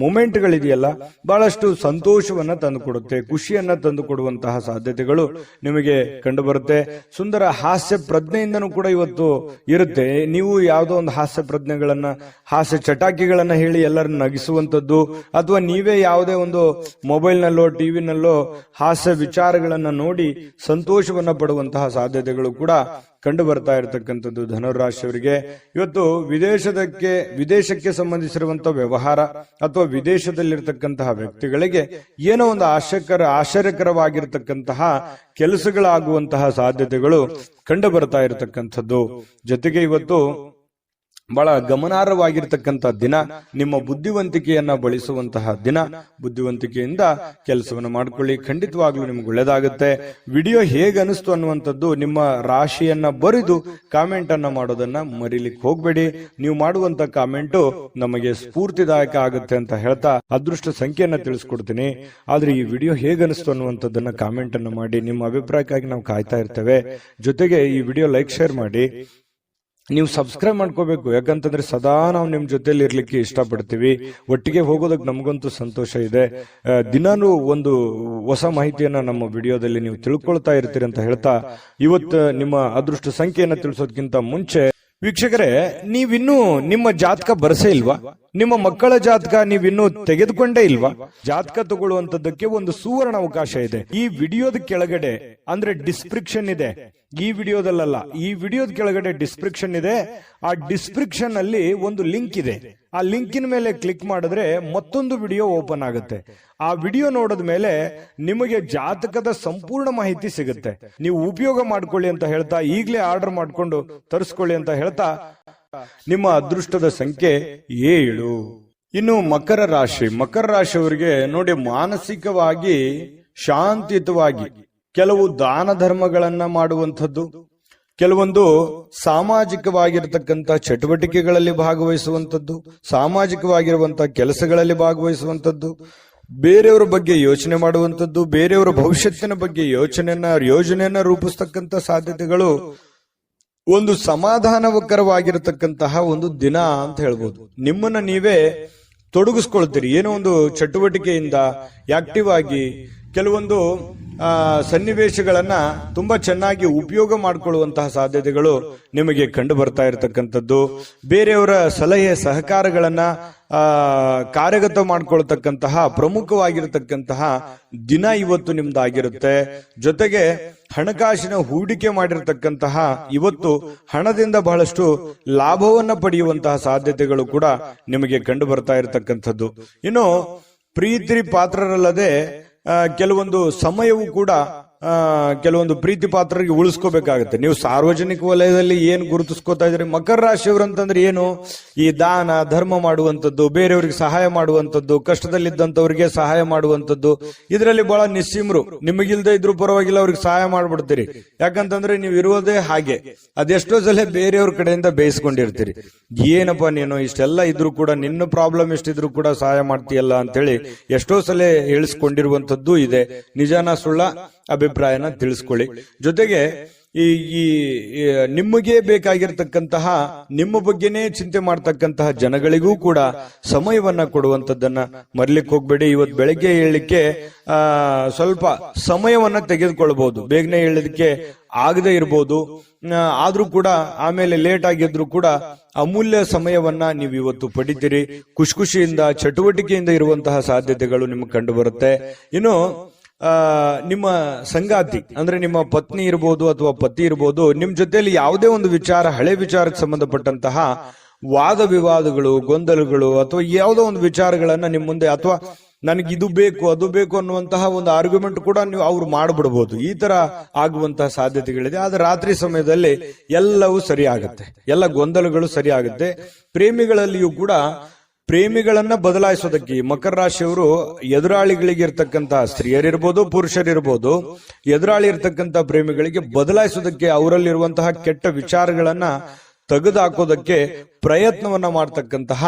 ಮೂಮೆಂಟ್ಗಳಿದೆಯಲ್ಲ, ಬಹಳಷ್ಟು ಸಂತೋಷವನ್ನ ತಂದುಕೊಡುತ್ತೆ, ಖುಷಿಯನ್ನ ತಂದು ಕೊಡುವಂತಹ ಸಾಧ್ಯತೆಗಳು ನಿಮಗೆ ಕಂಡು ಬರುತ್ತೆ. ಸುಂದರ ಹಾಸ್ಯ ಪ್ರಜ್ಞೆಯಿಂದನೂ ಕೂಡ ಇವತ್ತು ಇರುತ್ತೆ. ನೀವು ಯಾವುದೋ ಒಂದು ಹಾಸ್ಯ ಪ್ರಜ್ಞೆಗಳನ್ನ, ಹಾಸ್ಯ ಚಟಾಕಿಗಳನ್ನ ಹೇಳಿ ಎಲ್ಲರನ್ನ ನಗಿಸುವಂತದ್ದು, ಅಥವಾ ನೀವೇ ಯಾವುದೇ ಒಂದು ಮೊಬೈಲ್ನಲ್ಲೋ ಟಿವಿನಲ್ಲೋ ಹಾಸ್ಯ ವಿಚಾರಗಳನ್ನ ನೋಡಿ ಸಂತೋಷವನ್ನ ಪಡುವಂತಹ ಸಾಧ್ಯತೆಗಳು ಕೂಡ ಕಂಡು ಬರ್ತಾ ಇರತಕ್ಕಂಥದ್ದು ಧನುರಾಶಿಯವರಿಗೆ. ಇವತ್ತು ವಿದೇಶಕ್ಕೆ ಸಂಬಂಧಿಸಿರುವಂತಹ ವ್ಯವಹಾರ ಅಥವಾ ವಿದೇಶದಲ್ಲಿರ್ತಕ್ಕಂತಹ ವ್ಯಕ್ತಿಗಳಿಗೆ ಏನೋ ಒಂದು ಆಶ್ಚರ್ಯಕರವಾಗಿರ್ತಕ್ಕಂತಹ ಕೆಲಸಗಳಾಗುವಂತಹ ಸಾಧ್ಯತೆಗಳು ಕಂಡು ಬರ್ತಾ ಇರತಕ್ಕಂಥದ್ದು. ಜೊತೆಗೆ ಇವತ್ತು ಬಹಳ ಗಮನಾರ್ಹವಾಗಿರ್ತಕ್ಕಂಥ ದಿನ, ನಿಮ್ಮ ಬುದ್ಧಿವಂತಿಕೆಯನ್ನ ಬಳಸುವಂತಹ ದಿನ. ಬುದ್ಧಿವಂತಿಕೆಯಿಂದ ಕೆಲಸವನ್ನು ಮಾಡ್ಕೊಳ್ಳಿ, ಖಂಡಿತವಾಗ್ಲೂ ನಿಮ್ಗೆ ಒಳ್ಳೇದಾಗುತ್ತೆ. ವಿಡಿಯೋ ಹೇಗೆ ಅನಿಸ್ತು ಅನ್ನುವಂಥದ್ದು ನಿಮ್ಮ ರಾಶಿಯನ್ನ ಬರೆದು ಕಾಮೆಂಟ್ ಅನ್ನ ಮಾಡೋದನ್ನ ಮರಿಲಿಕ್ಕೆ ಹೋಗ್ಬೇಡಿ. ನೀವು ಮಾಡುವಂತ ಕಾಮೆಂಟು ನಮಗೆ ಸ್ಫೂರ್ತಿದಾಯಕ ಆಗುತ್ತೆ ಅಂತ ಹೇಳ್ತಾ ಅದೃಷ್ಟ ಸಂಖ್ಯೆಯನ್ನ ತಿಳಿಸ್ಕೊಡ್ತೀನಿ. ಆದ್ರೆ ಈ ವಿಡಿಯೋ ಹೇಗೆ ಅನಿಸ್ತು ಅನ್ನುವಂಥದ್ದನ್ನ ಕಾಮೆಂಟ್ ಅನ್ನ ಮಾಡಿ. ನಿಮ್ಮ ಅಭಿಪ್ರಾಯಕ್ಕಾಗಿ ನಾವು ಕಾಯ್ತಾ ಇರ್ತೇವೆ. ಜೊತೆಗೆ ಈ ವಿಡಿಯೋ ಲೈಕ್, ಶೇರ್ ಮಾಡಿ. ನೀವು ಸಬ್ಸ್ಕ್ರೈಬ್ ಮಾಡ್ಕೋಬೇಕು. ಯಾಕಂತಂದ್ರೆ ಸದಾ ನಾವು ನಿಮ್ ಜೊತೆಲಿ ಇರ್ಲಿಕ್ಕೆ ಇಷ್ಟಪಡ್ತೀವಿ. ಒಟ್ಟಿಗೆ ಹೋಗೋದಕ್ಕೆ ನಮಗಂತೂ ಸಂತೋಷ ಇದೆ. ದಿನಾನು ಒಂದು ಹೊಸ ಮಾಹಿತಿಯನ್ನ ನಮ್ಮ ವಿಡಿಯೋದಲ್ಲಿ ನೀವು ತಿಳ್ಕೊಳ್ತಾ ಇರ್ತೀರಿ ಅಂತ ಹೇಳ್ತಾ, ಇವತ್ತು ನಿಮ್ಮ ಅದೃಷ್ಟ ಸಂಖ್ಯೆಯನ್ನ ತಿಳಿಸೋದಕ್ಕಿಂತ ಮುಂಚೆ ವೀಕ್ಷಕರೇ, ನೀವಿನ್ನೂ ನಿಮ್ಮ ಜಾತಕ ಬರಸೇ ಇಲ್ವಾ? ನಿಮ್ಮ ಮಕ್ಕಳ ಜಾತಕ ನೀವಿನ್ನೂ ತೆಗೆದುಕೊಂಡೇ ಇಲ್ವಾ? ಜಾತಕ ತಗೊಳ್ಳುವಂತದ್ದಕ್ಕೆ ಒಂದು ಸುವರ್ಣ ಅವಕಾಶ ಇದೆ. ಈ ವಿಡಿಯೋದ ಕೆಳಗಡೆ ಅಂದ್ರೆ ಡಿಸ್ಕ್ರಿಪ್ಷನ್ ಇದೆ. ಈ ವಿಡಿಯೋದಲ್ಲ, ಈ ವಿಡಿಯೋದ ಕೆಳಗಡೆ ಡಿಸ್ಕ್ರಿಪ್ಷನ್ ಇದೆ. ಆ ಡಿಸ್ಕ್ರಿಪ್ಷನ್ ಅಲ್ಲಿ ಒಂದು ಲಿಂಕ್ ಇದೆ. ಆ ಲಿಂಕಿನ ಮೇಲೆ ಕ್ಲಿಕ್ ಮಾಡಿದ್ರೆ ಮತ್ತೊಂದು ವಿಡಿಯೋ ಓಪನ್ ಆಗುತ್ತೆ. ಆ ವಿಡಿಯೋ ನೋಡಿದ ಮೇಲೆ ನಿಮಗೆ ಜಾತಕದ ಸಂಪೂರ್ಣ ಮಾಹಿತಿ ಸಿಗುತ್ತೆ. ನೀವು ಉಪಯೋಗ ಮಾಡ್ಕೊಳ್ಳಿ ಅಂತ ಹೇಳ್ತಾ, ಈಗಲೇ ಆರ್ಡರ್ ಮಾಡ್ಕೊಂಡು ತರಿಸ್ಕೊಳ್ಳಿ ಅಂತ ಹೇಳ್ತಾ, ನಿಮ್ಮ ಅದೃಷ್ಟದ ಸಂಖ್ಯೆ 7. ಇನ್ನು ಮಕರ ರಾಶಿಯವರಿಗೆ ನೋಡಿ, ಮಾನಸಿಕವಾಗಿ ಶಾಂತಿಯುತವಾಗಿ ಕೆಲವು ದಾನ ಧರ್ಮಗಳನ್ನ ಮಾಡುವಂಥದ್ದು, ಕೆಲವೊಂದು ಸಾಮಾಜಿಕವಾಗಿರತಕ್ಕಂಥ ಚಟುವಟಿಕೆಗಳಲ್ಲಿ ಭಾಗವಹಿಸುವಂಥದ್ದು, ಸಾಮಾಜಿಕವಾಗಿರುವಂತಹ ಕೆಲಸಗಳಲ್ಲಿ ಭಾಗವಹಿಸುವಂಥದ್ದು, ಬೇರೆಯವರ ಬಗ್ಗೆ ಯೋಚನೆ ಮಾಡುವಂಥದ್ದು, ಬೇರೆಯವರ ಭವಿಷ್ಯತ್ತಿನ ಬಗ್ಗೆ ಯೋಜನೆಯನ್ನ ರೂಪಿಸ್ತಕ್ಕಂಥ ಸಾಧ್ಯತೆಗಳು, ಒಂದು ಸಮಾಧಾನಕರವಾಗಿರತಕ್ಕಂತಹ ಒಂದು ದಿನ ಅಂತ ಹೇಳ್ಬೋದು. ನಿಮ್ಮನ್ನ ನೀವೇ ತೊಡಗಿಸ್ಕೊಳ್ತೀರಿ. ಏನೋ ಒಂದು ಚಟುವಟಿಕೆಯಿಂದ ಆಕ್ಟಿವ್ ಆಗಿ ಕೆಲವೊಂದು ಸನ್ನಿವೇಶಗಳನ್ನ ತುಂಬಾ ಚೆನ್ನಾಗಿ ಉಪಯೋಗ ಮಾಡಿಕೊಳ್ಳುವಂತಹ ಸಾಧ್ಯತೆಗಳು ನಿಮಗೆ ಕಂಡು ಬರ್ತಾ ಇರತಕ್ಕಂಥದ್ದು. ಬೇರೆಯವರ ಸಲಹೆ ಸಹಕಾರಗಳನ್ನ ಕಾರ್ಯಗತ ಮಾಡಿಕೊಳ್ತಕ್ಕಂತಹ ಪ್ರಮುಖವಾಗಿರತಕ್ಕಂತಹ ದಿನ ಇವತ್ತು ನಿಮ್ದಾಗಿರುತ್ತೆ. ಜೊತೆಗೆ ಹಣಕಾಸಿನ ಹೂಡಿಕೆ ಮಾಡಿರತಕ್ಕಂತಹ ಇವತ್ತು ಹಣದಿಂದ ಬಹಳಷ್ಟು ಲಾಭವನ್ನ ಪಡೆಯುವಂತಹ ಸಾಧ್ಯತೆಗಳು ಕೂಡ ನಿಮಗೆ ಕಂಡು ಬರ್ತಾ ಇರತಕ್ಕಂಥದ್ದು. ಇನ್ನು ಪ್ರೀತಿ ಪಾತ್ರರಲ್ಲದೆ ಕೆಲವೊಂದು ಸಮಯವೂ ಕೂಡ ಕೆಲವೊಂದು ಪ್ರೀತಿ ಪಾತ್ರರಿಗೆ ಉಳಿಸ್ಕೋಬೇಕಾಗತ್ತೆ. ನೀವು ಸಾರ್ವಜನಿಕ ವಲಯದಲ್ಲಿ ಏನ್ ಗುರುತಿಸ್ಕೋತಾ ಇದ್ರಿ, ಮಕರ ರಾಶಿಯವರು ಅಂತಂದ್ರೆ ಏನು, ಈ ದಾನ ಧರ್ಮ ಮಾಡುವಂಥದ್ದು, ಬೇರೆಯವರಿಗೆ ಸಹಾಯ ಮಾಡುವಂಥದ್ದು, ಕಷ್ಟದಲ್ಲಿದ್ದಂಥವ್ರಿಗೆ ಸಹಾಯ ಮಾಡುವಂಥದ್ದು, ಇದರಲ್ಲಿ ಬಹಳ ನಿಸ್ಸೀಮರು. ನಿಮಗಿಲ್ದೇ ಇದ್ರು ಪರವಾಗಿಲ್ಲ, ಅವ್ರಿಗೆ ಸಹಾಯ ಮಾಡ್ಬಿಡ್ತೀರಿ. ಯಾಕಂತಂದ್ರೆ ನೀವು ಇರುವುದೇ ಹಾಗೆ. ಅದೆಷ್ಟೋ ಸಲ ಬೇರೆಯವ್ರ ಕಡೆಯಿಂದ ಬೇಯಿಸ್ಕೊಂಡಿರ್ತೀರಿ. ಏನಪ್ಪಾ ನೀನು ಇಷ್ಟೆಲ್ಲ ಇದ್ರು ಕೂಡ, ನಿನ್ನ ಪ್ರಾಬ್ಲಮ್ ಎಷ್ಟಿದ್ರು ಕೂಡ ಸಹಾಯ ಮಾಡ್ತೀಯಲ್ಲ ಅಂತೇಳಿ ಎಷ್ಟೋ ಸಲ ಹೇಳಿಸ್ಕೊಂಡಿರುವಂತದ್ದು ಇದೆ. ನಿಜಾನ ಸುಳ್ಳ ಅಭಿಪ್ರಾಯನ ತಿಳಿಸ್ಕೊಳ್ಳಿ. ಜೊತೆಗೆ ಈ ನಿಮಗೆ ಬೇಕಾಗಿರ್ತಕ್ಕಂತಹ ನಿಮ್ಮ ಬಗ್ಗೆನೇ ಚಿಂತೆ ಮಾಡ್ತಕ್ಕಂತಹ ಜನಗಳಿಗೂ ಕೂಡ ಸಮಯವನ್ನ ಕೊಡುವಂತದ್ದನ್ನ ಮರ್ಲಿಕ್ಕೆ ಹೋಗ್ಬೇಡಿ. ಇವತ್ತು ಬೆಳಗ್ಗೆ ಏಳಲಿಕ್ಕೆ ಸ್ವಲ್ಪ ಸಮಯವನ್ನ ತೆಗೆದುಕೊಳ್ಬಹುದು. ಬೇಗನೆ ಏಳಲಿಕ್ಕೆ ಆಗದೆ ಇರಬಹುದು, ಆದ್ರೂ ಕೂಡ ಆಮೇಲೆ ಲೇಟ್ ಆಗಿದ್ರು ಕೂಡ ಅಮೂಲ್ಯ ಸಮಯವನ್ನ ನೀವು ಇವತ್ತು ಪಡಿತೀರಿ. ಖುಷಿಯಿಂದ ಚಟುವಟಿಕೆಯಿಂದ ಇರುವಂತಹ ಸಾಧ್ಯತೆಗಳು ನಿಮಗೆ ಕಂಡು ಬರುತ್ತೆ. ಇನ್ನು ನಿಮ್ಮ ಸಂಗಾತಿ ಅಂದ್ರೆ ನಿಮ್ಮ ಪತ್ನಿ ಇರಬಹುದು ಅಥವಾ ಪತಿ ಇರಬಹುದು, ನಿಮ್ ಜೊತೆಯಲ್ಲಿ ಯಾವುದೇ ಒಂದು ವಿಚಾರ, ಹಳೆ ವಿಚಾರಕ್ಕೆ ಸಂಬಂಧಪಟ್ಟಂತಹ ವಾದ ವಿವಾದಗಳು, ಗೊಂದಲಗಳು ಅಥವಾ ಯಾವುದೋ ಒಂದು ವಿಚಾರಗಳನ್ನ ನಿಮ್ ಮುಂದೆ, ಅಥವಾ ನನಗೆ ಇದು ಬೇಕು ಅದು ಬೇಕು ಅನ್ನುವಂತಹ ಒಂದು ಆರ್ಗ್ಯುಮೆಂಟ್ ಕೂಡ ನೀವು ಅವ್ರು ಮಾಡ್ಬಿಡ್ಬಹುದು. ಈ ತರ ಆಗುವಂತಹ ಸಾಧ್ಯತೆಗಳಿದೆ. ಆದ್ರೆ ರಾತ್ರಿ ಸಮಯದಲ್ಲಿ ಎಲ್ಲವೂ ಸರಿ ಆಗುತ್ತೆ, ಎಲ್ಲ ಗೊಂದಲಗಳು ಸರಿ ಆಗುತ್ತೆ. ಪ್ರೇಮಿಗಳಲ್ಲಿಯೂ ಕೂಡ ಪ್ರೇಮಿಗಳನ್ನ ಬದಲಾಯಿಸೋದಕ್ಕೆ ಮಕರ ರಾಶಿಯವರು ಎದುರಾಳಿಗಳಿಗೆ ಇರ್ತಕ್ಕಂತಹ ಸ್ತ್ರೀಯರಿರ್ಬೋದು ಪುರುಷರಿರ್ಬೋದು, ಎದುರಾಳಿ ಇರ್ತಕ್ಕಂಥ ಪ್ರೇಮಿಗಳಿಗೆ ಬದಲಾಯಿಸೋದಕ್ಕೆ, ಅವರಲ್ಲಿರುವಂತಹ ಕೆಟ್ಟ ವಿಚಾರಗಳನ್ನ ತೆಗೆದುಹಾಕೋದಕ್ಕೆ ಪ್ರಯತ್ನವನ್ನ ಮಾಡ್ತಕ್ಕಂತಹ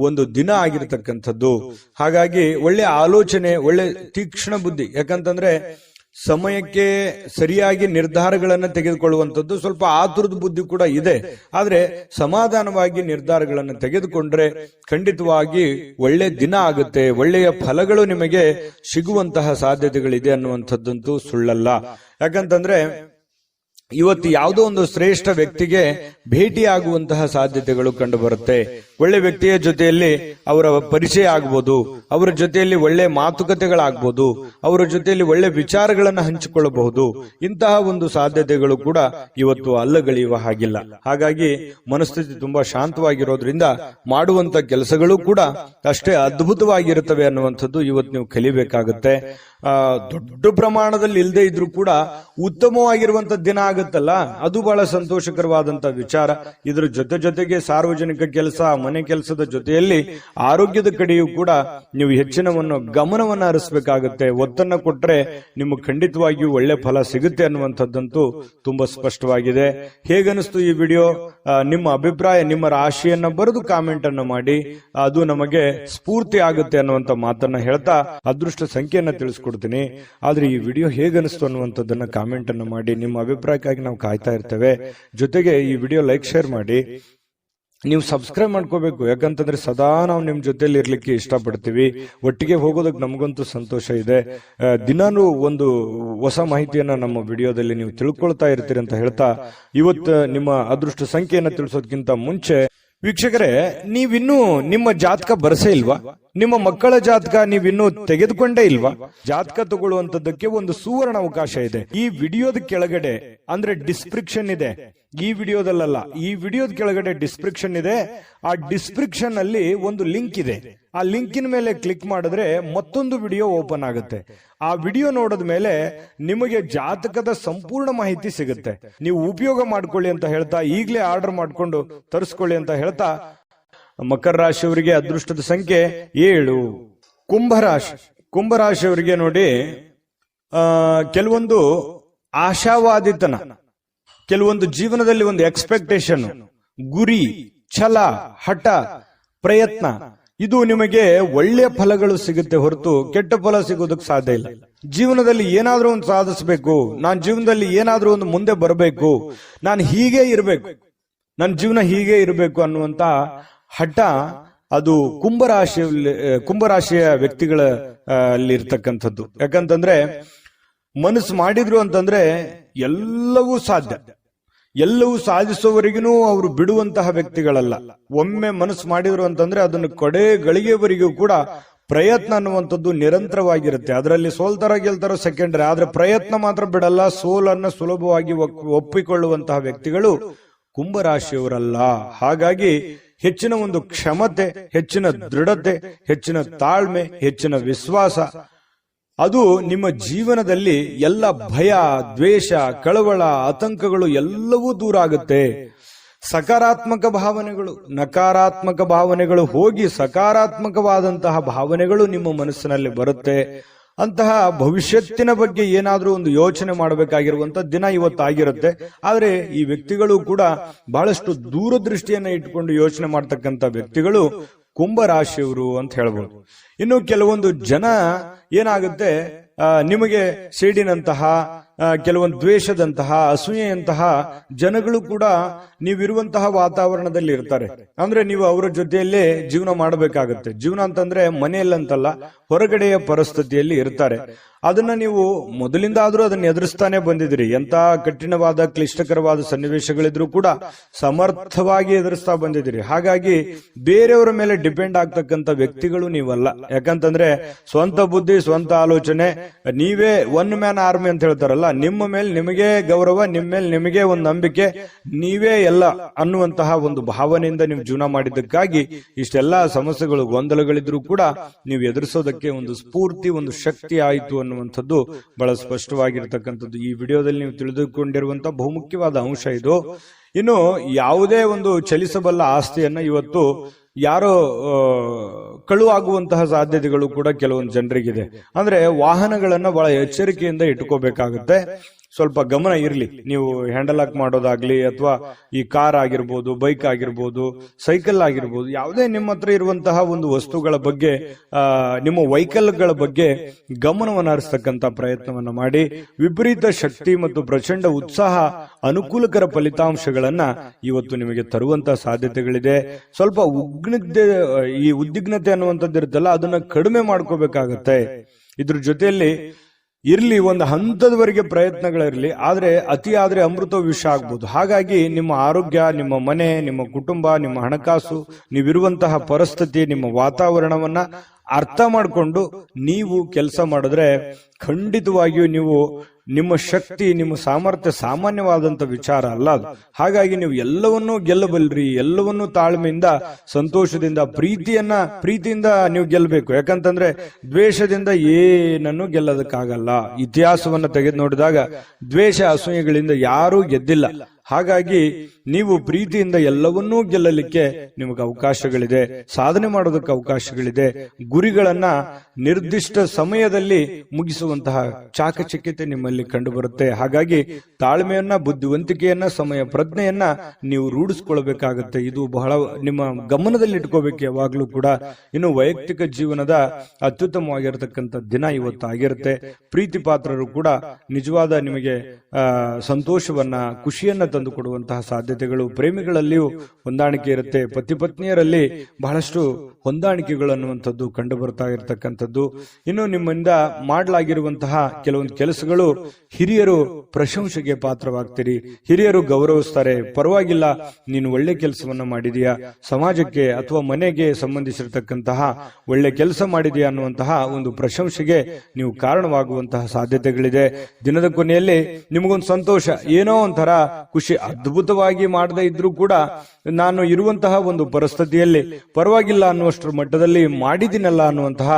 ಒಂದು ದಿನ ಆಗಿರತಕ್ಕಂಥದ್ದು. ಹಾಗಾಗಿ ಒಳ್ಳೆ ಆಲೋಚನೆ, ಒಳ್ಳೆ ತೀಕ್ಷ್ಣ ಬುದ್ಧಿ. ಯಾಕಂತಂದ್ರೆ ಸಮಯಕ್ಕೆ ಸರಿಯಾಗಿ ನಿರ್ಧಾರಗಳನ್ನು ತೆಗೆದುಕೊಳ್ಳುವಂಥದ್ದು ಸ್ವಲ್ಪ ಆತುರದ ಬುದ್ಧಿ ಕೂಡ ಇದೆ. ಆದ್ರೆ ಸಮಾಧಾನವಾಗಿ ನಿರ್ಧಾರಗಳನ್ನು ತೆಗೆದುಕೊಂಡ್ರೆ ಖಂಡಿತವಾಗಿ ಒಳ್ಳೆ ದಿನ ಆಗುತ್ತೆ, ಒಳ್ಳೆಯ ಫಲಗಳು ನಿಮಗೆ ಸಿಗುವಂತಹ ಸಾಧ್ಯತೆಗಳಿದೆ ಅನ್ನುವಂಥದ್ದಂತೂ ಸುಳ್ಳಲ್ಲ. ಯಾಕಂತಂದ್ರೆ ಇವತ್ತು ಯಾವುದೋ ಒಂದು ಶ್ರೇಷ್ಠ ವ್ಯಕ್ತಿಗೆ ಭೇಟಿಯಾಗುವಂತಹ ಸಾಧ್ಯತೆಗಳು ಕಂಡು ಬರುತ್ತೆ. ಒಳ್ಳೆ ವ್ಯಕ್ತಿಯ ಜೊತೆಯಲ್ಲಿ ಅವರ ಪರಿಚಯ ಆಗ್ಬೋದು, ಅವರ ಜೊತೆಯಲ್ಲಿ ಒಳ್ಳೆ ಮಾತುಕತೆಗಳಾಗ್ಬೋದು, ಅವರ ಜೊತೆಯಲ್ಲಿ ಒಳ್ಳೆ ವಿಚಾರಗಳನ್ನು ಹಂಚಿಕೊಳ್ಳಬಹುದು. ಇಂತಹ ಒಂದು ಸಾಧ್ಯತೆಗಳು ಕೂಡ ಇವತ್ತು ಅಲ್ಲಗಳೆಯುವ ಹಾಗಿಲ್ಲ. ಹಾಗಾಗಿ ಮನಸ್ಥಿತಿ ತುಂಬಾ ಶಾಂತವಾಗಿರೋದ್ರಿಂದ ಮಾಡುವಂತ ಕೆಲಸಗಳು ಕೂಡ ಅಷ್ಟೇ ಅದ್ಭುತವಾಗಿರುತ್ತವೆ ಅನ್ನುವಂಥದ್ದು ಇವತ್ತು ನೀವು ಕಲಿಬೇಕಾಗುತ್ತೆ. ದೊಡ್ಡ ಪ್ರಮಾಣದಲ್ಲಿ ಇಲ್ಲದೆ ಇದ್ರೂ ಕೂಡ ಉತ್ತಮವಾಗಿರುವಂತ ದಿನ ಆಗುತ್ತಲ್ಲ, ಅದು ಬಹಳ ಸಂತೋಷಕರವಾದಂತ ವಿಚಾರ. ಇದ್ರ ಜೊತೆಗೆ ಸಾರ್ವಜನಿಕ ಕೆಲಸ, ಮನೆ ಕೆಲಸದ ಜೊತೆಯಲ್ಲಿ ಆರೋಗ್ಯದ ಕಡೆಯೂ ಕೂಡ ನೀವು ಹೆಚ್ಚಿನ ಗಮನವನ್ನ ಹರಿಸಬೇಕಾಗುತ್ತೆ. ಒತ್ತನ್ನ ಕೊಟ್ರೆ ನಿಮಗೆ ಖಂಡಿತವಾಗಿಯೂ ಒಳ್ಳೆ ಫಲ ಸಿಗುತ್ತೆ ಅನ್ನುವಂಥದ್ದಂತೂ ತುಂಬಾ ಸ್ಪಷ್ಟವಾಗಿದೆ. ಹೇಗನಿಸ್ತು ಈ ವಿಡಿಯೋ? ನಿಮ್ಮ ಅಭಿಪ್ರಾಯ, ನಿಮ್ಮ ರಾಶಿಯನ್ನ ಬರೆದು ಕಾಮೆಂಟ್ ಅನ್ನ ಮಾಡಿ, ಅದು ನಮಗೆ ಸ್ಫೂರ್ತಿ ಆಗುತ್ತೆ ಅನ್ನುವಂತ ಮಾತನ್ನ ಹೇಳ್ತಾ ಅದೃಷ್ಟ ಸಂಖ್ಯೆಯನ್ನ ತಿಳಿಸ್ಕೊಡ್ತೀನಿ. ಆದ್ರೆ ಈ ವಿಡಿಯೋ ಹೇಗನಿಸ್ತು ಅನ್ನುವಂಥದ್ದನ್ನ ಕಾಮೆಂಟ್ ಅನ್ನ ಮಾಡಿ. ನಿಮ್ಮ ಅಭಿಪ್ರಾಯಕ್ಕಾಗಿ ನಾವು ಕಾಯ್ತಾ ಇರ್ತೇವೆ. ಜೊತೆಗೆ ಈ ವಿಡಿಯೋ ಲೈಕ್, ಶೇರ್ ಮಾಡಿ. ನೀವು ಸಬ್ಸ್ಕ್ರೈಬ್ ಮಾಡ್ಕೋಬೇಕು. ಯಾಕಂತಂದ್ರೆ ಸದಾ ನಾವು ನಿಮ್ ಜೊತೆಲಿ ಇರ್ಲಿಕ್ಕೆ ಇಷ್ಟಪಡ್ತೀವಿ. ಒಟ್ಟಿಗೆ ಹೋಗೋದಕ್ಕೆ ನಮಗಂತೂ ಸಂತೋಷ ಇದೆ. ದಿನಾನು ಒಂದು ಹೊಸ ಮಾಹಿತಿಯನ್ನ ನಮ್ಮ ವಿಡಿಯೋದಲ್ಲಿ ನೀವು ತಿಳ್ಕೊಳ್ತಾ ಇರ್ತೀರಿ ಅಂತ ಹೇಳ್ತಾ, ಇವತ್ತು ನಿಮ್ಮ ಅದೃಷ್ಟ ಸಂಖ್ಯೆಯನ್ನ ತಿಳಿಸೋದಕ್ಕಿಂತ ಮುಂಚೆ ವೀಕ್ಷಕರೇ, ನೀವಿನ್ನೂ ನಿಮ್ಮ ಜಾತಕ ಬರಸೇ ಇಲ್ವಾ? ನಿಮ್ಮ ಮಕ್ಕಳ ಜಾತಕ ನೀವಿನ್ನೂ ತೆಗೆದುಕೊಂಡೇ ಇಲ್ವಾ? ಜಾತಕ ತಗೊಳ್ಳುವಂತದ್ದಕ್ಕೆ ಒಂದು ಸುವರ್ಣ ಅವಕಾಶ ಇದೆ. ಈ ವಿಡಿಯೋದ ಕೆಳಗಡೆ ಅಂದ್ರೆ ಡಿಸ್ಕ್ರಿಪ್ಷನ್ ಇದೆ. ಈ ವಿಡಿಯೋದಲ್ಲ, ಈ ವಿಡಿಯೋದ ಕೆಳಗಡೆ ಡಿಸ್ಕ್ರಿಪ್ಷನ್ ಇದೆ. ಆ ಡಿಸ್ಕ್ರಿಪ್ಷನ್ ಅಲ್ಲಿ ಒಂದು ಲಿಂಕ್ ಇದೆ. ಆ ಲಿಂಕಿನ ಮೇಲೆ ಕ್ಲಿಕ್ ಮಾಡಿದ್ರೆ ಮತ್ತೊಂದು ವಿಡಿಯೋ ಓಪನ್ ಆಗುತ್ತೆ. ಆ ವಿಡಿಯೋ ನೋಡಿದ ಮೇಲೆ ನಿಮಗೆ ಜಾತಕದ ಸಂಪೂರ್ಣ ಮಾಹಿತಿ ಸಿಗುತ್ತೆ. ನೀವು ಉಪಯೋಗ ಮಾಡ್ಕೊಳ್ಳಿ ಅಂತ ಹೇಳ್ತಾ, ಈಗಲೇ ಆರ್ಡರ್ ಮಾಡ್ಕೊಂಡು ತರಿಸ್ಕೊಳ್ಳಿ ಅಂತ ಹೇಳ್ತಾ, ಮಕರ ರಾಶಿಯವರಿಗೆ ಅದೃಷ್ಟದ ಸಂಖ್ಯೆ 7. ಕುಂಭರಾಶಿಯವರಿಗೆ ನೋಡಿ, ಕೆಲವೊಂದು ಆಶಾವಾದಿತನ, ಕೆಲವೊಂದು ಜೀವನದಲ್ಲಿ ಒಂದು ಎಕ್ಸ್ಪೆಕ್ಟೇಷನ್, ಗುರಿ, ಛಲ, ಹಠ, ಪ್ರಯತ್ನ, ಇದು ನಿಮಗೆ ಒಳ್ಳೆಯ ಫಲಗಳು ಸಿಗುತ್ತೆ ಹೊರತು ಕೆಟ್ಟ ಫಲ ಸಿಗೋದಕ್ಕೆ ಸಾಧ್ಯ ಇಲ್ಲ. ಜೀವನದಲ್ಲಿ ಏನಾದ್ರೂ ಒಂದು ಸಾಧಿಸಬೇಕು, ನಾನು ಜೀವನದಲ್ಲಿ ಏನಾದ್ರೂ ಒಂದು ಮುಂದೆ ಬರಬೇಕು, ನಾನು ಹೀಗೆ ಇರಬೇಕು, ನನ್ನ ಜೀವನ ಹೀಗೆ ಇರಬೇಕು ಅನ್ನುವಂತ ಹಠ ಅದು ಕುಂಭರಾಶಿಯ ವ್ಯಕ್ತಿಗಳ ಅಲ್ಲಿ ಇರ್ತಕ್ಕಂಥದ್ದು. ಯಾಕಂತಂದ್ರೆ ಮನಸ್ಸು ಮಾಡಿದ್ರು ಅಂತಂದ್ರೆ ಎಲ್ಲವೂ ಸಾಧ್ಯ, ಎಲ್ಲವೂ ಸಾಧಿಸುವವರೆಗೂ ಅವರು ಬಿಡುವಂತಹ ವ್ಯಕ್ತಿಗಳಲ್ಲ. ಒಮ್ಮೆ ಮನಸ್ಸು ಮಾಡಿದ್ರು ಅಂತಂದ್ರೆ ಅದನ್ನು ಕಡೆ ಗಳಿಗೆವರೆಗೂ ಕೂಡ ಪ್ರಯತ್ನ ಅನ್ನುವಂಥದ್ದು ನಿರಂತರವಾಗಿರುತ್ತೆ. ಅದರಲ್ಲಿ ಸೋಲ್ತಾರ ಗೆಲ್ತಾರೋ ಸೆಕೆಂಡರಿ, ಆದ್ರೆ ಪ್ರಯತ್ನ ಮಾತ್ರ ಬಿಡಲ್ಲ. ಸೋಲನ್ನ ಸುಲಭವಾಗಿ ಒಪ್ಪಿಕೊಳ್ಳುವಂತಹ ವ್ಯಕ್ತಿಗಳು ಕುಂಭರಾಶಿಯವರಲ್ಲ. ಹಾಗಾಗಿ ಹೆಚ್ಚಿನ ಒಂದು ಕ್ಷಮತೆ, ಹೆಚ್ಚಿನ ದೃಢತೆ, ಹೆಚ್ಚಿನ ತಾಳ್ಮೆ, ಹೆಚ್ಚಿನ ವಿಶ್ವಾಸ, ಅದು ನಿಮ್ಮ ಜೀವನದಲ್ಲಿ ಎಲ್ಲ ಭಯ, ದ್ವೇಷ, ಕಳವಳ, ಆತಂಕಗಳು ಎಲ್ಲವೂ ದೂರ ಆಗುತ್ತೆ. ಸಕಾರಾತ್ಮಕ ಭಾವನೆಗಳು, ನಕಾರಾತ್ಮಕ ಭಾವನೆಗಳು ಹೋಗಿ ಸಕಾರಾತ್ಮಕವಾದಂತಹ ಭಾವನೆಗಳು ನಿಮ್ಮ ಮನಸ್ಸಿನಲ್ಲಿ ಬರುತ್ತೆ. ಅಂತಹ ಭವಿಷ್ಯತ್ತಿನ ಬಗ್ಗೆ ಏನಾದ್ರೂ ಒಂದು ಯೋಚನೆ ಮಾಡಬೇಕಾಗಿರುವಂತ ದಿನ ಇವತ್ತಾಗಿರುತ್ತೆ. ಆದ್ರೆ ಈ ವ್ಯಕ್ತಿಗಳು ಕೂಡ ಬಹಳಷ್ಟು ದೂರದೃಷ್ಟಿಯನ್ನ ಇಟ್ಕೊಂಡು ಯೋಚನೆ ಮಾಡ್ತಕ್ಕಂಥ ವ್ಯಕ್ತಿಗಳು ಕುಂಭರಾಶಿಯವರು ಅಂತ ಹೇಳ್ಬೋದು. ಇನ್ನು ಕೆಲವೊಂದು ಜನ ಏನಾಗುತ್ತೆ, ನಿಮಗೆ ಸಿಡಿನಂತಹ, ಕೆಲವೊಂದು ದ್ವೇಷದಂತಹ, ಅಸೂಯೆಯಂತಹ ಜನಗಳು ಕೂಡ ನೀವಿರುವಂತಹ ವಾತಾವರಣದಲ್ಲಿ ಇರ್ತಾರೆ. ಅಂದ್ರೆ ನೀವು ಅವರ ಜೊತೆಯಲ್ಲೇ ಜೀವನ ಮಾಡಬೇಕಾಗತ್ತೆ. ಜೀವನ ಅಂತಂದ್ರೆ ಮನೆಯಲ್ಲಂತಲ್ಲ, ಹೊರಗಡೆಯ ಪರಿಸ್ಥಿತಿಯಲ್ಲಿ ಇರ್ತಾರೆ. ಅದನ್ನ ನೀವು ಮೊದಲಿಂದ ಆದ್ರೂ ಅದನ್ನ ಎದುರಿಸ್ತಾನೆ ಬಂದಿದ್ರಿ. ಎಂತ ಕಠಿಣವಾದ ಕ್ಲಿಷ್ಟಕರವಾದ ಸನ್ನಿವೇಶಗಳಿದ್ರೂ ಕೂಡ ಸಮರ್ಥವಾಗಿ ಎದುರಿಸ್ತಾ ಬಂದಿದ್ದೀರಿ. ಹಾಗಾಗಿ ಬೇರೆಯವರ ಮೇಲೆ ಡಿಪೆಂಡ್ ಆಗ್ತಕ್ಕಂಥ ವ್ಯಕ್ತಿಗಳು ನೀವಲ್ಲ. ಯಾಕಂತಂದ್ರೆ ಸ್ವಂತ ಬುದ್ಧಿ, ಸ್ವಂತ ಆಲೋಚನೆ, ನೀವೇ ಒನ್ ಮ್ಯಾನ್ ಆರ್ಮಿ ಅಂತ ಹೇಳ್ತಾರಲ್ಲ, ನಿಮ್ಮ ಮೇಲೆ ನಿಮಗೆ ಗೌರವ, ನಿಮ್ಮ ಮೇಲೆ ನಿಮಗೆ ಒಂದು ನಂಬಿಕೆ, ನೀವೇ ಎಲ್ಲ ಅನ್ನುವಂತಹ ಒಂದು ಭಾವನೆಯಿಂದ ನೀವು ಜೀವನ ಮಾಡಿದ್ದಕ್ಕಾಗಿ ಇಷ್ಟೆಲ್ಲಾ ಸಮಸ್ಯೆಗಳು, ಗೊಂದಲಗಳಿದ್ರೂ ಕೂಡ ನೀವು ಎದುರಿಸೋದಕ್ಕೆ ಒಂದು ಸ್ಫೂರ್ತಿ, ಒಂದು ಶಕ್ತಿ ಆಯಿತು ಅನ್ನುವಂಥದ್ದು ಬಹಳ ಸ್ಪಷ್ಟವಾಗಿರ್ತಕ್ಕಂಥದ್ದು. ಈ ವಿಡಿಯೋದಲ್ಲಿ ನೀವು ತಿಳಿದುಕೊಂಡಿರುವಂತಹ ಬಹುಮುಖ್ಯವಾದ ಅಂಶ ಇದು. ಇನ್ನು ಯಾವುದೇ ಒಂದು ಚಲಿಸಬಲ್ಲ ಆಸ್ತಿಯನ್ನ ಇವತ್ತು ಯಾರೋ ಕಳುವಾಗುವಂತಹ ಸಾಧ್ಯತೆಗಳು ಕೂಡ ಕೆಲವೊಂದು ಜನರಿಗಿದೆ. ಅಂದ್ರೆ ವಾಹನಗಳನ್ನ ಬಹಳ ಎಚ್ಚರಿಕೆಯಿಂದ ಇಟ್ಕೋಬೇಕಾಗುತ್ತೆ. ಸ್ವಲ್ಪ ಗಮನ ಇರಲಿ. ನೀವು ಹ್ಯಾಂಡಲ್ ಲಾಕ್ ಮಾಡೋದಾಗ್ಲಿ, ಅಥವಾ ಈ ಕಾರ್ ಆಗಿರ್ಬೋದು, ಬೈಕ್ ಆಗಿರ್ಬೋದು, ಸೈಕಲ್ ಆಗಿರ್ಬೋದು, ಯಾವುದೇ ನಿಮ್ಮ ಹತ್ರ ಇರುವಂತಹ ಒಂದು ವಸ್ತುಗಳ ಬಗ್ಗೆ, ನಿಮ್ಮ ವೆಹಿಕಲ್ಗಳ ಬಗ್ಗೆ ಗಮನವನ್ನು ಹರಿಸ್ತಕ್ಕಂಥ ಪ್ರಯತ್ನವನ್ನ ಮಾಡಿ. ವಿಪರೀತ ಶಕ್ತಿ ಮತ್ತು ಪ್ರಚಂಡ ಉತ್ಸಾಹ ಅನುಕೂಲಕರ ಫಲಿತಾಂಶಗಳನ್ನ ಇವತ್ತು ನಿಮಗೆ ತರುವಂತಹ ಸಾಧ್ಯತೆಗಳಿದೆ. ಸ್ವಲ್ಪ ಈ ಉದ್ವಿಗ್ನತೆ ಅನ್ನುವಂಥದ್ದು ಇರುತ್ತಲ್ಲ, ಅದನ್ನ ಕಡಿಮೆ ಮಾಡ್ಕೋಬೇಕಾಗತ್ತೆ. ಇದ್ರ ಜೊತೆಯಲ್ಲಿ ಇರ್ಲಿ, ಒಂದು ಹಂತದವರೆಗೆ ಪ್ರಯತ್ನಗಳಿರಲಿ, ಆದ್ರೆ ಅತಿ ಆದ್ರೆ ಅಮೃತ ವಿಷ ಆಗ್ಬೋದು. ಹಾಗಾಗಿ ನಿಮ್ಮ ಆರೋಗ್ಯ, ನಿಮ್ಮ ಮನೆ, ನಿಮ್ಮ ಕುಟುಂಬ, ನಿಮ್ಮ ಹಣಕಾಸು, ನೀವಿರುವಂತಹ ಪರಿಸ್ಥಿತಿ, ನಿಮ್ಮ ವಾತಾವರಣವನ್ನ ಅರ್ಥ ಮಾಡಿಕೊಂಡು ನೀವು ಕೆಲಸ ಮಾಡಿದ್ರೆ ಖಂಡಿತವಾಗಿಯೂ ನೀವು ನಿಮ್ಮ ಶಕ್ತಿ, ನಿಮ್ಮ ಸಾಮರ್ಥ್ಯ ಸಾಮಾನ್ಯವಾದಂತ ವಿಚಾರ ಅಲ್ಲ ಅದು. ಹಾಗಾಗಿ ನೀವು ಎಲ್ಲವನ್ನೂ ಗೆಲ್ಲಬಲ್ರಿ. ಎಲ್ಲವನ್ನೂ ತಾಳ್ಮೆಯಿಂದ, ಸಂತೋಷದಿಂದ, ಪ್ರೀತಿಯಿಂದ ನೀವು ಗೆಲ್ಲಬೇಕು. ಯಾಕಂತಂದ್ರೆ ದ್ವೇಷದಿಂದ ಏನನ್ನು ಗೆಲ್ಲೋದಕ್ಕಾಗಲ್ಲ. ಇತಿಹಾಸವನ್ನ ತೆಗೆದು ನೋಡಿದಾಗ ದ್ವೇಷ, ಅಸೂಯೆಗಳಿಂದ ಯಾರೂ ಗೆದ್ದಿಲ್ಲ. ಹಾಗಾಗಿ ನೀವು ಪ್ರೀತಿಯಿಂದ ಎಲ್ಲವನ್ನೂ ಗೆಲ್ಲಲಿಕ್ಕೆ ನಿಮಗೆ ಅವಕಾಶಗಳಿದೆ, ಸಾಧನೆ ಮಾಡೋದಕ್ಕೆ ಅವಕಾಶಗಳಿದೆ. ಗುರಿಗಳನ್ನ ನಿರ್ದಿಷ್ಟ ಸಮಯದಲ್ಲಿ ಮುಗಿಸುವಂತಹ ಚಾಕಚಕ್ಯತೆ ನಿಮ್ಮಲ್ಲಿ ಕಂಡು ಬರುತ್ತೆ. ಹಾಗಾಗಿ ತಾಳ್ಮೆಯನ್ನ, ಬುದ್ಧಿವಂತಿಕೆಯನ್ನ, ಸಮಯ ಪ್ರಜ್ಞೆಯನ್ನ ನೀವು ರೂಢಿಸ್ಕೊಳ್ಬೇಕಾಗತ್ತೆ. ಇದು ಬಹಳ ನಿಮ್ಮ ಗಮನದಲ್ಲಿ ಇಟ್ಕೋಬೇಕು ಯಾವಾಗ್ಲೂ ಕೂಡ. ಇನ್ನು ವೈಯಕ್ತಿಕ ಜೀವನದ ಅತ್ಯುತ್ತಮವಾಗಿರತಕ್ಕಂಥ ದಿನ ಇವತ್ತು ಆಗಿರುತ್ತೆ. ಪ್ರೀತಿ ಪಾತ್ರರು ಕೂಡ ನಿಜವಾದ ನಿಮಗೆ ಸಂತೋಷವನ್ನ, ಖುಷಿಯನ್ನ ತಂದು ಕೊಡುವಂತಹ ಸಾಧ್ಯತೆಗಳು. ಪ್ರೇಮಿಗಳಲ್ಲಿಯೂ ಹೊಂದಾಣಿಕೆ ಇರುತ್ತೆ. ಪತಿ ಪತ್ನಿಯರಲ್ಲಿ ಬಹಳಷ್ಟು ಹೊಂದಾಣಿಕೆಗಳು ಅನ್ನುವಂಥದ್ದು ಕಂಡು ಬರ್ತಾ ಇರತಕ್ಕಂಥದ್ದು. ಇನ್ನು ನಿಮ್ಮಿಂದ ಮಾಡಲಾಗಿರುವಂತಹ ಕೆಲವೊಂದು ಕೆಲಸಗಳು ಹಿರಿಯರು ಪ್ರಶಂಸೆಗೆ ಪಾತ್ರವಾಗ್ತೀರಿ. ಹಿರಿಯರು ಗೌರವಿಸ್ತಾರೆ. ಪರವಾಗಿಲ್ಲ, ನೀನು ಒಳ್ಳೆ ಕೆಲಸವನ್ನ ಮಾಡಿದೀಯಾ, ಸಮಾಜಕ್ಕೆ ಅಥವಾ ಮನೆಗೆ ಸಂಬಂಧಿಸಿರ್ತಕ್ಕಂತಹ ಒಳ್ಳೆ ಕೆಲಸ ಮಾಡಿದೀಯಾ ಅನ್ನುವಂತಹ ಒಂದು ಪ್ರಶಂಸೆಗೆ ನೀವು ಕಾರಣವಾಗುವಂತಹ ಸಾಧ್ಯತೆಗಳಿದೆ. ದಿನದ ಕೊನೆಯಲ್ಲಿ ನಿಮಗೊಂದು ಸಂತೋಷ, ಏನೋ ಒಂಥರ ಖುಷಿ. ಅದ್ಭುತವಾಗಿ ಮಾಡದೇ ಇದ್ರೂ ಕೂಡ ನಾನು ಇರುವಂತಹ ಒಂದು ಪರಿಸ್ಥಿತಿಯಲ್ಲಿ ಪರವಾಗಿಲ್ಲ ಅನ್ನುವಷ್ಟರ ಮಟ್ಟದಲ್ಲಿ ಮಾಡಿದಿನಲ್ಲ ಅನ್ನುವಂತಹ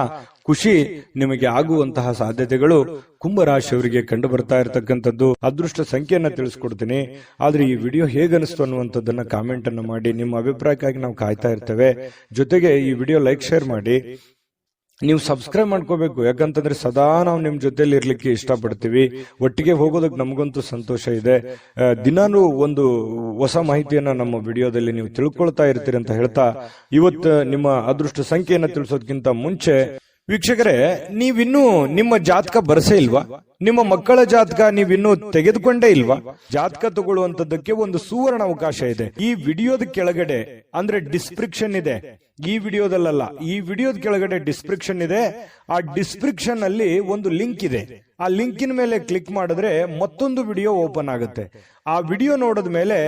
ಖುಷಿ ನಿಮಗೆ ಆಗುವಂತಹ ಸಾಧ್ಯತೆಗಳು ಕುಂಭರಾಶಿಯವರಿಗೆ ಕಂಡು ಬರ್ತಾ ಇರತಕ್ಕಂಥದ್ದು. ಅದೃಷ್ಟ ಸಂಖ್ಯೆಯನ್ನ ತಿಳಿಸ್ಕೊಡ್ತೀನಿ. ಆದ್ರೆ ಈ ವಿಡಿಯೋ ಹೇಗನಿಸ್ತು ಅನ್ನುವಂಥದ್ದನ್ನ ಕಾಮೆಂಟ್ ಅನ್ನು ಮಾಡಿ. ನಿಮ್ಮ ಅಭಿಪ್ರಾಯಕ್ಕಾಗಿ ನಾವು ಕಾಯ್ತಾ ಇರ್ತೇವೆ. ಜೊತೆಗೆ ಈ ವಿಡಿಯೋ ಲೈಕ್, ಶೇರ್ ಮಾಡಿ. ನೀವು ಸಬ್ಸ್ಕ್ರೈಬ್ ಮಾಡ್ಕೋಬೇಕು. ಯಾಕಂತಂದ್ರೆ ಸದಾ ನಾವು ನಿಮ್ ಜೊತೆಲಿ ಇರ್ಲಿಕ್ಕೆ ಇಷ್ಟಪಡ್ತೀವಿ. ಒಟ್ಟಿಗೆ ಹೋಗೋದಕ್ಕೆ ನಮಗಂತೂ ಸಂತೋಷ ಇದೆ. ದಿನಾನು ಒಂದು ಹೊಸ ಮಾಹಿತಿಯನ್ನ ನಮ್ಮ ವಿಡಿಯೋದಲ್ಲಿ ನೀವು ತಿಳ್ಕೊಳ್ತಾ ಇರ್ತೀರಿ ಅಂತ ಹೇಳ್ತಾ, ಇವತ್ತು ನಿಮ್ಮ ಅದೃಷ್ಟ ಸಂಖ್ಯೆಯನ್ನ ತಿಳಿಸೋದಕ್ಕಿಂತ ಮುಂಚೆ ವೀಕ್ಷಕರೇ, ನೀವಿನ್ನೂ ನಿಮ್ಮ ಜಾತಕ ಬರಸೇ ಇಲ್ವಾ? ನಿಮ್ಮ ಮಕ್ಕಳ ಜಾತಕ ನೀವಿನ್ನೂ ತೆಗೆದುಕೊಂಡೇ ಇಲ್ವಾ? ಜಾತಕ ತಗೊಳ್ಳುವಂತದ್ದಕ್ಕೆ ಒಂದು ಸುವರ್ಣ ಅವಕಾಶ ಇದೆ. ಈ ವಿಡಿಯೋದ ಕೆಳಗಡೆ ಅಂದ್ರೆ ಡಿಸ್ಕ್ರಿಪ್ಷನ್ ಇದೆ, ಈ ವಿಡಿಯೋದಲ್ಲ, ಈ ವಿಡಿಯೋದ ಕೆಳಗಡೆ ಡಿಸ್ಕ್ರಿಪ್ಷನ್ ಇದೆ. ಆ ಡಿಸ್ಕ್ರಿಪ್ಷನ್ ಅಲ್ಲಿ ಒಂದು ಲಿಂಕ್ ಇದೆ. ಆ ಲಿಂಕಿನ ಮೇಲೆ ಕ್ಲಿಕ್ ಮಾಡಿದ್ರೆ ಮತ್ತೊಂದು ವಿಡಿಯೋ ಓಪನ್ ಆಗುತ್ತೆ. ಆ ವಿಡಿಯೋ ನೋಡಿದ ಮೇಲೆ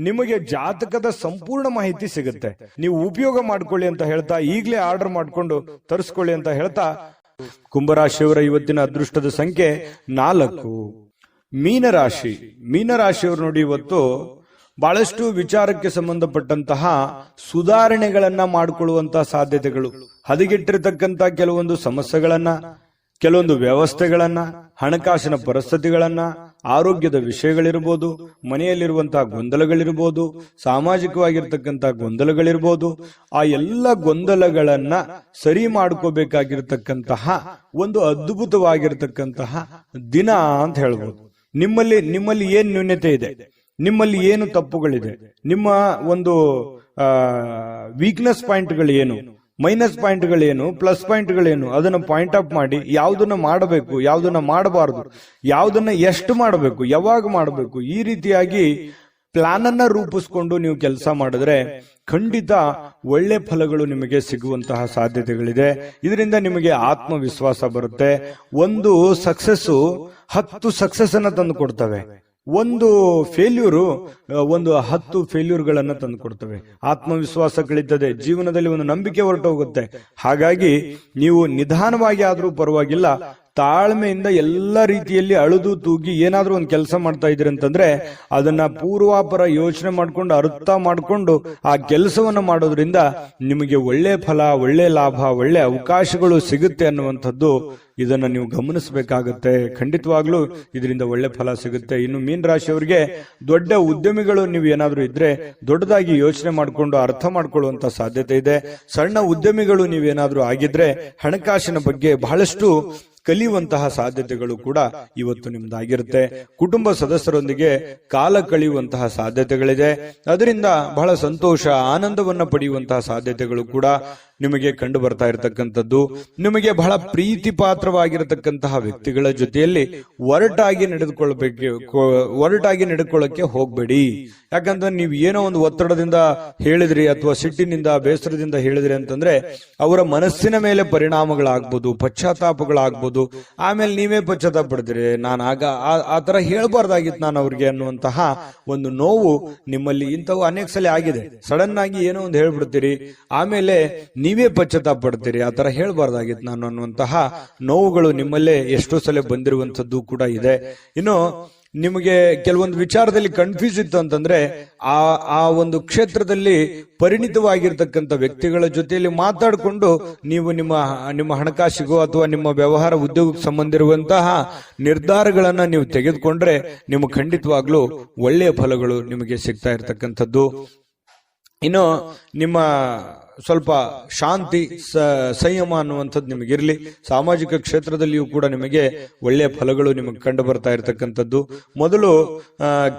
ನಿಮಗೆ ಜಾತಕದ ಸಂಪೂರ್ಣ ಮಾಹಿತಿ ಸಿಗುತ್ತೆ. ನೀವು ಉಪಯೋಗ ಮಾಡ್ಕೊಳ್ಳಿ ಅಂತ ಹೇಳ್ತಾ, ಈಗಲೇ ಆರ್ಡರ್ ಮಾಡ್ಕೊಂಡು ತರಿಸ್ಕೊಳ್ಳಿ ಅಂತ ಹೇಳ್ತಾ, ಕುಂಭರಾಶಿಯವರ ಇವತ್ತಿನ ಅದೃಷ್ಟದ ಸಂಖ್ಯೆ 4. ಮೀನರಾಶಿಯವರು ನೋಡಿ, ಇವತ್ತು ಬಹಳಷ್ಟು ವಿಚಾರಕ್ಕೆ ಸಂಬಂಧಪಟ್ಟಂತಹ ಸುಧಾರಣೆಗಳನ್ನ ಮಾಡಿಕೊಳ್ಳುವಂತಹ ಸಾಧ್ಯತೆಗಳು, ಹದಗೆಟ್ಟಿರತಕ್ಕಂತ ಕೆಲವೊಂದು ಸಮಸ್ಯೆಗಳನ್ನ, ಕೆಲವೊಂದು ವ್ಯವಸ್ಥೆಗಳನ್ನ, ಹಣಕಾಸಿನ ಪರಿಸ್ಥಿತಿಗಳನ್ನ, ಆರೋಗ್ಯದ ವಿಷಯಗಳಿರ್ಬೋದು, ಮನೆಯಲ್ಲಿರುವಂತಹ ಗೊಂದಲಗಳಿರ್ಬೋದು, ಸಾಮಾಜಿಕವಾಗಿರ್ತಕ್ಕಂತಹ ಗೊಂದಲಗಳಿರ್ಬೋದು, ಆ ಎಲ್ಲ ಗೊಂದಲಗಳನ್ನ ಸರಿ ಮಾಡ್ಕೋಬೇಕಾಗಿರ್ತಕ್ಕಂತಹ ಒಂದು ಅದ್ಭುತವಾಗಿರ್ತಕ್ಕಂತಹ ದಿನ ಅಂತ ಹೇಳ್ಬೋದು. ನಿಮ್ಮಲ್ಲಿ ಏನ್ ನ್ಯೂನ್ಯತೆ ಇದೆ, ನಿಮ್ಮಲ್ಲಿ ಏನು ತಪ್ಪುಗಳಿದೆ, ನಿಮ್ಮ ಒಂದು ವೀಕ್ನೆಸ್ ಪಾಯಿಂಟ್ಗಳು ಏನು, ಮೈನಸ್ ಪಾಯಿಂಟ್ಗಳೇನು, ಪ್ಲಸ್ ಪಾಯಿಂಟ್ಗಳೇನು, ಅದನ್ನ ಪಾಯಿಂಟ್ ಅಪ್ ಮಾಡಿ ಯಾವುದನ್ನ ಮಾಡಬೇಕು, ಯಾವುದನ್ನ ಮಾಡಬಾರದು, ಯಾವುದನ್ನ ಎಷ್ಟು ಮಾಡಬೇಕು, ಯಾವಾಗ ಮಾಡಬೇಕು, ಈ ರೀತಿಯಾಗಿ ಪ್ಲಾನ್ ಅನ್ನ ರೂಪಿಸ್ಕೊಂಡು ನೀವು ಕೆಲಸ ಮಾಡಿದ್ರೆ ಖಂಡಿತ ಒಳ್ಳೆ ಫಲಗಳು ನಿಮಗೆ ಸಿಗುವಂತಹ ಸಾಧ್ಯತೆಗಳಿದೆ. ಇದರಿಂದ ನಿಮಗೆ ಆತ್ಮವಿಶ್ವಾಸ ಬರುತ್ತೆ. ಒಂದು ಸಕ್ಸಸ್ 10 ಸಕ್ಸಸ್ ಅನ್ನ ತಂದು ಕೊಡ್ತವೆ. ಒಂದು ಫೇಲ್ಯೂರು 10 ಫೇಲ್ಯೂರ್ಗಳನ್ನ ತಂದು ಕೊಡ್ತವೆ. ಆತ್ಮವಿಶ್ವಾಸ ಕಳೀತದೆ, ಜೀವನದಲ್ಲಿ ಒಂದು ನಂಬಿಕೆ ಹೊರಟೋಗುತ್ತೆ. ಹಾಗಾಗಿ ನೀವು ನಿಧಾನವಾಗಿ ಆದ್ರೂ ಪರವಾಗಿಲ್ಲ, ತಾಳ್ಮೆಯಿಂದ ಎಲ್ಲ ರೀತಿಯಲ್ಲಿ ಅಳುದು ತೂಗಿ ಏನಾದ್ರೂ ಒಂದು ಕೆಲಸ ಮಾಡ್ತಾ ಇದ್ರಿ ಅಂತಂದ್ರೆ ಅದನ್ನ ಪೂರ್ವಾಪರ ಯೋಚನೆ ಮಾಡ್ಕೊಂಡು, ಅರ್ಥ ಮಾಡ್ಕೊಂಡು ಆ ಕೆಲಸವನ್ನ ಮಾಡೋದ್ರಿಂದ ನಿಮಗೆ ಒಳ್ಳೆ ಫಲ, ಒಳ್ಳೆ ಲಾಭ, ಒಳ್ಳೆ ಅವಕಾಶಗಳು ಸಿಗುತ್ತೆ ಅನ್ನುವಂಥದ್ದು ಇದನ್ನ ನೀವು ಗಮನಿಸಬೇಕಾಗತ್ತೆ. ಖಂಡಿತವಾಗ್ಲೂ ಇದರಿಂದ ಒಳ್ಳೆ ಫಲ ಸಿಗುತ್ತೆ. ಇನ್ನು ಮೀನ ರಾಶಿಯವರಿಗೆ ದೊಡ್ಡ ಉದ್ಯಮಿಗಳು ನೀವು ಏನಾದ್ರೂ ಇದ್ರೆ ದೊಡ್ಡದಾಗಿ ಯೋಚನೆ ಮಾಡಿಕೊಂಡು ಅರ್ಥ ಮಾಡ್ಕೊಳ್ಳುವಂತ ಸಾಧ್ಯತೆ ಇದೆ. ಸಣ್ಣ ಉದ್ಯಮಿಗಳು ನೀವೇನಾದ್ರೂ ಆಗಿದ್ರೆ ಹಣಕಾಸಿನ ಬಗ್ಗೆ ಬಹಳಷ್ಟು ಕಲಿಯುವಂತಹ ಸಾಧ್ಯತೆಗಳು ಕೂಡ ಇವತ್ತು ನಿಮ್ದಾಗಿರುತ್ತೆ. ಕುಟುಂಬ ಸದಸ್ಯರೊಂದಿಗೆ ಕಾಲ ಕಳೆಯುವಂತಹ ಸಾಧ್ಯತೆಗಳಿದೆ. ಅದರಿಂದ ಬಹಳ ಸಂತೋಷ, ಆನಂದವನ್ನ ಪಡೆಯುವಂತಹ ಸಾಧ್ಯತೆಗಳು ಕೂಡ ನಿಮಗೆ ಕಂಡು ಬರ್ತಾ ಇರತಕ್ಕಂಥದ್ದು. ನಿಮಗೆ ಬಹಳ ಪ್ರೀತಿ ಪಾತ್ರವಾಗಿರತಕ್ಕಂತಹ ವ್ಯಕ್ತಿಗಳ ಜೊತೆಯಲ್ಲಿ ಒರಟಾಗಿ ನಡೆದುಕೊಳ್ಳಕ್ಕೆ ಹೋಗ್ಬೇಡಿ. ಯಾಕಂದ್ರೆ ನೀವು ಏನೋ ಒಂದು ಒತ್ತಡದಿಂದ ಹೇಳಿದ್ರಿ ಅಥವಾ ಸಿಟ್ಟಿನಿಂದ, ಬೇಸರದಿಂದ ಹೇಳಿದ್ರಿ ಅಂತಂದ್ರೆ ಅವರ ಮನಸ್ಸಿನ ಮೇಲೆ ಪರಿಣಾಮಗಳಾಗ್ಬೋದು, ಪಶ್ಚಾತ್ತಾಪಗಳಾಗ್ಬೋದು. ಆಮೇಲೆ ನೀವೇ ಪಶ್ಚಾತ್ತಾಪ ಪಡ್ತೀರಿ, ನಾನು ಆ ತರ ಹೇಳ್ಬಾರ್ದಾಗಿತ್ತು ನಾನು ಅವ್ರಿಗೆ ಅನ್ನುವಂತಹ ಒಂದು ನೋವು ನಿಮ್ಮಲ್ಲಿ ಇಂಥವು ಅನೇಕ ಸಲ ಆಗಿದೆ. ಸಡನ್ ಆಗಿ ಏನೋ ಒಂದು ಹೇಳ್ಬಿಡ್ತೀರಿ, ಆಮೇಲೆ ನೀವೇ ಪಶ್ಚಾತ್ತಾಪ ಪಡ್ತೀರಿ, ಆ ತರ ಹೇಳ್ಬಾರ್ದಾಗಿತ್ತು ನಾನು ಅನ್ನುವಂತಹ ನೋವುಗಳು ನಿಮ್ಮಲ್ಲೇ ಎಷ್ಟೋ ಸಲ ಬಂದಿರುವಂತದ್ದು ಕೂಡ ಇದೆ. ಇನ್ನು ನಿಮಗೆ ಕೆಲವೊಂದು ವಿಚಾರದಲ್ಲಿ ಕನ್ಫ್ಯೂಸ್ ಇತ್ತು ಅಂತಂದ್ರೆ ಆ ಒಂದು ಕ್ಷೇತ್ರದಲ್ಲಿ ಪರಿಣಿತವಾಗಿರ್ತಕ್ಕಂಥ ವ್ಯಕ್ತಿಗಳ ಜೊತೆಯಲ್ಲಿ ಮಾತಾಡಿಕೊಂಡು ನೀವು ನಿಮ್ಮ ಹಣಕಾಸಿಗೋ ಅಥವಾ ನಿಮ್ಮ ವ್ಯವಹಾರ ಉದ್ಯೋಗಕ್ಕೆ ಸಂಬಂಧಿರುವಂತಹ ನಿರ್ಧಾರಗಳನ್ನ ನೀವು ತೆಗೆದುಕೊಂಡ್ರೆ ನಿಮಗೆ ಖಂಡಿತವಾಗ್ಲೂ ಒಳ್ಳೆಯ ಫಲಗಳು ನಿಮಗೆ ಸಿಗ್ತಾ ಇರತಕ್ಕಂಥದ್ದು. ಇನ್ನು ನಿಮ್ಮ ಸ್ವಲ್ಪ ಶಾಂತಿ, ಸಂಯಮ ಅನ್ನುವಂಥದ್ದು ನಿಮಗಿರ್ಲಿ. ಸಾಮಾಜಿಕ ಕ್ಷೇತ್ರದಲ್ಲಿಯೂ ಕೂಡ ನಿಮಗೆ ಒಳ್ಳೆಯ ಫಲಗಳು ನಿಮಗೆ ಕಂಡು ಬರ್ತಾ ಇರತಕ್ಕಂಥದ್ದು. ಮೊದಲು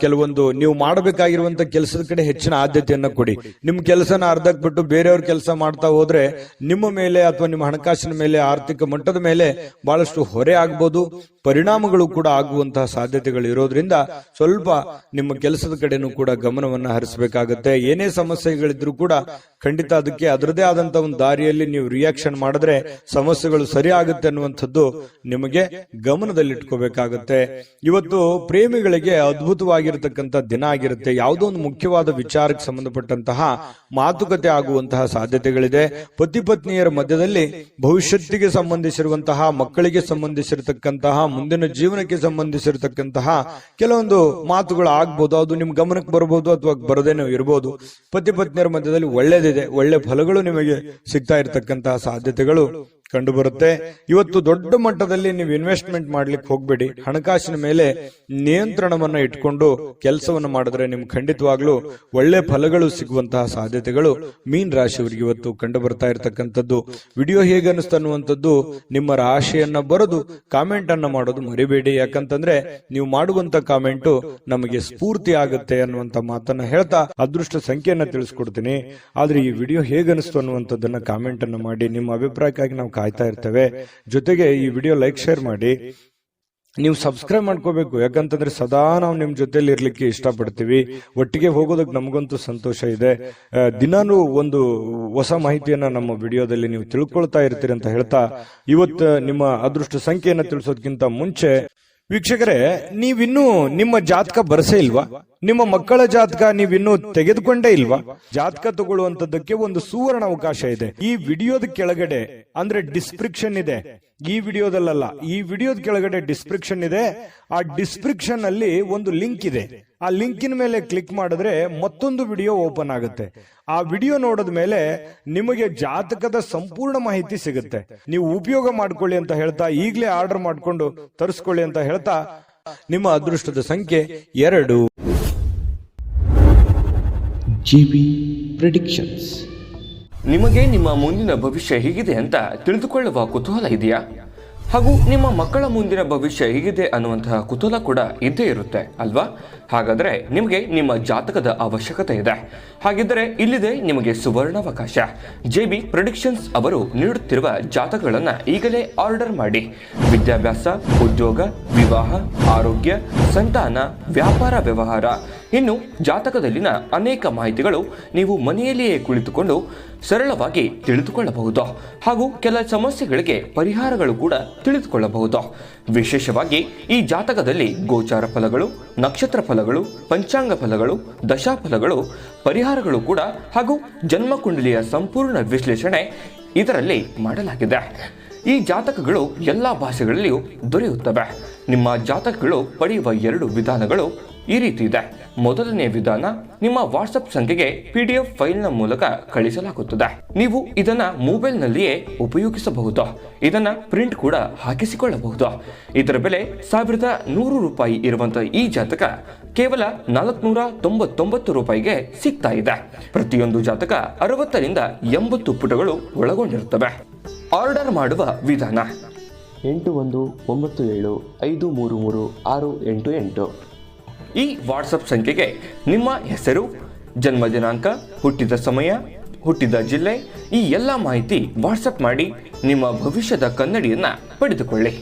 ಕೆಲವೊಂದು ನೀವು ಮಾಡಬೇಕಾಗಿರುವಂತ ಕೆಲಸದ ಕಡೆ ಹೆಚ್ಚಿನ ಆದ್ಯತೆಯನ್ನ ಕೊಡಿ. ನಿಮ್ಮ ಕೆಲಸನ ಅರ್ಧಕ್ಕೆ ಬಿಟ್ಟು ಬೇರೆಯವ್ರ ಕೆಲಸ ಮಾಡ್ತಾ ಹೋದ್ರೆ ನಿಮ್ಮ ಮೇಲೆ ಅಥವಾ ನಿಮ್ಮ ಹಣಕಾಸಿನ ಮೇಲೆ, ಆರ್ಥಿಕ ಮಟ್ಟದ ಮೇಲೆ ಬಹಳಷ್ಟು ಹೊರೆ ಆಗ್ಬೋದು, ಪರಿಣಾಮಗಳು ಕೂಡ ಆಗುವಂತಹ ಸಾಧ್ಯತೆಗಳು ಇರೋದ್ರಿಂದ ಸ್ವಲ್ಪ ನಿಮ್ಮ ಕೆಲಸದ ಕಡೆನೂ ಕೂಡ ಗಮನವನ್ನ ಹರಿಸಬೇಕಾಗತ್ತೆ. ಏನೇ ಸಮಸ್ಯೆಗಳಿದ್ರು ಕೂಡ ಖಂಡಿತ ಅದಕ್ಕೆ ಅದರದೇ ಆದಂತ ಒಂದು ದಾರಿಯಲ್ಲಿ ನೀವು ರಿಯಾಕ್ಷನ್ ಮಾಡಿದ್ರೆ ಸಮಸ್ಯೆಗಳು ಸರಿ ಆಗುತ್ತೆ ಅನ್ನುವಂಥದ್ದು ನಿಮಗೆ ಗಮನದಲ್ಲಿಟ್ಕೋಬೇಕಾಗತ್ತೆ. ಇವತ್ತು ಪ್ರೇಮಿಗಳಿಗೆ ಅದ್ಭುತವಾಗಿರತಕ್ಕಂತ ದಿನ ಆಗಿರುತ್ತೆ. ಯಾವುದೋ ಒಂದು ಮುಖ್ಯವಾದ ವಿಚಾರಕ್ಕೆ ಸಂಬಂಧಪಟ್ಟಂತಹ ಮಾತುಕತೆ ಆಗುವಂತಹ ಸಾಧ್ಯತೆಗಳಿದೆ. ಪತಿ ಪತ್ನಿಯರ ಮಧ್ಯದಲ್ಲಿ ಭವಿಷ್ಯತ್ತಿಗೆ ಸಂಬಂಧಿಸಿರುವಂತಹ, ಮಕ್ಕಳಿಗೆ ಸಂಬಂಧಿಸಿರತಕ್ಕಂತಹ, ಮುಂದಿನ ಜೀವನಕ್ಕೆ ಸಂಬಂಧಿಸಿರತಕ್ಕಂತಹ ಕೆಲವೊಂದು ಮಾತುಗಳು ಆಗ್ಬೋದು. ಅದು ನಿಮ್ ಗಮನಕ್ಕೆ ಬರಬಹುದು ಅಥವಾ ಬರದೇನೋ ಇರಬಹುದು. ಪತಿ ಪತ್ನಿಯರ ಮಧ್ಯದಲ್ಲಿ ಒಳ್ಳೇದಿದೆ, ಒಳ್ಳೆ ಫಲಗಳು ನಿಮಗೆ ಸಿಗ್ತಾ ಇರತಕ್ಕಂತಹ ಸಾಧ್ಯತೆಗಳು ಕಂಡು ಬರುತ್ತೆ. ಇವತ್ತು ದೊಡ್ಡ ಮಟ್ಟದಲ್ಲಿ ನೀವು ಇನ್ವೆಸ್ಟ್ಮೆಂಟ್ ಮಾಡ್ಲಿಕ್ಕೆ ಹೋಗ್ಬೇಡಿ. ಹಣಕಾಸಿನ ಮೇಲೆ ನಿಯಂತ್ರಣವನ್ನ ಇಟ್ಕೊಂಡು ಕೆಲಸವನ್ನ ಮಾಡಿದ್ರೆ ನಿಮ್ಗೆ ಖಂಡಿತವಾಗ್ಲೂ ಒಳ್ಳೆ ಫಲಗಳು ಸಿಗುವಂತಹ ಸಾಧ್ಯತೆಗಳು ಮೀನ್ ರಾಶಿಯವರಿಗೆ ಇವತ್ತು ಕಂಡು ಬರ್ತಾ ಇರತಕ್ಕಂಥದ್ದು. ವಿಡಿಯೋ ಹೇಗೆ ಅನಿಸ್ತು ಅನ್ನುವಂಥದ್ದು ನಿಮ್ಮ ರಾಶಿಯನ್ನ ಬರೆದು ಕಾಮೆಂಟ್ ಅನ್ನ ಮಾಡೋದು ಮರಿಬೇಡಿ. ಯಾಕಂತಂದ್ರೆ ನೀವು ಮಾಡುವಂತ ಕಾಮೆಂಟು ನಮಗೆ ಸ್ಫೂರ್ತಿ ಆಗುತ್ತೆ ಅನ್ನುವಂತ ಮಾತನ್ನ ಹೇಳ್ತಾ ಅದೃಷ್ಟ ಸಂಖ್ಯೆಯನ್ನ ತಿಳಿಸ್ಕೊಡ್ತೀನಿ. ಆದ್ರೆ ಈ ವಿಡಿಯೋ ಹೇಗೆ ಅನಿಸ್ತು ಅನ್ನುವಂಥದ್ದನ್ನ ಕಾಮೆಂಟ್ ಅನ್ನ ಮಾಡಿ. ನಿಮ್ಮ ಅಭಿಪ್ರಾಯಕ್ಕಾಗಿ ನಾವು ಕಾಯ್ತಾ ಇರ್ತೇವೆ. ಜೊತೆಗೆ ಈ ವಿಡಿಯೋ ಲೈಕ್, ಶೇರ್ ಮಾಡಿ. ನೀವು ಸಬ್ಸ್ಕ್ರೈಬ್ ಮಾಡ್ಕೋಬೇಕು. ಯಾಕಂತಂದ್ರೆ ಸದಾ ನಾವು ನಿಮ್ ಜೊತೆಲಿ ಇರ್ಲಿಕ್ಕೆ ಇಷ್ಟಪಡ್ತೀವಿ. ಒಟ್ಟಿಗೆ ಹೋಗೋದಕ್ಕೆ ನಮಗಂತೂ ಸಂತೋಷ ಇದೆ. ದಿನಾನು ಒಂದು ಹೊಸ ಮಾಹಿತಿಯನ್ನ ನಮ್ಮ ವಿಡಿಯೋದಲ್ಲಿ ನೀವು ತಿಳ್ಕೊಳ್ತಾ ಇರ್ತೀರಿ ಅಂತ ಹೇಳ್ತಾ, ಇವತ್ತು ನಿಮ್ಮ ಅದೃಷ್ಟ ಸಂಖ್ಯೆಯನ್ನ ತಿಳಿಸೋದಕ್ಕಿಂತ ಮುಂಚೆ ವೀಕ್ಷಕರೇ, ನೀವಿನ್ನೂ ನಿಮ್ಮ ಜಾತಕ ಬರಸೇ ಇಲ್ವಾ? ನಿಮ್ಮ ಮಕ್ಕಳ ಜಾತಕ ನೀವಿನ್ನೂ ತೆಗೆದುಕೊಂಡೇ ಇಲ್ವಾ? ಜಾತಕ ತಗೊಳ್ಳುವಂತದ್ದಕ್ಕೆ ಒಂದು ಸುವರ್ಣ ಅವಕಾಶ ಇದೆ. ಈ ವಿಡಿಯೋದ ಕೆಳಗಡೆ ಅಂದ್ರೆ ಡಿಸ್ಕ್ರಿಪ್ಷನ್ ಇದೆ. ಈ ವಿಡಿಯೋದಲ್ಲ, ಈ ವಿಡಿಯೋದ ಕೆಳಗಡೆ ಡಿಸ್ಕ್ರಿಪ್ಷನ್ ಇದೆ. ಆ ಡಿಸ್ಕ್ರಿಪ್ಷನ್ ಅಲ್ಲಿ ಒಂದು ಲಿಂಕ್ ಇದೆ. ಆ ಲಿಂಕಿನ ಮೇಲೆ ಕ್ಲಿಕ್ ಮಾಡಿದ್ರೆ ಮತ್ತೊಂದು ವಿಡಿಯೋ ಓಪನ್ ಆಗುತ್ತೆ. ಆ ವಿಡಿಯೋ ನೋಡಿದ ಮೇಲೆ ನಿಮಗೆ ಜಾತಕದ ಸಂಪೂರ್ಣ ಮಾಹಿತಿ ಸಿಗುತ್ತೆ. ನೀವು ಉಪಯೋಗ ಮಾಡ್ಕೊಳ್ಳಿ ಅಂತ ಹೇಳ್ತಾ, ಈಗಲೇ ಆರ್ಡರ್ ಮಾಡ್ಕೊಂಡು ತರಿಸ್ಕೊಳ್ಳಿ ಅಂತ ಹೇಳ್ತಾ, ನಿಮ್ಮ ಅದೃಷ್ಟದ ಸಂಖ್ಯೆ 2. JB predictions. ನಿಮಗೆ ನಿಮ್ಮ ಮುಂದಿನ ಭವಿಷ್ಯ ಹೇಗಿದೆ ಅಂತ ತಿಳಿದುಕೊಳ್ಳುವ ಕುತೂಹಲ ಇದೆಯಾ? ಹಾಗೂ ನಿಮ್ಮ ಮಕ್ಕಳ ಮುಂದಿನ ಭವಿಷ್ಯ ಹೇಗಿದೆ ಅನ್ನುವಂತಹ ಕುತೂಹಲ ಕೂಡ ಇದ್ದೇ ಇರುತ್ತೆ ಅಲ್ವಾ? ಹಾಗಾದರೆ ನಿಮಗೆ ನಿಮ್ಮ ಜಾತಕದ ಅವಶ್ಯಕತೆ ಇದೆ. ಹಾಗಿದ್ದರೆ ಇಲ್ಲಿದೆ ನಿಮಗೆ ಸುವರ್ಣಾವಕಾಶ. JB ಪ್ರೆಡಿಕ್ಷನ್ಸ್ ಅವರು ನೀಡುತ್ತಿರುವ ಜಾತಕಗಳನ್ನು ಈಗಲೇ ಆರ್ಡರ್ ಮಾಡಿ. ವಿದ್ಯಾಭ್ಯಾಸ, ಉದ್ಯೋಗ, ವಿವಾಹ, ಆರೋಗ್ಯ, ಸಂತಾನ, ವ್ಯಾಪಾರ ವ್ಯವಹಾರ, ಇನ್ನು ಜಾತಕದಲ್ಲಿನ ಅನೇಕ ಮಾಹಿತಿಗಳು ನೀವು ಮನೆಯಲ್ಲಿಯೇ ಕುಳಿತುಕೊಂಡು ಸರಳವಾಗಿ ತಿಳಿದುಕೊಳ್ಳಬಹುದು. ಹಾಗೂ ಕೆಲ ಸಮಸ್ಯೆಗಳಿಗೆ ಪರಿಹಾರಗಳು ಕೂಡ ತಿಳಿದುಕೊಳ್ಳಬಹುದು. ವಿಶೇಷವಾಗಿ ಈ ಜಾತಕದಲ್ಲಿ ಗೋಚಾರ ಫಲಗಳು, ನಕ್ಷತ್ರ ಫಲಗಳು, ಪಂಚಾಂಗ ಫಲಗಳು, ದಶಾಫಲಗಳು, ಪರಿಹಾರಗಳು ಕೂಡ ಹಾಗೂ ಜನ್ಮಕುಂಡಲಿಯ ಸಂಪೂರ್ಣ ವಿಶ್ಲೇಷಣೆ ಇದರಲ್ಲಿ ಮಾಡಲಾಗಿದೆ. ಈ ಜಾತಕಗಳು ಎಲ್ಲ ಭಾಷೆಗಳಲ್ಲಿಯೂ ದೊರೆಯುತ್ತವೆ. ನಿಮ್ಮ ಜಾತಕಗಳು ಪಡೆಯುವ 2 ವಿಧಾನಗಳು ಈ ರೀತಿ ಇದೆ. ಮೊದಲನೇ ವಿಧಾನ, ನಿಮ್ಮ ವಾಟ್ಸಪ್ ಸಂಖ್ಯೆಗೆ PDF ಫೈಲ್ನ ಮೂಲಕ ಕಳಿಸಲಾಗುತ್ತದೆ. ನೀವು ಇದನ್ನ ಮೊಬೈಲ್ನಲ್ಲಿಯೇ ಉಪಯೋಗಿಸಬಹುದು. ಇದನ್ನ ಪ್ರಿಂಟ್ ಕೂಡ ಹಾಕಿಸಿಕೊಳ್ಳಬಹುದು. ಇದರ ಬೆಲೆ 1100 ರೂಪಾಯಿ ಇರುವಂತಹ ಈ ಜಾತಕ ಕೇವಲ 499 ರೂಪಾಯಿಗೆ ಸಿಗ್ತಾ ಇದೆ. ಪ್ರತಿಯೊಂದು ಜಾತಕ 60 ರಿಂದ 80 ಪುಟಗಳು ಒಳಗೊಂಡಿರುತ್ತವೆ. ಆರ್ಡರ್ ಮಾಡುವ ವಿಧಾನ: 8197533688. ಈ ವಾಟ್ಸಪ್ ಸಂಖ್ಯೆಗೆ ನಿಮ್ಮ ಹೆಸರು, ಜನ್ಮ ದಿನಾಂಕ, ಹುಟ್ಟಿದ ಸಮಯ, ಹುಟ್ಟಿದ ಜಿಲ್ಲೆ, ಈ ಎಲ್ಲ ಮಾಹಿತಿ ವಾಟ್ಸಪ್ ಮಾಡಿ ನಿಮ್ಮ ಭವಿಷ್ಯದ ಕನ್ನಡಿಯನ್ನ ಪಡೆದುಕೊಳ್ಳಿ.